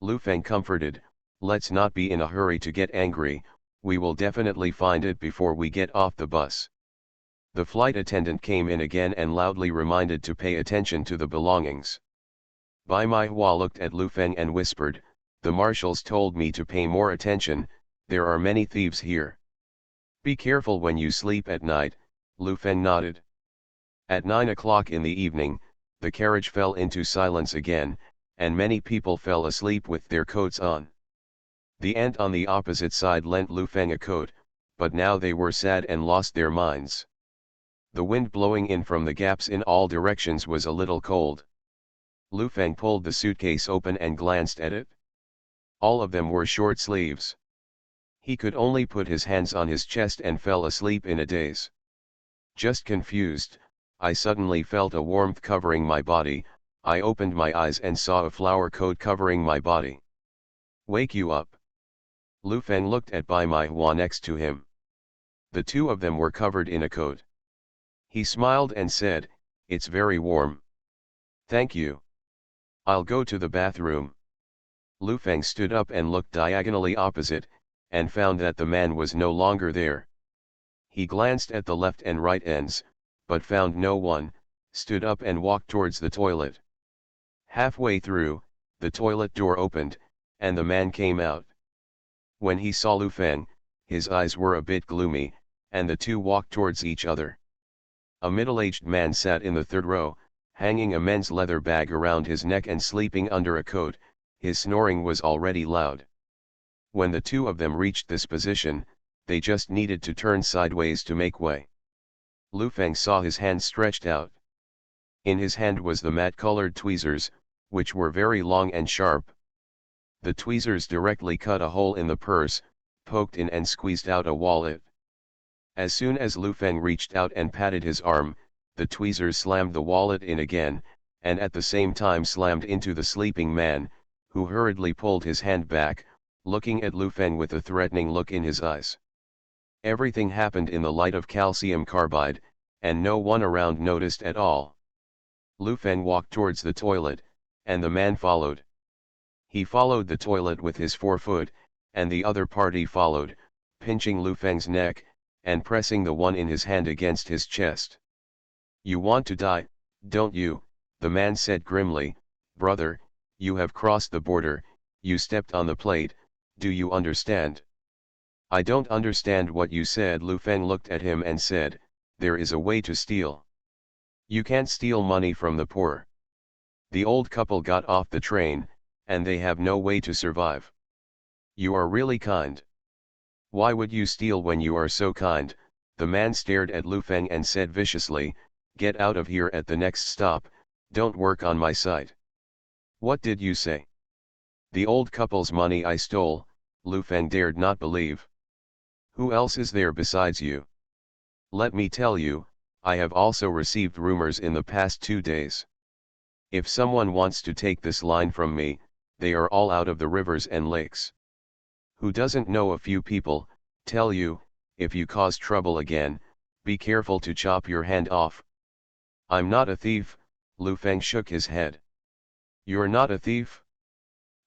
Lu Feng comforted, "Let's not be in a hurry to get angry, we will definitely find it before we get off the bus." The flight attendant came in again and loudly reminded to pay attention to the belongings. Bai Mai Hua looked at Lu Feng and whispered, "The marshals told me to pay more attention, there are many thieves here." "Be careful when you sleep at night," Lu Feng nodded. At 9 o'clock in the evening, the carriage fell into silence again, and many people fell asleep with their coats on. The aunt on the opposite side lent Lu Feng a coat, but now they were sad and lost their minds. The wind blowing in from the gaps in all directions was a little cold. Lu Feng pulled the suitcase open and glanced at it. All of them were short sleeves. He could only put his hands on his chest and fell asleep in a daze. Just confused, I suddenly felt a warmth covering my body. I opened my eyes and saw a flower coat covering my body. "Wake you up." Lu Feng looked at Bai Mai Hua next to him. The two of them were covered in a coat. He smiled and said, it's very warm. Thank you. I'll go to the bathroom. Lu Feng stood up and looked diagonally opposite, and found that the man was no longer there. He glanced at the left and right ends, but found no one, stood up and walked towards the toilet. Halfway through, the toilet door opened, and the man came out. When he saw Lu Feng, his eyes were a bit gloomy, and the two walked towards each other. A middle-aged man sat in the third row, hanging a men's leather bag around his neck and sleeping under a coat. His snoring was already loud. When the two of them reached this position, they just needed to turn sideways to make way. Lu Feng saw his hand stretched out. In his hand was the matte-colored tweezers, which were very long and sharp. The tweezers directly cut a hole in the purse, poked in and squeezed out a wallet. As soon as Lu Feng reached out and patted his arm, the tweezers slammed the wallet in again, and at the same time slammed into the sleeping man, who hurriedly pulled his hand back, looking at Lu Feng with a threatening look in his eyes. Everything happened in the light of calcium carbide, and no one around noticed at all. Lu Feng walked towards the toilet, and the man followed. He followed the toilet with his forefoot, and the other party followed, pinching Lu Feng's neck, and pressing the one in his hand against his chest. "You want to die, don't you?" the man said grimly. "Brother, you have crossed the border, you stepped on the plate, do you understand?" "I don't understand what you said." Lu Feng looked at him and said, "There is a way to steal. You can't steal money from the poor." The old couple got off the train, and they have no way to survive. "You are really kind. Why would you steal when you are so kind?" The man stared at Lu Feng and said viciously, "Get out of here at the next stop, don't work on my site." "What did you say?" "The old couple's money I stole." Lu Feng dared not believe. "Who else is there besides you?" "Let me tell you, I have also received rumors in the past 2 days. If someone wants to take this line from me, they are all out of the rivers and lakes. Who doesn't know a few people, tell you, if you cause trouble again, be careful to chop your hand off." "I'm not a thief." Lu Feng shook his head. "You're not a thief?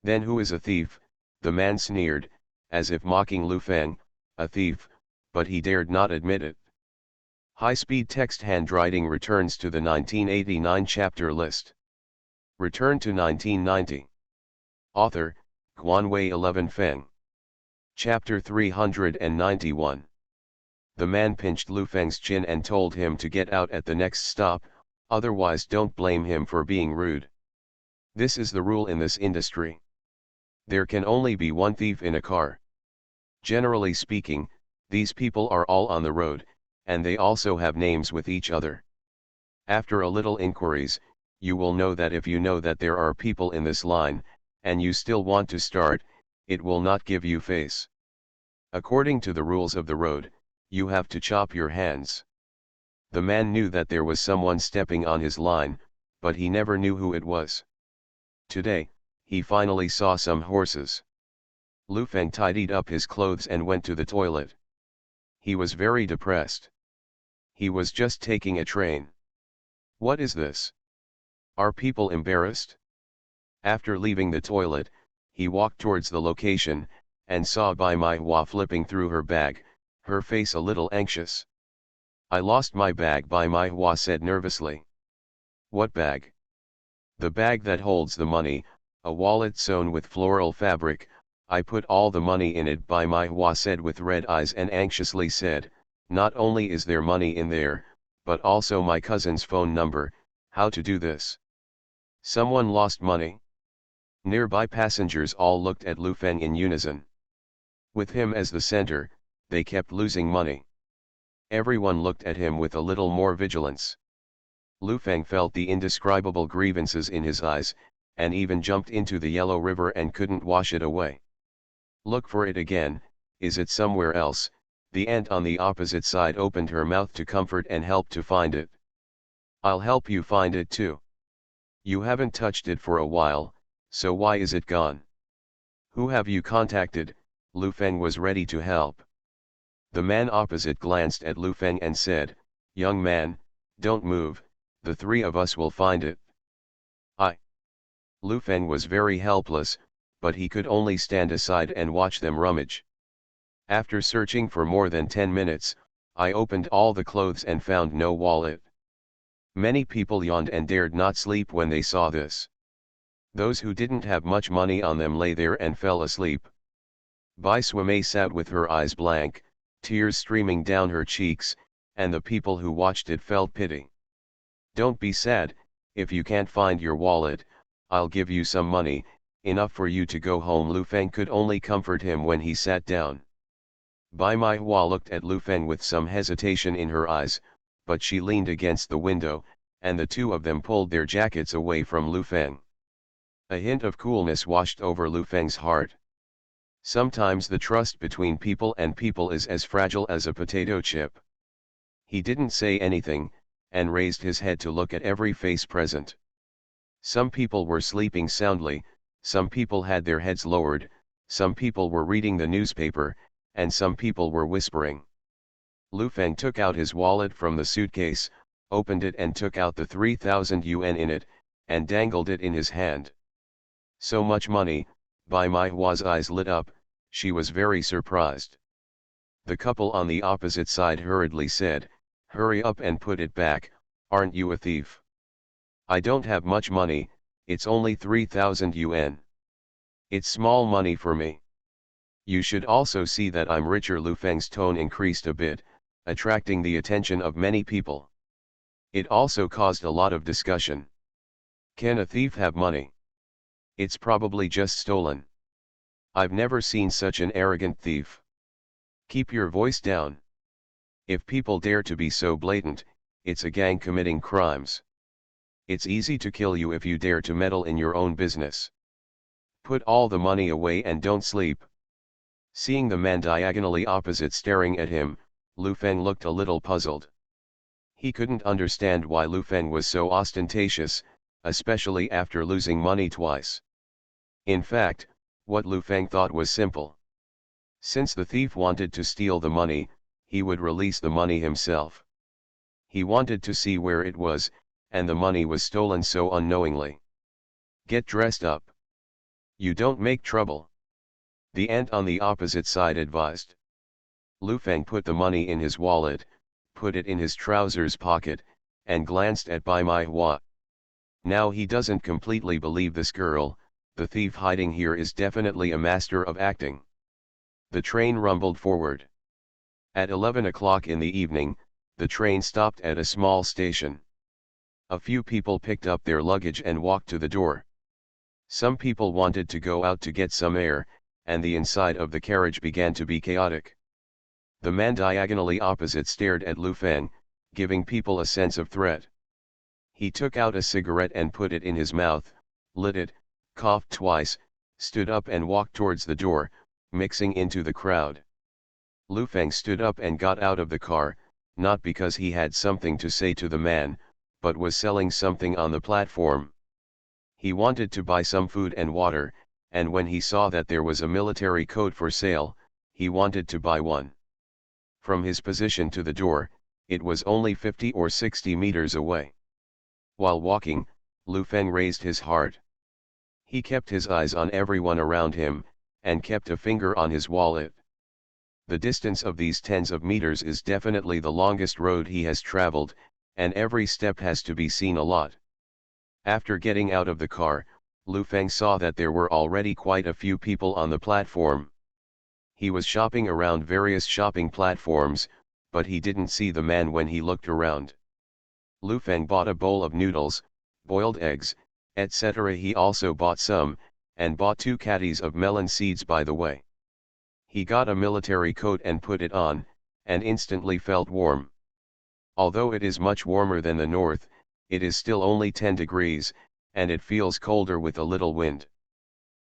Then who is a thief?" the man sneered, as if mocking Lu Feng. "A thief," but he dared not admit it. High-speed text handwriting returns to the 1989 chapter list. Return to 1990. Author, Guanwei 11 Feng. Chapter 391. The man pinched Lu Feng's chin and told him to get out at the next stop, otherwise don't blame him for being rude. This is the rule in this industry. There can only be one thief in a car. Generally speaking, these people are all on the road, and they also have names with each other. After a little inquiries, you will know that if you know that there are people in this line, and you still want to start, it will not give you face. According to the rules of the road, you have to chop your hands. The man knew that there was someone stepping on his line, but he never knew who it was. Today, he finally saw some horses. Lu Feng tidied up his clothes and went to the toilet. He was very depressed. He was just taking a train. What is this? Are people embarrassed? After leaving the toilet, he walked towards the location, and saw Bai Mai flipping through her bag, her face a little anxious. "I lost my bag," Bai Mai said nervously. "What bag?" "The bag that holds the money, a wallet sewn with floral fabric. I put all the money in it," Bai Mai said with red eyes and anxiously said, "Not only is there money in there, but also my cousin's phone number. How to do this?" "Someone lost money?" Nearby passengers all looked at Lu Feng in unison. With him as the center, they kept losing money. Everyone looked at him with a little more vigilance. Lu Feng felt the indescribable grievances in his eyes, and even jumped into the yellow river and couldn't wash it away. "Look for it again, is it somewhere else?" The ant on the opposite side opened her mouth to comfort and help to find it. "I'll help you find it too. You haven't touched it for a while, so why is it gone?" "Who have you contacted?" Lu Feng was ready to help. The man opposite glanced at Lu Feng and said, "Young man, don't move, the three of us will find it. Lu Feng was very helpless, but he could only stand aside and watch them rummage. After searching for more than 10 minutes, I opened all the clothes and found no wallet. Many people yawned and dared not sleep when they saw this. Those who didn't have much money on them lay there and fell asleep. Bai Swame sat with her eyes blank, tears streaming down her cheeks, and the people who watched it felt pity. "Don't be sad, if you can't find your wallet, I'll give you some money, enough for you to go home." Lu Feng could only comfort him when he sat down. Bai Maihua looked at Lu Feng with some hesitation in her eyes, but she leaned against the window, and the two of them pulled their jackets away from Lu Feng. A hint of coolness washed over Lu Feng's heart. Sometimes the trust between people and people is as fragile as a potato chip. He didn't say anything, and raised his head to look at every face present. Some people were sleeping soundly, some people had their heads lowered, some people were reading the newspaper, and some people were whispering. Lu Feng took out his wallet from the suitcase, opened it and took out the 3,000 yuan in it, and dangled it in his hand. So much money. Bai Maihua's eyes lit up, she was very surprised. The couple on the opposite side hurriedly said, "Hurry up and put it back, aren't you a thief?" "I don't have much money, it's only 3,000 yuan. It's small money for me. You should also see that I'm richer." Lu Feng's tone increased a bit, attracting the attention of many people. It also caused a lot of discussion. Can a thief have money? It's probably just stolen. I've never seen such an arrogant thief. Keep your voice down. If people dare to be so blatant, it's a gang committing crimes. It's easy to kill you if you dare to meddle in your own business. Put all the money away and don't sleep. Seeing the man diagonally opposite staring at him, Lu Feng looked a little puzzled. He couldn't understand why Lu Feng was so ostentatious, especially after losing money twice. In fact, what Lu Feng thought was simple. Since the thief wanted to steal the money, he would release the money himself. He wanted to see where it was, and the money was stolen so unknowingly. Get dressed up. You don't make trouble. The ant on the opposite side advised. Lu Feng put the money in his wallet, put it in his trousers pocket, and glanced at Bai Maihua. Now he doesn't completely believe this girl. The thief hiding here is definitely a master of acting. The train rumbled forward. At 11 o'clock in the evening, the train stopped at a small station. A few people picked up their luggage and walked to the door. Some people wanted to go out to get some air, and the inside of the carriage began to be chaotic. The man diagonally opposite stared at Lu Feng, giving people a sense of threat. He took out a cigarette and put it in his mouth, lit it, coughed twice, stood up and walked towards the door, mixing into the crowd. Lu Feng stood up and got out of the car, not because he had something to say to the man, but was selling something on the platform. He wanted to buy some food and water, and when he saw that there was a military coat for sale, he wanted to buy one. From his position to the door, it was only 50 or 60 meters away. While walking, Lu Feng raised his heart. He kept his eyes on everyone around him, and kept a finger on his wallet. The distance of these tens of meters is definitely the longest road he has traveled, and every step has to be seen a lot. After getting out of the car, Lu Feng saw that there were already quite a few people on the platform. He was shopping around various shopping platforms, but he didn't see the man when he looked around. Lu Feng bought a bowl of noodles, boiled eggs, etc. He also bought some, and bought 2 caddies of melon seeds by the way. He got a military coat and put it on, and instantly felt warm. Although it is much warmer than the north, it is still only 10 degrees, and it feels colder with a little wind.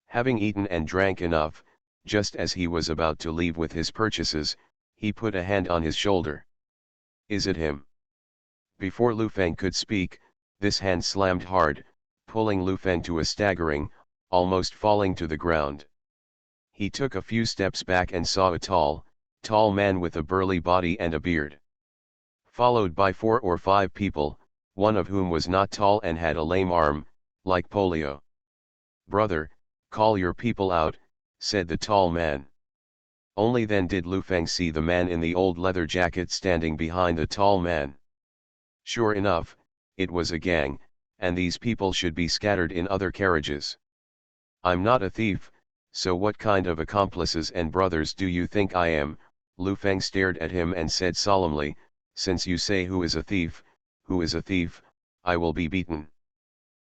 Having eaten and drank enough, just as he was about to leave with his purchases, he put a hand on his shoulder. Is it him? Before Lu Feng could speak, this hand slammed hard, pulling Lu Feng to a staggering, almost falling to the ground. He took a few steps back and saw a tall man with a burly body and a beard. Followed by 4 or 5 people, one of whom was not tall and had a lame arm, like polio. "Brother, call your people out," said the tall man. Only then did Lu Feng see the man in the old leather jacket standing behind the tall man. Sure enough, it was a gang, and these people should be scattered in other carriages. "I'm not a thief, so what kind of accomplices and brothers do you think I am?" Lu Feng stared at him and said solemnly, "Since you say who is a thief, I will be beaten."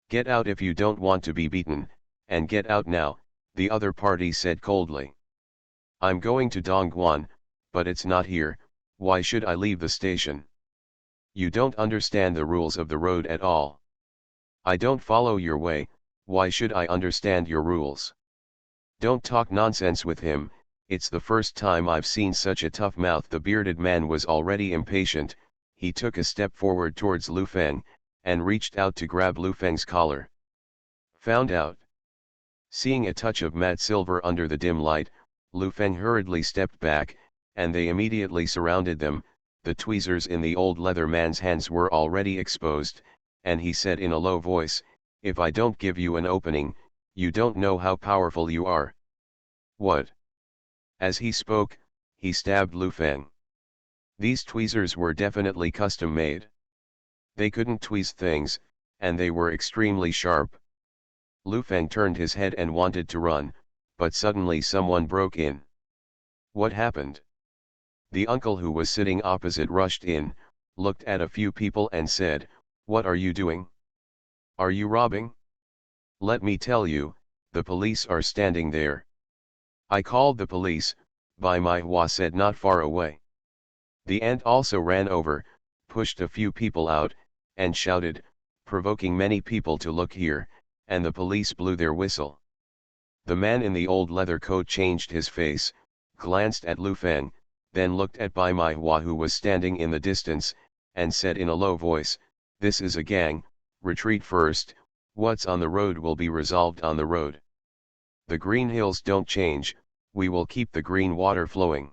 "Get out if you don't want to be beaten, and get out now," the other party said coldly. "I'm going to Dongguan, but it's not here. Why should I leave the station? You don't understand the rules of the road at all. I don't follow your way, why should I understand your rules? Don't talk nonsense with him, it's the first time I've seen such a tough mouth." The bearded man was already impatient. He took a step forward towards Lu Feng, and reached out to grab Lu Feng's collar. "Found out?" Seeing a touch of matte silver under the dim light, Lu Feng hurriedly stepped back, and they immediately surrounded them. The tweezers in the old leather man's hands were already exposed, and he said in a low voice, "If I don't give you an opening, you don't know how powerful you are." "What?" As he spoke, he stabbed Lu Feng. These tweezers were definitely custom made. They couldn't tweeze things, and they were extremely sharp. Lu Feng turned his head and wanted to run, but suddenly someone broke in. "What happened?" The uncle who was sitting opposite rushed in, looked at a few people and said, "What are you doing? Are you robbing?" "Let me tell you, the police are standing there." "I called the police," Bai Mai Hua said not far away. The ant also ran over, pushed a few people out, and shouted, provoking many people to look here, and the police blew their whistle. The man in the old leather coat changed his face, glanced at Lu Feng, then looked at Bai Mai Hua who was standing in the distance, and said in a low voice, "This is a gang, retreat first, what's on the road will be resolved on the road. The green hills don't change, we will keep the green water flowing."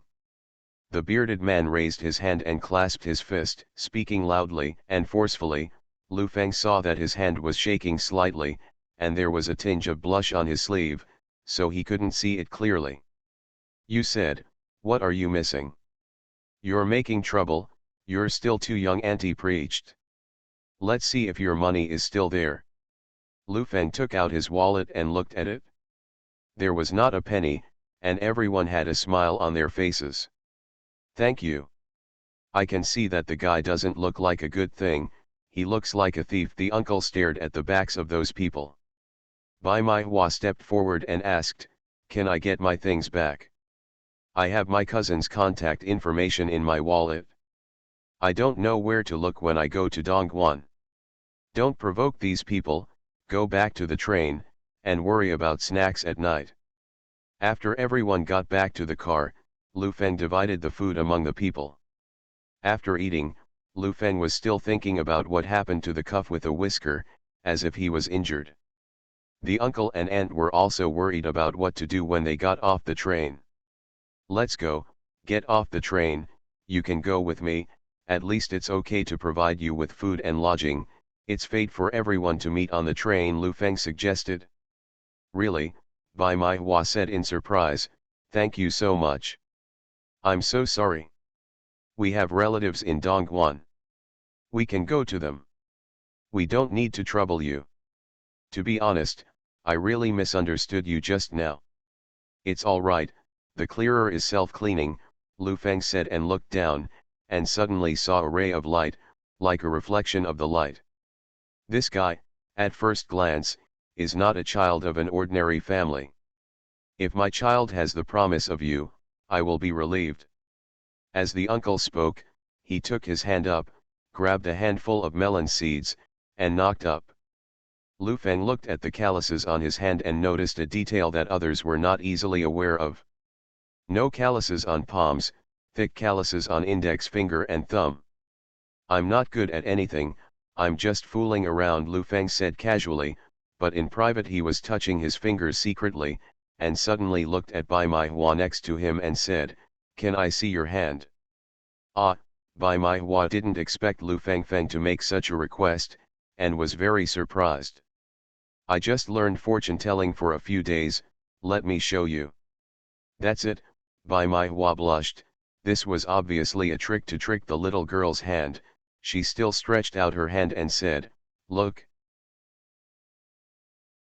The bearded man raised his hand and clasped his fist, speaking loudly and forcefully. Lu Feng saw that his hand was shaking slightly, and there was a tinge of blush on his sleeve, so he couldn't see it clearly. "You said, what are you missing? You're making trouble, you're still too young," Auntie preached. "Let's see if your money is still there." Lu Feng took out his wallet and looked at it. There was not a penny, and everyone had a smile on their faces. "Thank you. I can see that the guy doesn't look like a good thing, he looks like a thief." The uncle stared at the backs of those people. Bai Mai Hua stepped forward and asked, "Can I get my things back? I have my cousin's contact information in my wallet. I don't know where to look when I go to Dongguan." "Don't provoke these people, go back to the train, and worry about snacks at night." After everyone got back to the car, Lu Feng divided the food among the people. After eating, Lu Feng was still thinking about what happened to the cuff with a whisker, as if he was injured. The uncle and aunt were also worried about what to do when they got off the train. "Let's go, get off the train, you can go with me, at least it's okay to provide you with food and lodging, it's fate for everyone to meet on the train," Lu Feng suggested. "Really?" Bai Mai Hua said in surprise, "Thank you so much. I'm so sorry. We have relatives in Dongguan. We can go to them. We don't need to trouble you. To be honest, I really misunderstood you just now." "It's all right, the clearer is self-cleaning," Lu Feng said and looked down, and suddenly saw a ray of light, like a reflection of the light. This guy, at first glance, is not a child of an ordinary family. If my child has the promise of you, I will be relieved. As the uncle spoke, he took his hand up, grabbed a handful of melon seeds, and knocked up. Lu Feng looked at the calluses on his hand and noticed a detail that others were not easily aware of. No calluses on palms, thick calluses on index finger and thumb. "I'm not good at anything, I'm just fooling around," Lu Feng said casually, but in private he was touching his fingers secretly, and suddenly looked at Bai Mai Hua next to him and said, "Can I see your hand?" "Ah, Bai Mai Hua didn't expect Lu Fengfeng to make such a request, and was very surprised. I just learned fortune telling for a few days, let me show you. That's it, Bai Mai Hua blushed. This was obviously a trick to trick the little girl's hand. She still stretched out her hand and said, look,